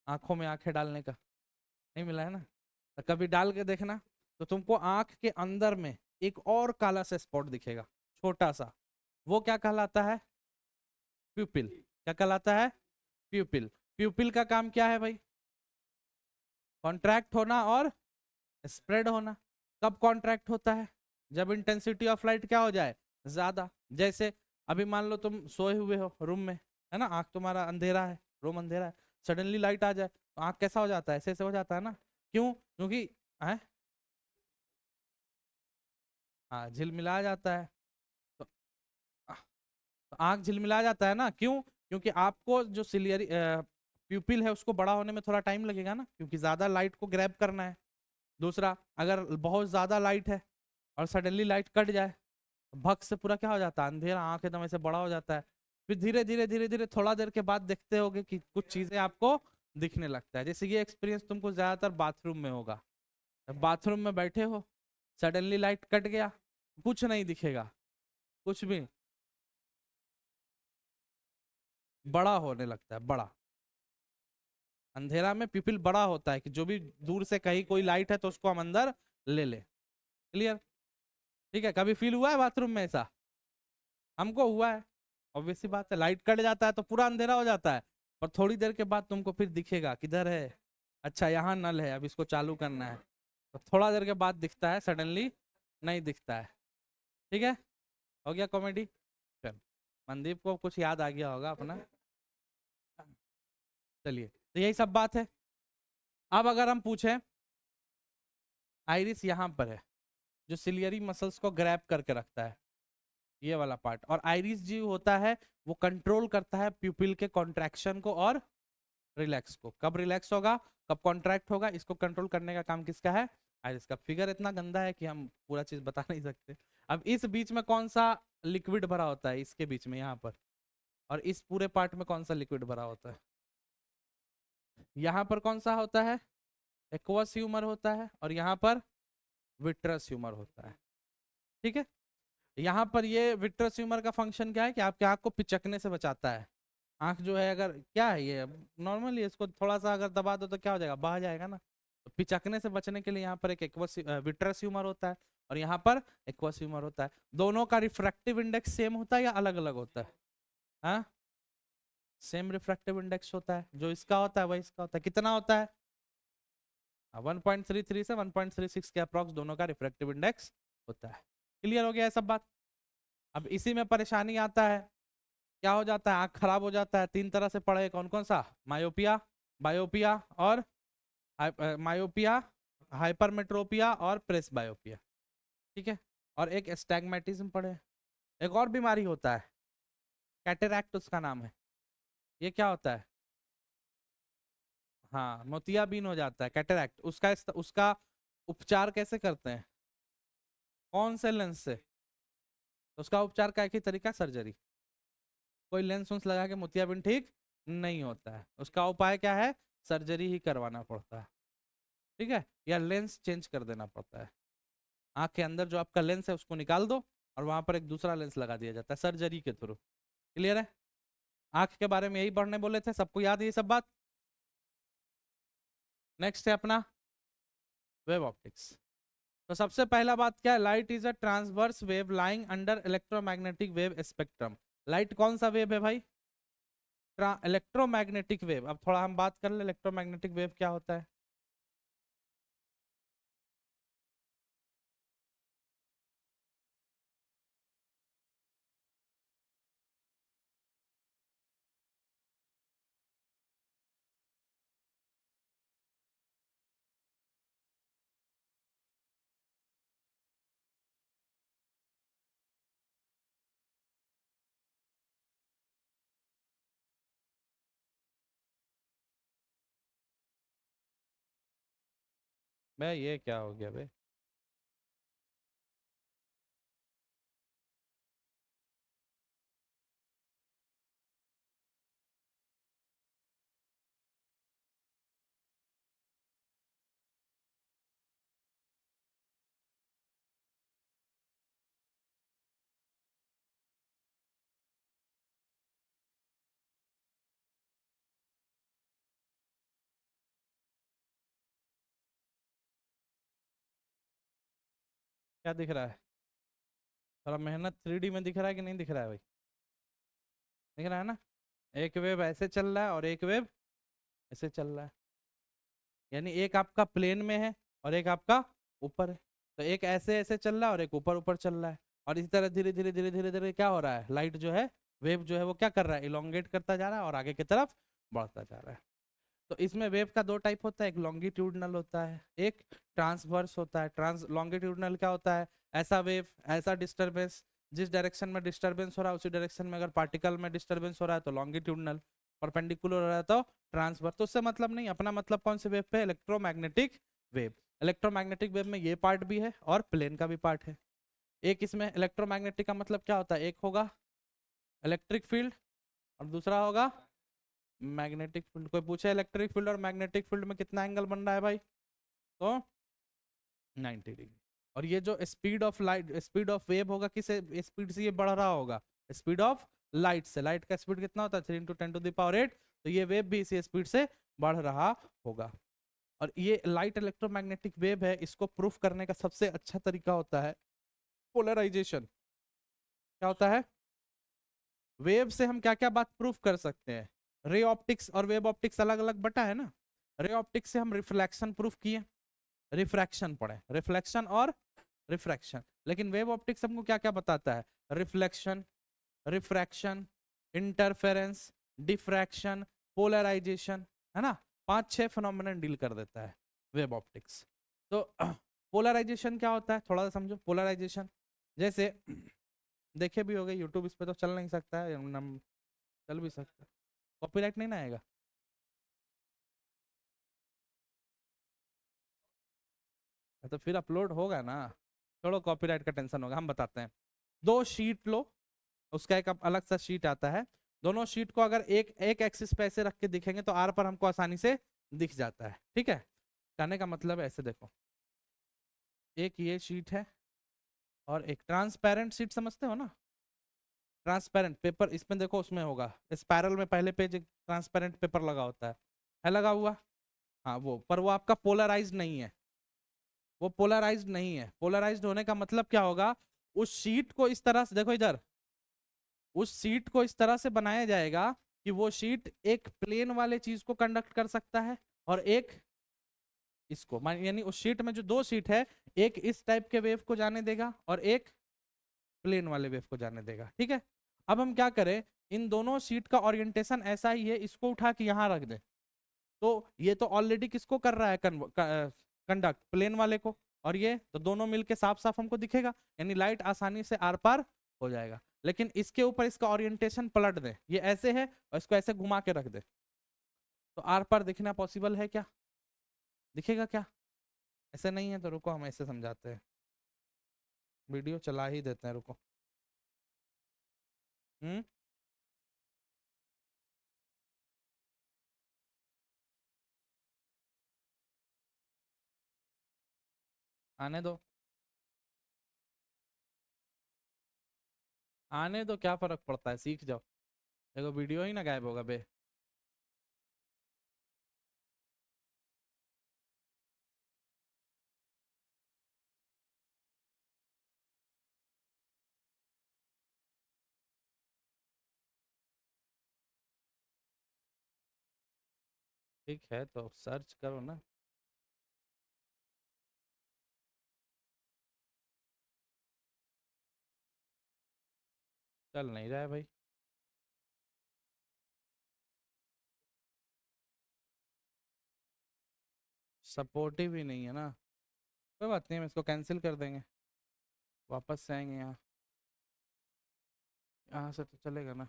आंखों में आंखें डालने का, नहीं मिला है ना, तो कभी डाल के देखना, तो तुमको आंख के अंदर में एक और काला सा स्पॉट दिखेगा, छोटा सा, वो क्या कहलाता है, प्यूपिल। क्या कहलाता है, प्यूपिल। प्यूपिल का काम क्या है भाई, कॉन्ट्रैक्ट होना और स्प्रेड होना। कब कॉन्ट्रैक्ट होता है, जब इंटेंसिटी ऑफ लाइट क्या हो जाए, ज्यादा। जैसे अभी मान लो तुम सोए हुए हो रूम में, है ना, आंख तुम्हारा अंधेरा है, रूम अंधेरा है, सडनली लाइट आ जाए तो आंख कैसा हो जाता है, ऐसे ऐसे हो जाता है ना, क्यों, क्योंकि है, हाँ झिलमिला जाता है। तो तो आंख झिलमिला जाता है ना, क्यों, क्योंकि आपको जो सिलियरी प्यूपिल है उसको बड़ा होने में थोड़ा टाइम लगेगा ना, क्योंकि ज्यादा लाइट को ग्रैब करना है। दूसरा, अगर बहुत ज्यादा लाइट है और सडनली लाइट कट जाए, भक्त से पूरा क्या हो जाता है, अंधेरा, आंख एकदम ऐसे बड़ा हो जाता है। फिर धीरे धीरे धीरे धीरे थोड़ा देर के बाद देखते होगे कि कुछ चीजें आपको दिखने लगता है। जैसे ये एक्सपीरियंस तुमको ज्यादातर बाथरूम में होगा, बाथरूम में बैठे हो, सडनली लाइट कट गया, कुछ नहीं दिखेगा, कुछ भी, बड़ा होने लगता है, बड़ा। अंधेरा में पिपिल बड़ा होता है कि जो भी दूर से कहीं कोई लाइट है तो उसको हम अंदर ले ले। क्लियर? ठीक है, कभी फील हुआ है बाथरूम में ऐसा? हमको हुआ है। ऑब्वियस सी बात है, लाइट कट जाता है तो पूरा अंधेरा हो जाता है, और थोड़ी देर के बाद तुमको फिर दिखेगा किधर है, अच्छा यहाँ नल है, अब इसको चालू करना है, तो थोड़ा देर के बाद दिखता है, सडनली नहीं दिखता है। ठीक है, हो गया कॉमेडी। चल, मनदीप को कुछ याद आ गया होगा अपना। चलिए, तो यही सब बात है। अब अगर हम पूछें, आइरिस यहाँ पर है जो सिलियरी मसल्स को ग्रैब करके रखता है, ये वाला पार्ट, और आइरिस जो होता है वो कंट्रोल करता है प्यूपिल के कॉन्ट्रैक्शन को और रिलैक्स को। कब रिलैक्स होगा, कब कॉन्ट्रैक्ट होगा, इसको कंट्रोल करने का काम किसका है? आइरिस का। फिगर इतना गंदा है कि हम पूरा चीज बता नहीं सकते। अब इस बीच में कौन सा लिक्विड भरा होता है, इसके बीच में यहाँ पर, और इस पूरे पार्ट में कौन सा लिक्विड भरा होता है? यहाँ पर कौन सा होता है? एक्वस ह्यूमर होता है, और यहाँ पर विट्रस ह्यूमर होता है। ठीक है, यहाँ पर ये विट्रस ह्यूमर का फंक्शन क्या है कि आपके आंख को पिचकने से बचाता है। आंख जो है, अगर क्या है ये नॉर्मली, इसको थोड़ा सा अगर दबा दो तो क्या हो जाएगा, बह जाएगा ना। तो पिचकने से बचने के लिए यहाँ पर एक एक्वस विट्रस ह्यूमर होता है, और यहाँ पर एक्वस ह्यूमर होता है। दोनों का रिफ्रैक्टिव इंडेक्स सेम होता है या अलग अलग होता है? हाँ, सेम रिफ्रैक्टिव इंडेक्स होता है, जो इसका होता है वही इसका होता है। कितना होता है? 1.33 से 1.36 के अप्रॉक्स दोनों का रिफ्रैक्टिव इंडेक्स होता है। क्लियर हो गया है सब बात? अब इसी में परेशानी आता है, क्या हो जाता है, आंख खराब हो जाता है। तीन तरह से पढ़े, कौन कौन सा? मायोपिया, बायोपिया और मायोपिया, हाइपरमेट्रोपिया और प्रेस बायोपिया। ठीक है, और एक एस्टैग्मेटिज्म पढ़े। एक और बीमारी होता है, कैटरैक्ट उसका नाम है। ये क्या होता है? हाँ, मोतियाबिंद हो जाता है, कैटरैक्ट। उसका उपचार कैसे करते हैं? कौन से लेंस से? उसका उपचार का एक ही तरीका, सर्जरी। कोई लेंस वेंस लगा के मोतियाबिंद ठीक नहीं होता है, उसका उपाय क्या है? सर्जरी ही करवाना पड़ता है। ठीक है, या लेंस चेंज कर देना पड़ता है। आंख के अंदर जो आपका लेंस है उसको निकाल दो, और वहां पर एक दूसरा लेंस लगा दिया जाता है सर्जरी के थ्रू। क्लियर है? आंख के बारे में यही पढ़ने बोले थे, सबको याद है ये सब बात? नेक्स्ट है अपना वेव ऑप्टिक्स। तो सबसे पहला बात क्या है? Light is a transverse wave lying under electromagnetic wave spectrum. Light कौन सा वेव है भाई? Electromagnetic wave. अब थोड़ा हम बात कर ले, इलेक्ट्रोमैग्नेटिक वेव क्या होता है। भाई ये क्या हो गया भाई? क्या दिख रहा है? थोड़ा मेहनत 3D में दिख रहा है कि नहीं दिख रहा है भाई? दिख रहा है ना? एक वेव ऐसे चल रहा है और एक वेव ऐसे चल रहा है, यानी एक आपका प्लेन में है और एक आपका ऊपर है। तो एक ऐसे ऐसे चल रहा है और एक ऊपर ऊपर चल रहा है, और इसी तरह धीरे धीरे धीरे धीरे धीरे क्या हो रहा है, लाइट जो है, वेव जो है वो क्या कर रहा है, इलोंगेट करता जा रहा है और आगे की तरफ बढ़ता जा रहा है। तो इसमें वेव का दो टाइप होता है, एक लॉन्गिट्यूडनल होता है, एक ट्रांसवर्स होता है। लॉन्गिट्यूडनल क्या होता है? ऐसा वेव, ऐसा डिस्टरबेंस, जिस डायरेक्शन में डिस्टरबेंस हो रहा है उसी डायरेक्शन में अगर पार्टिकल में डिस्टरबेंस हो रहा है तो लॉन्गिट्यूडनल, परपेंडिकुलर हो रहा है तो ट्रांसवर्स। तो उससे मतलब नहीं, अपना मतलब कौन से वेव पे? Electromagnetic wave. इलेक्ट्रोमैग्नेटिक वेव में ये पार्ट भी है और प्लेन का भी पार्ट है। एक इसमें इलेक्ट्रोमैग्नेटिक का मतलब क्या होता है, एक होगा इलेक्ट्रिक फील्ड और दूसरा होगा मैग्नेटिक फील्ड। कोई पूछे इलेक्ट्रिक फील्ड और मैग्नेटिक फील्ड में कितना एंगल बन रहा है भाई? तो 90 डिग्री। और ये जो speed of light, speed of wave होगा, किस स्पीड से ये बढ़ रहा होगा? स्पीड ऑफ लाइट से। लाइट का स्पीड कितना होता है? 3 × 10⁸ तो ये वेव भी इसी स्पीड से बढ़ रहा होगा। और ये लाइट इलेक्ट्रोमैग्नेटिक वेव है, इसको प्रूफ करने का सबसे अच्छा तरीका होता है पोलराइजेशन। क्या होता है? वेव से हम क्या क्या बात प्रूफ कर सकते हैं? रे ऑप्टिक्स और वेव ऑप्टिक्स अलग अलग बटा है ना। रे ऑप्टिक्स से हम रिफ्लेक्शन प्रूफ किए, रिफ्रैक्शन पढ़े, रिफ्लेक्शन और रिफ्रैक्शन। लेकिन वेव ऑप्टिक्स हमको क्या क्या बताता है? Reflection, refraction, interference, diffraction, polarisation, है ना। 5-6 फिनोमेनन डील कर देता है वेव ऑप्टिक्स। तो पोलराइजेशन क्या होता है थोड़ा सा समझो। पोलराइजेशन जैसे देखे भी होगे यूट्यूब, इस पे तो चल नहीं सकता है, चल भी सकता है, कॉपीराइट नहीं ना आएगा? तो फिर अपलोड होगा ना। छोड़ो, कॉपीराइट का टेंशन होगा, हम बताते हैं। दो शीट लो, उसका एक अलग सा शीट आता है। दोनों शीट को अगर एक एक एक्सिस पे ऐसे रख के दिखेंगे तो आर पर हमको आसानी से दिख जाता है, ठीक है। कहने का मतलब है ऐसे देखो, एक ये शीट है और एक ट्रांसपेरेंट शीट, समझते हो ना। ट्रांसपेरेंट पेपर, इसमें देखो उसमें होगा स्पाइरल में पहले पेज एक ट्रांसपेरेंट पेपर लगा होता है लगा हुआ। हाँ वो, पर वो आपका पोलराइज नहीं है। वो पोलराइज नहीं है। पोलराइज होने का मतलब क्या होगा? उस शीट को इस तरह से देखो इधर, उस शीट को इस तरह से बनाया जाएगा कि वो शीट एक प्लेन वाले चीज को कंडक्ट कर सकता है और एक इसको, यानी उस शीट में जो दो शीट है, एक इस टाइप के वेव को जाने देगा और एक प्लेन वाले वेव को जाने देगा, ठीक है। अब हम क्या करें, इन दोनों शीट का ओरिएंटेशन ऐसा ही है, इसको उठा के यहां रख दे। तो ये तो ऑलरेडी किसको कर रहा है? कंडक्ट प्लेन वाले को। और ये तो दोनों मिलके साफ साफ हमको दिखेगा, यानी लाइट आसानी से आर पार हो जाएगा। लेकिन इसके ऊपर इसका ओरिएंटेशन पलट दे, ये ऐसे है और इसको ऐसे घुमा के रख दे, तो आर पार दिखना पॉसिबल है क्या? दिखेगा क्या? ऐसे नहीं है तो रुको हम ऐसे समझाते हैं, वीडियो चला ही देते हैं, रुको। हम्म। आने दो, आने दो, क्या फर्क पड़ता है, सीख जाओ। देखो वीडियो ही ना गायब होगा बे। ठीक है तो सर्च करो ना। चल नहीं रहा है भाई। सपोर्टिव ही नहीं है ना। कोई बात नहीं, हम इसको कैंसिल कर देंगे, वापस से आएंगे यहाँ। यहाँ से तो चलेगा ना।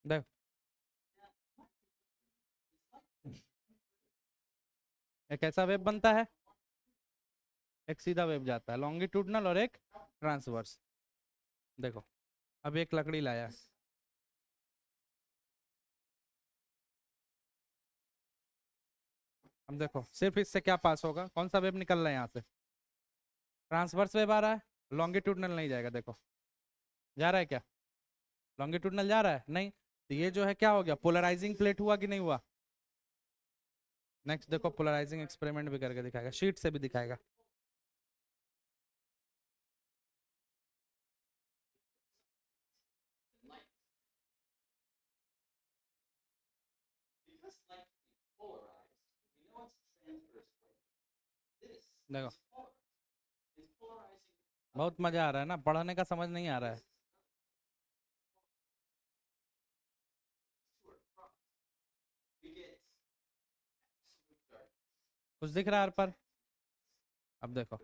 देख, एक ऐसा वेब बनता है, एक सीधा वेब जाता है लॉन्गिट्यूडनल और एक ट्रांसवर्स। देखो, अब एक लकड़ी लाया, अब देखो सिर्फ इससे क्या पास होगा, कौन सा वेब निकल रहा है यहाँ से? ट्रांसवर्स वेब आ रहा है, लॉन्गिट्यूडनल नहीं जाएगा। देखो जा रहा है क्या? लॉन्गिट्यूडनल जा रहा है नहीं, तो ये जो है क्या हो गया, पोलराइजिंग प्लेट हुआ कि नहीं हुआ? नेक्स्ट देखो, पोलराइजिंग एक्सपेरिमेंट भी करके दिखाएगा, शीट से भी दिखाएगा। देखो बहुत मजा आ रहा है ना, पढ़ने का समझ नहीं आ रहा है। कुछ दिख रहा है हर पर? अब देखो,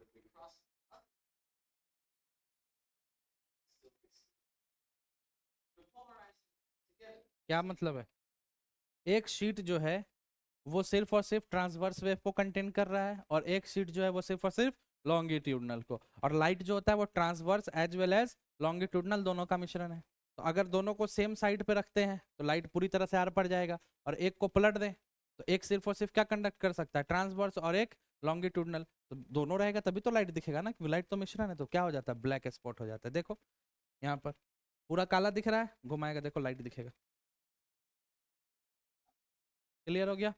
क्या मतलब है? एक शीट जो है वो सिर्फ और सिर्फ ट्रांसवर्स वेव को कंटेन कर रहा है, और एक शीट जो है वो सिर्फ और सिर्फ लॉन्गिट्यूडनल को। और लाइट जो होता है वो transverse as well as longitudinal दोनों का मिश्रण है। तो अगर दोनों को सेम साइड पे रखते हैं तो लाइट पूरी तरह से आर पड़ जाएगा, और एक को पलट दें तो एक सिर्फ और सिर्फ क्या कंडक्ट कर सकता है, ट्रांसवर्स, और एक लॉन्गिट्यूडनल। तो दोनों रहेगा तभी तो लाइट दिखेगा ना, क्योंकि लाइट तो मिश्रण है। तो क्या हो जाता है, ब्लैक स्पॉट हो जाता है। देखो यहाँ पर पूरा काला दिख रहा है, घुमाएगा देखो लाइट दिखेगा। क्लियर हो गया?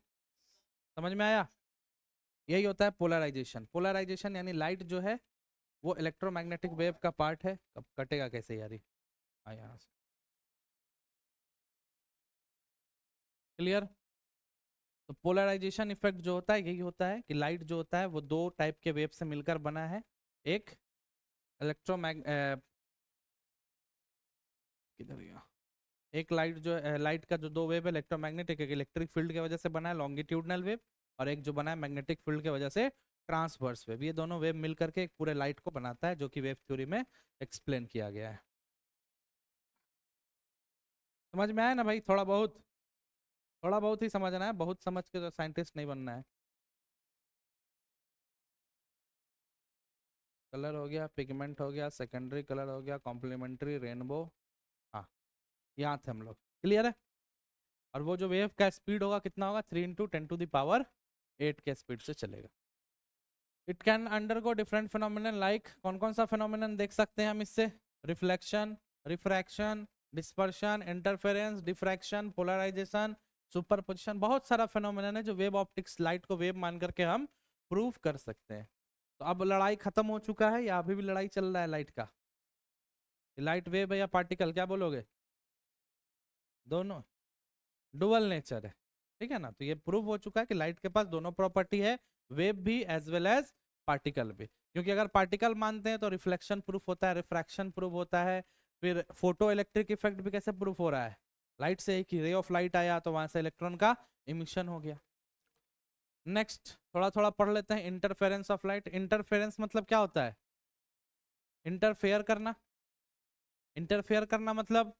समझ में आया? यही होता है पोलराइजेशन। पोलराइजेशन यानी लाइट जो है वो इलेक्ट्रोमैग्नेटिक वेव का पार्ट है। कब कटेगा कैसे यार ये? यहाँ से क्लियर। तो पोलराइजेशन इफेक्ट जो होता है यही होता है कि लाइट जो होता है वो दो टाइप के वेव से मिलकर बना है। एक इलेक्ट्रोमैग किधर गया, एक लाइट जो लाइट का जो दो वेव है इलेक्ट्रोमैग्नेटिक, एक इलेक्ट्रिक फील्ड की वजह से बना है लॉन्गिट्यूडनल वेव, और एक जो बना है मैग्नेटिक फील्ड की वजह से ट्रांसवर्स वेव। ये दोनों वेव मिलकर के एक पूरे लाइट को बनाता है, जो कि वेव थ्योरी में एक्सप्लेन किया गया है। समझ में आया ना भाई? थोड़ा बहुत, थोड़ा बहुत ही समझना है, बहुत समझ के तो साइंटिस्ट नहीं बनना है। कलर हो गया, पिगमेंट हो गया, सेकेंडरी कलर हो गया, कॉम्प्लीमेंट्री, रेनबो। हाँ, यहाँ थे हम लोग। क्लियर है? और वो जो वेव का स्पीड होगा कितना होगा, 3 × 10⁸ के स्पीड से चलेगा। It can undergo different phenomenon, like कौन कौन सा फिनोमिनन देख सकते हैं हम इससे? Reflection, refraction, dispersion, interference, diffraction, polarisation, superposition. बहुत सारा फिनोमिनन है जो वेव ऑप्टिक्स लाइट को वेव मान करके हम प्रूव कर सकते हैं। तो अब लड़ाई खत्म हो चुका है या अभी भी लड़ाई चल रहा है लाइट का? लाइट वेव है या पार्टिकल, क्या बोलोगे? दोनों डुअल नेचर है। ठीक है ना? तो ये प्रूव हो चुका है कि लाइट के पास दोनों प्रॉपर्टी है, वेव भी एज वेल एज पार्टिकल भी। क्योंकि अगर पार्टिकल मानते हैं तो रिफ्लेक्शन प्रूफ होता है, रिफ्रैक्शन प्रूफ होता है, फिर फोटो इलेक्ट्रिक इफेक्ट भी कैसे प्रूफ हो रहा है? लाइट से एक ही रे ऑफ लाइट आया तो वहां से इलेक्ट्रॉन का इमिशन हो गया। नेक्स्ट थोड़ा थोड़ा पढ़ लेते हैं इंटरफेरेंस ऑफ लाइट। इंटरफेरेंस मतलब क्या होता है? इंटरफेयर करना। इंटरफेयर करना मतलब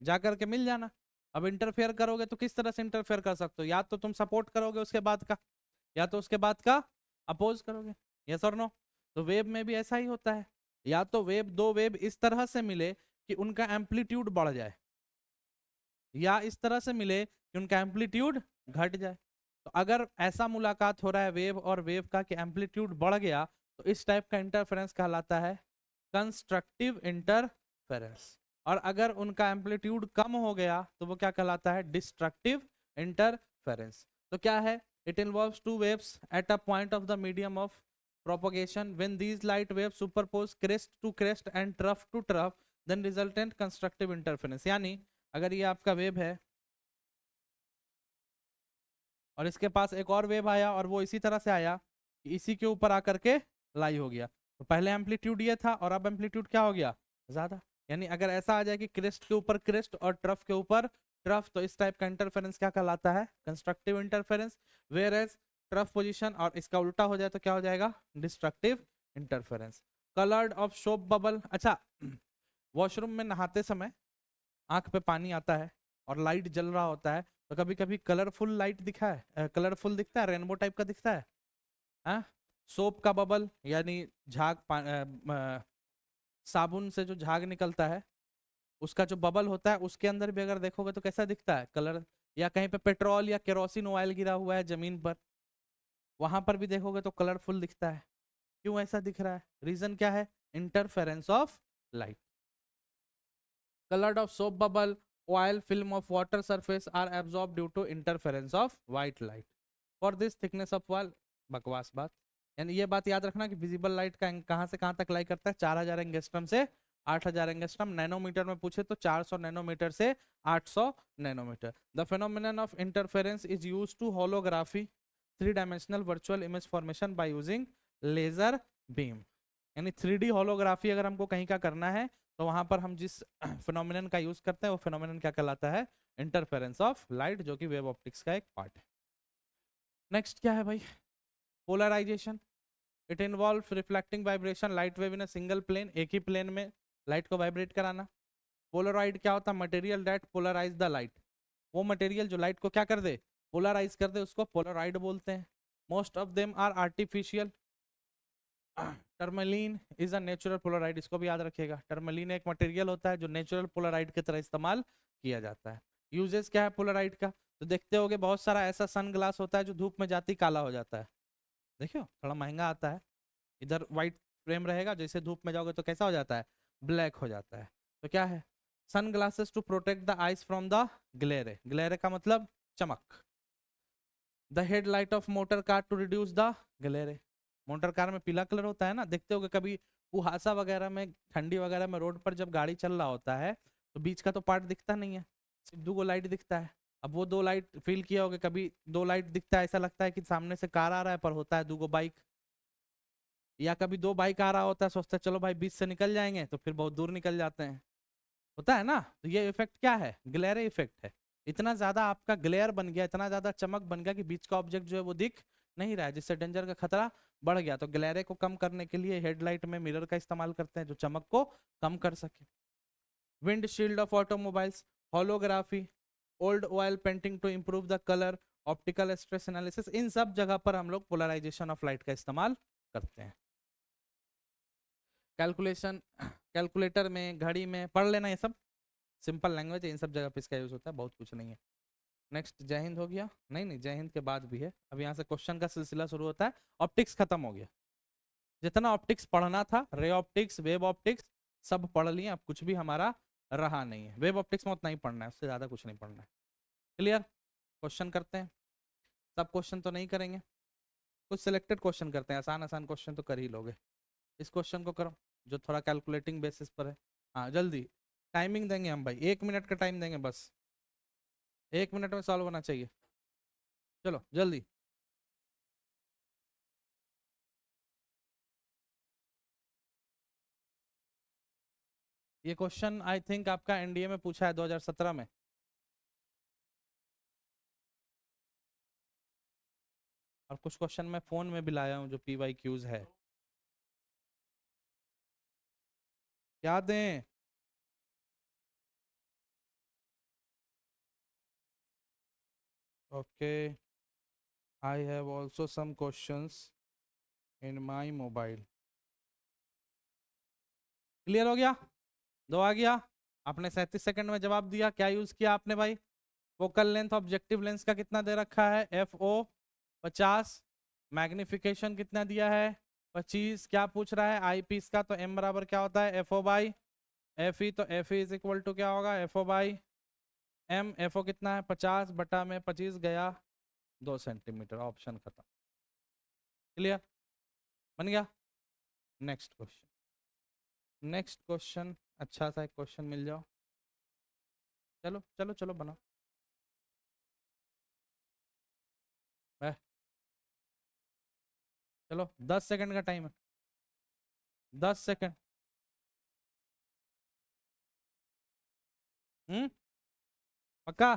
जाकर के मिल जाना। अब इंटरफेयर करोगे तो किस तरह से इंटरफेयर कर सकते हो? या तो तुम सपोर्ट करोगे उसके बाद का, या तो उसके बाद का अपोज करोगे। यस और नो? तो वेव में भी ऐसा ही होता है। या तो वेव, दो वेव इस तरह से मिले कि उनका एम्पलीट्यूड बढ़ जाए, या इस तरह से मिले कि उनका एम्पलीट्यूड घट जाए। तो अगर ऐसा मुलाकात हो रहा है वेव और वेव का कि एम्पलीट्यूड बढ़ गया, तो इस टाइप का इंटरफेरेंस कहलाता है कंस्ट्रक्टिव इंटरफेरेंस। और अगर उनका एम्पलीट्यूड कम हो गया तो वो क्या कहलाता है, डिस्ट्रक्टिव इंटरफेरेंस। तो क्या है, it involves two waves at a point of the medium of propagation. When these light waves superpose crest to crest and trough to trough, then resultant constructive interference। यानी अगर ये आपका वेव है और इसके पास एक और वेव आया और वो इसी तरह से आया कि इसी के ऊपर आकर के लाई हो गया, तो पहले एम्पलीट्यूड ये था और अब एम्पलीट्यूड क्या हो गया, ज्यादा। यानी अगर ऐसा आ जाए कि क्रेस्ट के ऊपर क्रेस्ट और ट्रफ के ऊपर ट्रफ, तो इस टाइप का इंटरफेरेंस क्या कहलाता है, constructive interference. Whereas trough position और इसका उल्टा हो जाए तो क्या हो जाएगा, destructive interference. Coloured of soap bubble. अच्छा, वॉशरूम में नहाते समय आंख पे पानी आता है और लाइट जल रहा होता है, तो कभी कभी कलरफुल लाइट दिखा है, कलरफुल दिखता है, रेनबो टाइप का दिखता है। हाँ, सोप का बबल यानी झाग, साबुन से जो झाग निकलता है उसका जो बबल होता है उसके अंदर भी अगर देखोगे तो कैसा दिखता है, कलर। या कहीं पे पेट्रोल या केरोसिन ऑयल गिरा हुआ है जमीन पर, वहां पर भी देखोगे तो कलरफुल दिखता है। क्यों ऐसा दिख रहा है, रीजन क्या है, interference of light. Colored of soap bubble, oil film of water surface are absorbed due to interference of white light. For this thickness of wall, बकवास बात। यानी ये बात याद रखना कि विजिबल लाइट का कहाँ से कहाँ तक लाई करता है, 4000 एंगस्ट्रम से 8000 एंगस्ट्रम। नैनोमीटर में पूछे तो 400 नैनोमीटर से 800 nanometre. The phenomenon of interference is use to holography, 3 dimensional virtual image formation by using laser beam. यानी 3D होलोग्राफी अगर हमको कहीं का करना है तो वहां पर हम जिस फिनोमिनन का यूज करते हैं वो फिनोमिनन क्या कहलाता है, इंटरफेरेंस ऑफ लाइट, जो कि वेव ऑप्टिक्स का एक पार्ट है। नेक्स्ट क्या है भाई? Polarisation. It involve reflecting vibration light wave in a single plane, एक ही प्लेन में लाइट को वाइब्रेट कराना। पोलराइड क्या होता है? Material that polarise the light, वो मटेरियल जो लाइट को क्या कर दे? पोलराइज कर दे, उसको पोलराइड बोलते हैं। Most of them are artificial. Tourmaline is a natural polaroid, इसको भी याद रखिएगा। टर्मलीन एक मटेरियल होता है जो नेचुरल पोलराइड की तरह इस्तेमाल किया जाता है। यूजेस क्या है पोलराइड का? तो देखते होगे बहुत सारा ऐसा सन ग्लास होता है जो धूप में जाती काला हो जाता है। देखियो थोड़ा महंगा आता है। इधर व्हाइट फ्रेम रहेगा, जैसे धूप में जाओगे तो कैसा हो जाता है? ब्लैक हो जाता है। तो क्या है? Sunglasses to protect the eyes from the glare, glare का मतलब चमक। The headlight of motor car to reduce the glare, motor car में पीला कलर होता है ना, देखते होगे कभी कुहासा वगैरह में, ठंडी वगैरह में रोड पर जब गाड़ी चल रहा होता है तो बीच का तो पार्ट दिखता नहीं है, सिर्फ दो लाइट दिखता है। अब वो दो लाइट फील किया होगा कभी, दो लाइट दिखता है, ऐसा लगता है कि सामने से कार आ रहा है पर होता है दो बाइक। या कभी दो बाइक आ रहा होता है, सोचते हैं चलो भाई बीच से निकल जाएंगे, तो फिर बहुत दूर निकल जाते हैं। होता है ना, तो ये इफेक्ट क्या है? ग्लेरे इफेक्ट है। इतना ज्यादा आपका ग्लेयर बन गया, इतना ज्यादा चमक बन गया कि बीच का ऑब्जेक्ट जो है वो दिख नहीं रहा है, जिससे डेंजर का खतरा बढ़ गया। तो ग्लेरे को कम करने के लिए हेडलाइट में मिरर का इस्तेमाल करते हैं जो चमक को कम कर सके। Windshield of automobiles, holography, old oil painting to improve the colour, optical stress analysis, इन सब जगह पर हम लोग पोलराइजेशन ऑफ लाइट का इस्तेमाल करते हैं। कैलकुलेशन, कैलकुलेटर में, घड़ी में पढ़ लेना, ये सब सिंपल लैंग्वेज है, इन सब जगह पे इसका यूज होता है, बहुत कुछ नहीं है। नेक्स्ट जय हिंद हो गया? नहीं नहीं, जय हिंद के बाद भी है, अब यहाँ से क्वेश्चन का सिलसिला शुरू होता है। ऑप्टिक्स खत्म हो गया, जितना ऑप्टिक्स पढ़ना था, रे ऑप्टिक्स, वेब ऑप्टिक्स, सब पढ़ लिए, अब कुछ भी हमारा रहा नहीं है। वेब ऑप्टिक्स में उतना ही पढ़ना है, उससे ज्यादा कुछ नहीं पढ़ना है। क्लियर? क्वेश्चन करते हैं। सब क्वेश्चन तो नहीं करेंगे, कुछ सिलेक्टेड क्वेश्चन करते हैं, आसान आसान क्वेश्चन तो कर ही लोगे। इस क्वेश्चन को करो जो थोड़ा कैलकुलेटिंग बेसिस पर है। हाँ जल्दी, टाइमिंग देंगे हम भाई, 1 मिनट का टाइम देंगे बस, 1 मिनट में सॉल्व होना चाहिए। चलो जल्दी। ये क्वेश्चन आई थिंक आपका एनडीए में पूछा है 2017 में। और कुछ क्वेश्चन मैं फोन में भी लाया हूँ जो पीवाई क्यूज है। क्या दें? Okay, I have also some questions in my mobile. Clear हो गया? दो आ गया। आपने 37 सेकंड में जवाब दिया। क्या यूज किया आपने भाई? फोकल लेंथ ऑब्जेक्टिव लेंस का कितना दे रखा है? एफ ओ 50। मैग्निफिकेशन कितना दिया है? 25। क्या पूछ रहा है? आई पीस का, तो एम बराबर क्या होता है? F O by F E, तो F E is equal to क्या होगा? F O by M. F O कितना है? 50/25 गया 2 सेंटीमीटर। ऑप्शन खत्म। क्लियर? बन गया। नेक्स्ट क्वेश्चन, नेक्स्ट क्वेश्चन, अच्छा सा एक क्वेश्चन मिल जाओ। चलो चलो चलो बनाओ। वह, चलो 10 सेकंड का टाइम है, 10 सेकंड। पक्का?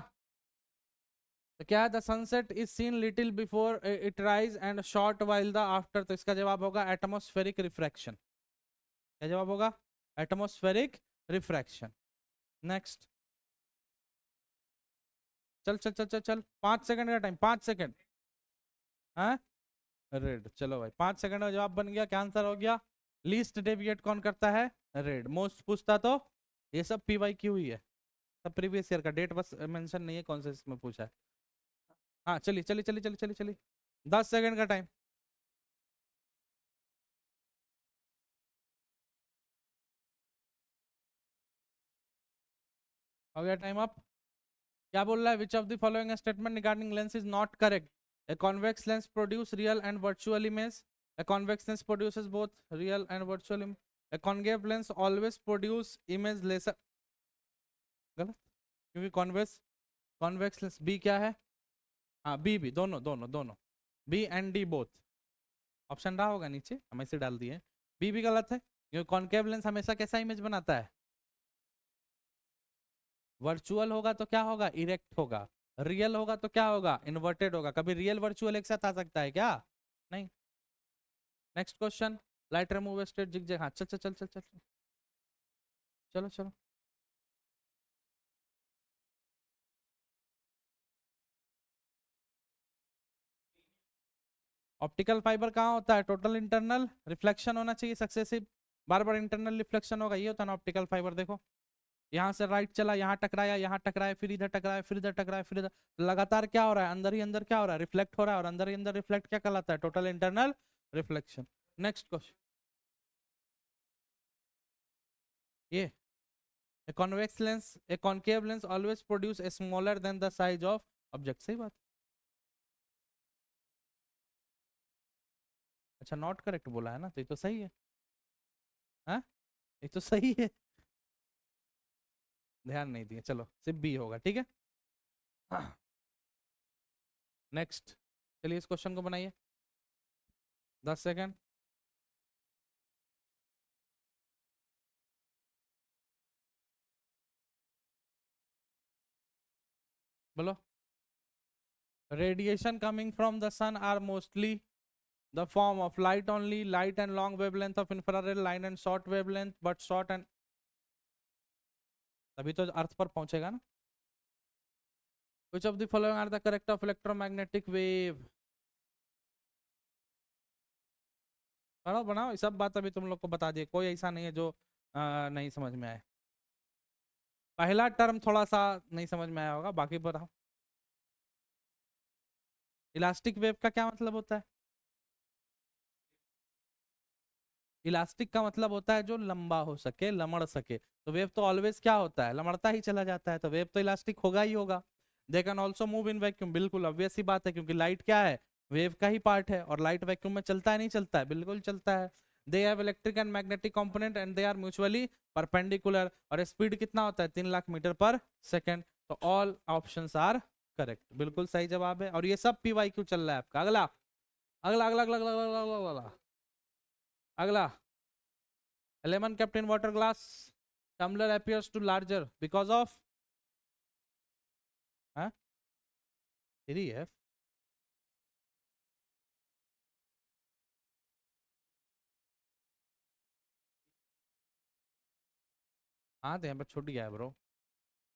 तो क्या है? The sunset is seen little before it rise and short while the after, तो इसका जवाब होगा एटमॉस्फेरिक रिफ्रैक्शन। क्या जवाब होगा? Atmospheric refraction. नेक्स्ट। चल चल चल चल चल, 5 सेकंड का टाइम, 5 सेकंड। हाँ, रेड। चलो भाई 5 सेकंड में जवाब बन गया। क्या आंसर हो गया? लीस्ट डेविएट कौन करता है? रेड। मोस्ट पूछता तो ये सब पीवाई क्यू ही है, सब प्रीवियस ईयर का डेट बस मेंशन नहीं है कौन से इसमें पूछा है। हाँ चलिए चलिए चलिए चलिए चलिए चलिए, 10 सेकंड का टाइम। हो गया टाइम अप। क्या बोल रहा है? Which of the following statement regarding lens is not correct? A convex lens produce real and virtual image. A convex lens produces both real and virtual image. A concave lens always produce image lesser. गलत, क्योंकि convex lens B क्या है? हाँ B B, दोनों दोनों दोनों, B and D both. Option रहा होगा नीचे, हम ऐसे डाल दिए। बी भी गलत है, क्योंकि कॉन्केव लेंस हमेशा कैसा इमेज बनाता है? वर्चुअल होगा तो क्या होगा? इरेक्ट होगा। रियल होगा तो क्या होगा, इन्वर्टेड होगा। कभी रियल वर्चुअल एक साथ आ सकता है क्या? नहीं। Next question, light remove state जिग, हाँ चल चल चल चल चल, चलो चलो। ऑप्टिकल फाइबर कहाँ होता है, टोटल इंटरनल रिफ्लेक्शन होना चाहिए सक्सेसिव, बार बार इंटरनल रिफ्लेक्शन होगा, ये होता है ना ऑप्टिकल फाइबर। देखो यहाँ से राइट चला, यहाँ टकराया, यहाँ टकराया, फिर इधर टकराया, फिर इधर टकराया, फिर इधर, लगातार क्या हो रहा है, अंदर ही अंदर क्या हो रहा है, रिफ्लेक्ट हो रहा है, और अंदर ही अंदर रिफ्लेक्ट क्या कहलाता है, total internal reflection. Next question, ये a convex lens, a concave lens always produce a smaller than the size of object, सही बात। अच्छा नॉट करेक्ट बोला है ना, तो ये तो सही है। हाँ ये तो सही है, ध्यान नहीं दिया, चलो सिर्फ बी होगा, ठीक है। नेक्स्ट, चलिए इस क्वेश्चन को बनाइए, 10 सेकेंड। बोलो। Radiation coming from the sun are mostly the form of light only, light and long wavelength of infrared, line and short wavelength, but short and, तभी तो अर्थ पर पहुंचेगा ना। Which of the following are the correct of electromagnetic wave? बनाओ बनाओ, ये सब बात अभी तुम लोग को बता दिए, कोई ऐसा नहीं है जो नहीं समझ में आए। पहला टर्म थोड़ा सा नहीं समझ में आया होगा, बाकी बताओ। इलास्टिक वेव का क्या मतलब होता है? इलास्टिक का मतलब होता है जो लंबा हो सके, लमड़ सके। तो वेव तो ऑलवेज क्या होता है, लमड़ता ही चला जाता है, तो वेव तो इलास्टिक होगा ही होगा। They can also move in vacuum, बिल्कुल ऑब्वियस ही बात है, क्योंकि लाइट क्या है, वेव का ही पार्ट है, और लाइट वैक्यूम में चलता है नहीं चलता है, बिल्कुल चलता है। They have electric and magnetic component and they are mutually perpendicular, और स्पीड कितना होता है, 3 लाख मीटर पर सेकेंड। तो ऑल ऑप्शंस आर करेक्ट, बिल्कुल सही जवाब है, और ये सब पी वाई क्यू चल रहा है आपका। अगला अगला अगला अगला अगला अगला अगला अगला अगला। A lemon kept in water glass tumbler appears to larger because of, huh? 3F। हाँ तो यहाँ पर छूट गया है ब्रो,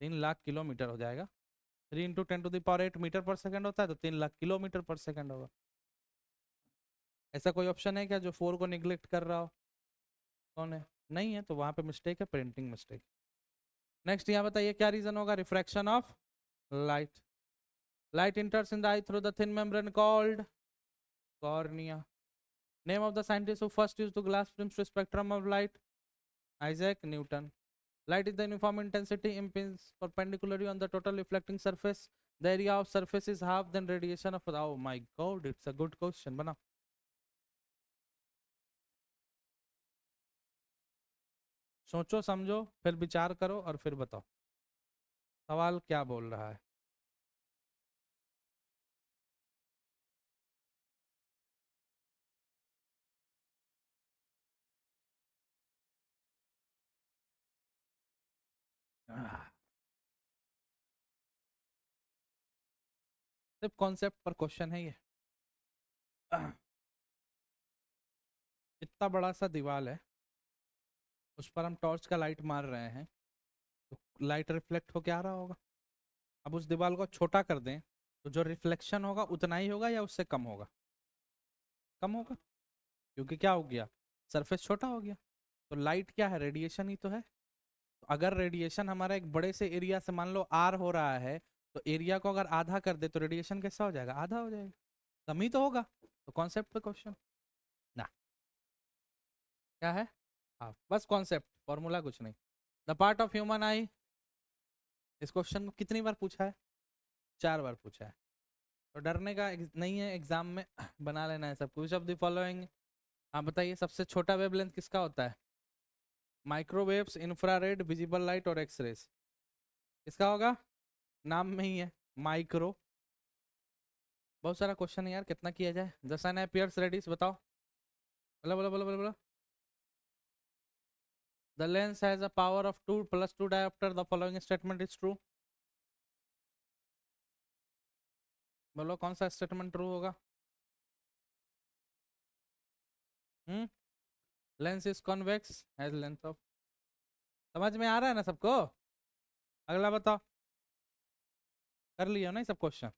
3 लाख किलोमीटर हो जाएगा। 3 × 10⁻⁸ मीटर पर सेकंड होता है, तो 3 लाख किलोमीटर पर सेकंड होगा। ऐसा कोई ऑप्शन है क्या जो 4 को निग्लेक्ट कर रहा हो? कौन है? नहीं है, तो वहां पे मिस्टेक है, प्रिंटिंग मिस्टेक। नेक्स्ट यहाँ बताइए क्या रीजन होगा, refraction of light. Light enters in the eye through the thin membrane called cornea. Name of the scientist who first used the glass films to spectrum of light, Isaac Newton. Light is the uniform intensity impinges perpendicularly on the total reflecting surface. The area of surface is half than radiation of, oh my god, it's a good question। बना, सोचो समझो फिर विचार करो और फिर बताओ सवाल क्या बोल रहा है। सिर्फ कॉन्सेप्ट पर क्वेश्चन है ये। इतना बड़ा सा दीवार है, उस पर हम टॉर्च का लाइट मार रहे हैं, तो लाइट रिफ्लेक्ट होके आ रहा होगा। अब उस दीवार को छोटा कर दें, तो जो रिफ्लेक्शन होगा उतना ही होगा या उससे कम होगा? कम होगा, क्योंकि क्या हो गया, सरफेस छोटा हो गया। तो लाइट क्या है, रेडिएशन ही तो है। तो अगर रेडिएशन हमारा एक बड़े से एरिया से मान लो आर हो रहा है, तो एरिया को अगर आधा कर दे तो रेडिएशन कैसा हो जाएगा, आधा हो जाएगा, कम ही तो होगा। तो कॉन्सेप्ट पे क्वेश्चन ना, क्या है, हाँ बस कॉन्सेप्ट, फॉर्मूला कुछ नहीं। द पार्ट ऑफ ह्यूमन आई, इस क्वेश्चन को कितनी बार पूछा है, 4 बार पूछा है, तो डरने का नहीं है, एग्जाम में बना लेना है सब कुछ। ऑफ द फॉलोइंग, आप बताइए सबसे छोटा वेवलेंथ किसका होता है, माइक्रोवेव्स, इंफ्रारेड, विजिबल लाइट और एक्सरेज, किसका होगा, नाम में ही है माइक्रो। बहुत सारा क्वेश्चन है यार, कितना किया जाए। द सन अपीयर्स रेडिस, बताओ, बोलो बोलो बोलो बोलो बोलो। The lens has a power of 2 + 2 diopter, the following statement is true. बोलो कौन सा स्टेटमेंट ट्रू होगा? Lens is convex has length of, समझ में आ रहा है ना सबको? अगला बताओ, कर लिया ना ये सब क्वेश्चन?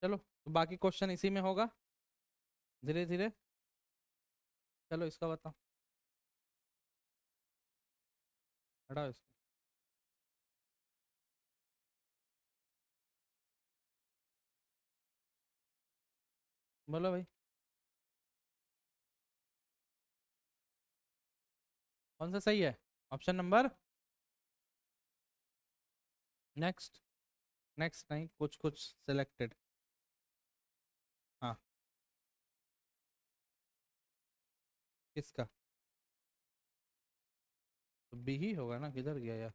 चलो तो बाकी क्वेश्चन इसी में होगा धीरे धीरे। चलो इसका बताओ, हटाओ इसको। बोलो भाई, कौन सा सही है? ऑप्शन नंबर, नेक्स्ट, नेक्स्ट नहीं, कुछ कुछ सिलेक्टेड। हाँ, किसका? तो बी ही होगा ना, किधर गया यार?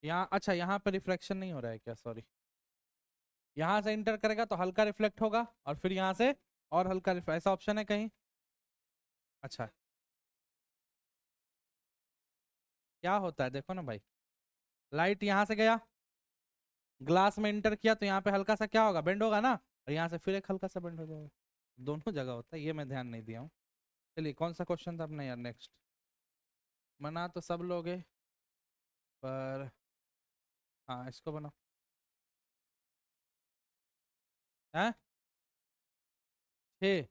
यहाँ, अच्छा यहाँ पे रिफ्लेक्शन नहीं हो रहा है क्या? सॉरी, यहाँ से इंटर करेगा तो हल्का रिफ्लेक्ट होगा और फिर यहाँ से और हल्का ऐसा ऑप्शन है कहीं? अच्छा, क्या होता है देखो ना भाई, लाइट यहाँ से गया, ग्लास में इंटर किया तो यहाँ पे हल्का सा क्या होगा, बेंड होगा ना, और यहाँ से फिर एक हल्का सा बेंड हो जाएगा। दोनों जगह होता है, ये मैं ध्यान नहीं दिया हूँ। चलिए कौन सा क्वेश्चन था अपना यार नेक्स्ट? मना तो सब लोगे, पर हाँ इसको बनाओ। है, 6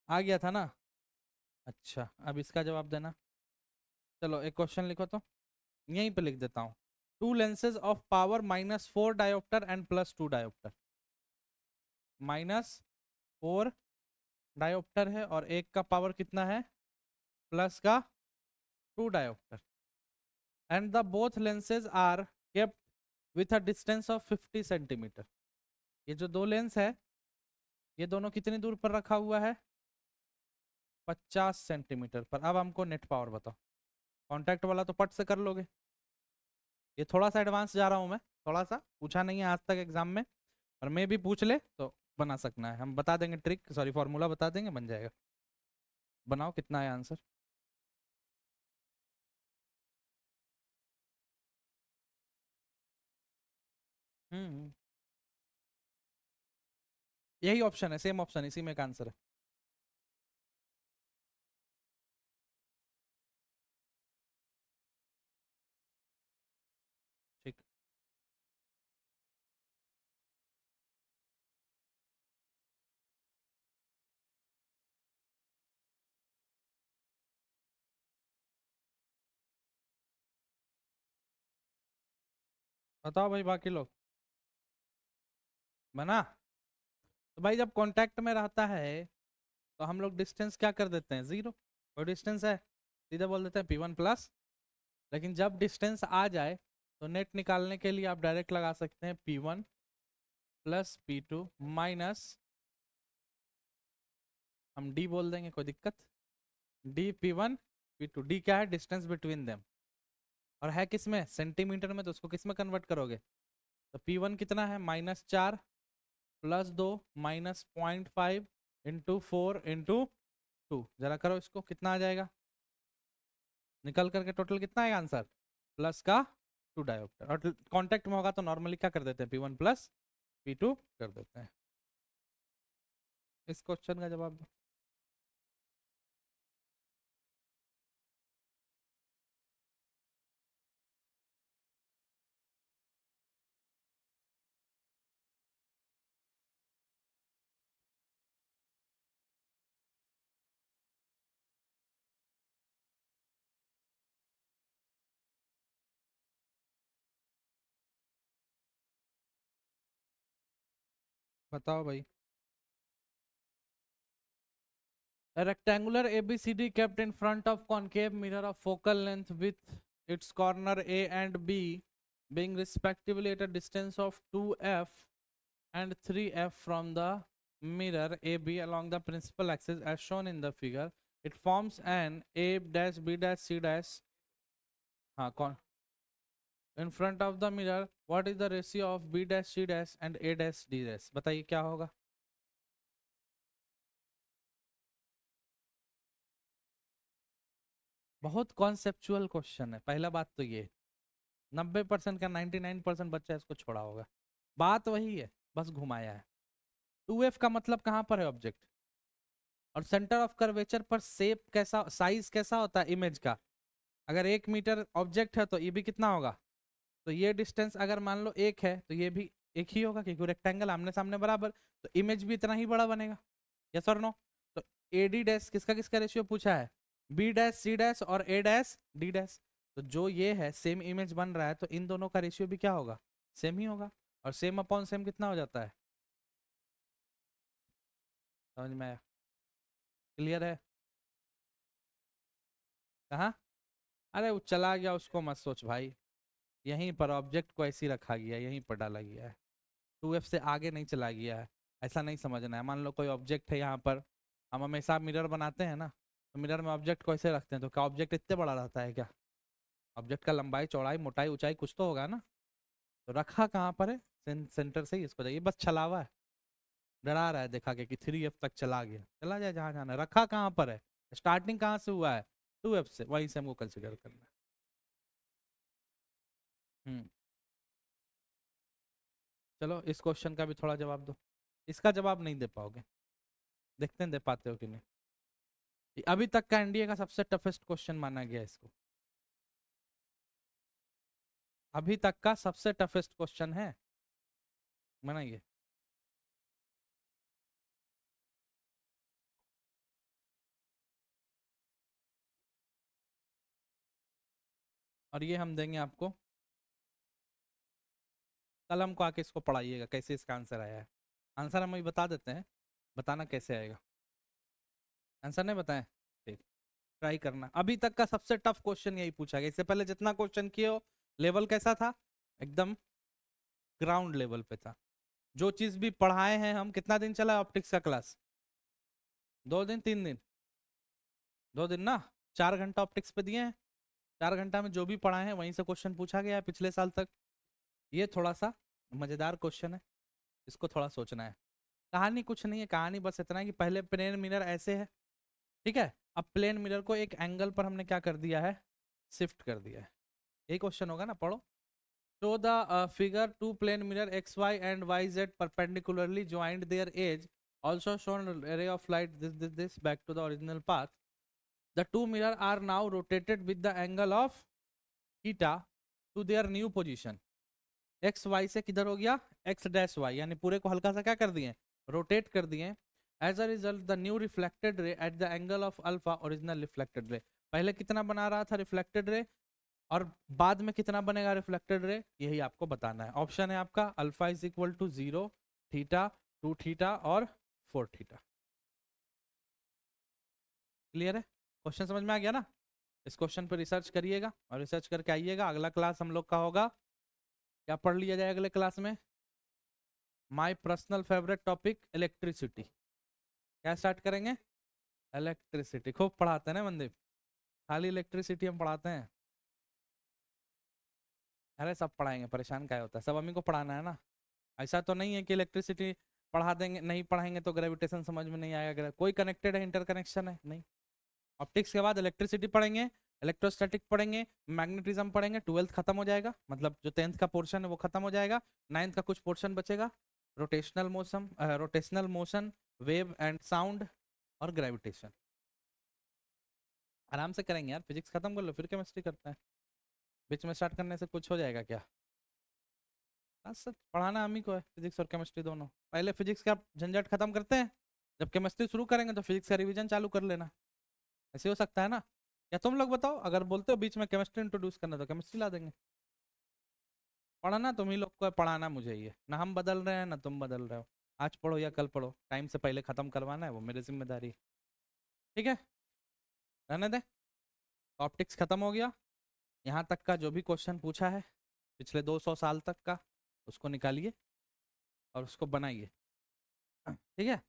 आ गया था ना? अच्छा अब इसका जवाब देना। चलो एक क्वेश्चन लिखो तो, यहीं पे लिख देता हूँ। To lenses of power -4 dioptre and +2 dioptre. -4 dioptre है और एक का पावर कितना है, प्लस का 2 dioptre, and the both lenses are kept with a distance of 50 centimetre. ये जो दो लेंस है, ये दोनों कितनी दूर पर रखा हुआ है? 50 सेंटीमीटर पर। अब हमको नेट पावर बताओ। कॉन्टैक्ट वाला तो पट से कर लोगे, ये थोड़ा सा एडवांस जा रहा हूँ मैं, थोड़ा सा पूछा नहीं है आज तक एग्जाम में, और मैं भी पूछ ले तो बना सकना है, हम बता देंगे ट्रिक, सॉरी फॉर्मूला बता देंगे, बन जाएगा। बनाओ कितना है आंसर। हम्म, यही ऑप्शन है, सेम ऑप्शन, इसी में एक आंसर है। ठीक, बताओ भाई बाकी लोग। बना? तो भाई जब कांटेक्ट में रहता है तो हम लोग डिस्टेंस क्या कर देते हैं, जीरो। कोई डिस्टेंस है, सीधे बोल देते हैं P1 प्लस। लेकिन जब डिस्टेंस आ जाए तो नेट निकालने के लिए आप डायरेक्ट लगा सकते हैं P1 प्लस P2 माइनस, हम D बोल देंगे, कोई दिक्कत? D P1 P2, D क्या है, डिस्टेंस बिटवीन देम, और है किस में, सेंटीमीटर में, तो उसको किस में कन्वर्ट करोगे? तो P1 कितना है, -4 +2 -0.5 इंटू 4 इंटू 2, जरा करो इसको, कितना आ जाएगा निकल करके, टोटल कितना है आंसर, प्लस का 2 डायोप्टर। और कांटेक्ट में होगा तो नॉर्मली क्या कर देते हैं, P1 प्लस P2 कर देते हैं। इस क्वेश्चन का जवाब दो। बताओ भाई। A rectangular ABCD kept in front of concave mirror of focal length with its corner A and B being respectively at a distance of 2f and 3f from the mirror AB along the principal axis as shown in the figure. It forms an A dash B dash C dash, हाँ कौन, in front of the mirror. What is the ratio of B dash C dash and A dash D dash? बताइए क्या होगा? बहुत conceptual question है, पहला बात तो ये। 90% का 99% बच्चा इसको छोड़ा होगा। बात वही है, बस घुमाया है। 2f का मतलब कहाँ पर है ऑब्जेक्ट, और सेंटर ऑफ कर्वेचर पर शेप कैसा, साइज कैसा होता है इमेज का। अगर 1 मीटर ऑब्जेक्ट है तो ये भी कितना होगा, तो ये डिस्टेंस अगर मान लो 1 है तो ये भी 1 ही होगा, क्योंकि रेक्टेंगल आमने सामने बराबर, तो इमेज भी इतना ही बड़ा बनेगा। यस और नो। तो ए डी डैश किसका किसका रेशियो पूछा है, बी डैश सी डैश और ए डैश डी डैश। तो जो ये है सेम इमेज बन रहा है, तो इन दोनों का रेशियो भी क्या होगा, सेम ही होगा। और सेम अपॉन सेम कितना हो जाता है, समझ में आया, क्लियर है। कहाँ, अरे वो चला गया, उसको मत सोच भाई, यहीं पर ऑब्जेक्ट को ऐसे ही रखा गया, यहीं पर डाला गया है, 2f से आगे नहीं चला गया है। ऐसा नहीं समझना है, मान लो कोई ऑब्जेक्ट है यहाँ पर, हम हमेशा मिरर बनाते हैं ना, तो मिरर में ऑब्जेक्ट को ऐसे रखते हैं, तो क्या ऑब्जेक्ट इतने बड़ा रहता है क्या, ऑब्जेक्ट का लंबाई चौड़ाई मोटाई ऊंचाई कुछ तो होगा ना। तो रखा कहाँ पर है, सेंटर से ही इसको जाइए, बस छलावा है, डरा रहा है दिखा के कि 3f तक चला गया, चला जाए जहाँ जाना है। रखा कहाँ पर है, स्टार्टिंग कहाँ से हुआ है, 2f से, वहीं से हमको कंसिडर करना है। हम्म, चलो इस क्वेश्चन का भी थोड़ा जवाब दो, इसका जवाब नहीं दे पाओगे, देखते हैं दे पाते हो कि नहीं। ये अभी तक का एनडीए का सबसे टफेस्ट क्वेश्चन माना गया है इसको, अभी तक का सबसे टफेस्ट क्वेश्चन है, माना। और ये हम देंगे आपको, कल हमको आके इसको पढ़ाइएगा कैसे इसका आंसर आया है। आंसर हम अभी बता देते हैं, बताना कैसे आएगा, आंसर नहीं बताएं, ठीक, ट्राई करना। अभी तक का सबसे टफ क्वेश्चन यही पूछा गया, इससे पहले जितना क्वेश्चन किए हो लेवल कैसा था, एकदम ग्राउंड लेवल पे था। जो चीज भी पढ़ाए हैं हम, कितना दिन चला ऑप्टिक्स का क्लास, 2 दिन 3 दिन, 2 दिन ना, 4 घंटा ऑप्टिक्स पे दिए हैं, 4 घंटा में जो भी पढ़ाए हैं वहीं से क्वेश्चन पूछा गया है पिछले साल तक। ये थोड़ा सा मजेदार क्वेश्चन है, इसको थोड़ा सोचना है। कहानी कुछ नहीं है, कहानी बस इतना है कि पहले प्लेन मिरर ऐसे है, ठीक है, अब प्लेन मिरर को एक एंगल पर हमने क्या कर दिया है, शिफ्ट कर दिया है। यही क्वेश्चन होगा ना, पढ़ो। Show the figure two plane mirror X Y and Y Z perpendicularly joint their edge, also shown ray of light this back to the original path. The two mirror are now rotated with the angle of theta to their new position. X Y से किधर हो गया, x dash Y, यानी पूरे को हल्का सा क्या कर दिए, रोटेट कर दिए। As a result the new reflected ray at the angle of alpha original reflected ray, पहले कितना बना रहा था रिफ्लेक्टेड रे, और बाद में कितना बनेगा रिफ्लेक्टेड रे, यही आपको बताना है। ऑप्शन है आपका alpha is equal to 0, theta, 2 theta और 4 थीटा। क्लियर है, क्वेश्चन समझ में आ गया ना। इस क्वेश्चन पर रिसर्च करिएगा और रिसर्च करके आइएगा। अगला क्लास हम लोग का होगा, क्या पढ़ लिया जाए अगले क्लास में, my personal favourite topic electricity. क्या स्टार्ट करेंगे, इलेक्ट्रिसिटी। खूब पढ़ाते हैं ना मनदीप, खाली इलेक्ट्रिसिटी हम पढ़ाते हैं, अरे सब पढ़ाएंगे, परेशान क्या होता है, सब हमें को पढ़ाना है ना। ऐसा तो नहीं है कि इलेक्ट्रिसिटी पढ़ा देंगे, नहीं पढ़ाएंगे तो ग्रेविटेशन समझ में नहीं आएगा, कोई कनेक्टेड है, इंटरकनेक्शन है नहीं। ऑप्टिक्स के बाद इलेक्ट्रिसिटी पढ़ेंगे, इलेक्ट्रोस्टैटिक पढ़ेंगे, मैग्नेटिज्म पढ़ेंगे, 12th खत्म हो जाएगा, मतलब जो 10th का पोर्शन है वो खत्म हो जाएगा। 9th का कुछ पोर्शन बचेगा, rotational motion, wave and sound और ग्रेविटेशन। आराम से करेंगे यार, फिजिक्स खत्म कर लो फिर केमिस्ट्री करते हैं, बीच में स्टार्ट करने से कुछ हो जाएगा क्या। बस सच पढ़ाना हम ही को है, फिजिक्स और केमिस्ट्री दोनों। पहले फिजिक्स का झंझट खत्म करते हैं, जब केमिस्ट्री शुरू करेंगे तो फिजिक्स का रिवीजन चालू कर लेना, ऐसे हो सकता है ना। या तुम लोग बताओ, अगर बोलते हो बीच में केमिस्ट्री इंट्रोड्यूस करना तो केमिस्ट्री ला देंगे। पढ़ाना तुम ही लोग को है, पढ़ाना मुझे ही है ना, हम बदल रहे हैं ना तुम बदल रहे हो। आज पढ़ो या कल पढ़ो, टाइम से पहले खत्म करवाना है वो मेरी जिम्मेदारी है। ठीक है, रहने दे। ऑप्टिक्स खत्म हो गया, यहाँ तक का जो भी क्वेश्चन पूछा है पिछले 200 साल तक का, उसको निकालिए और उसको बनाइए, ठीक है।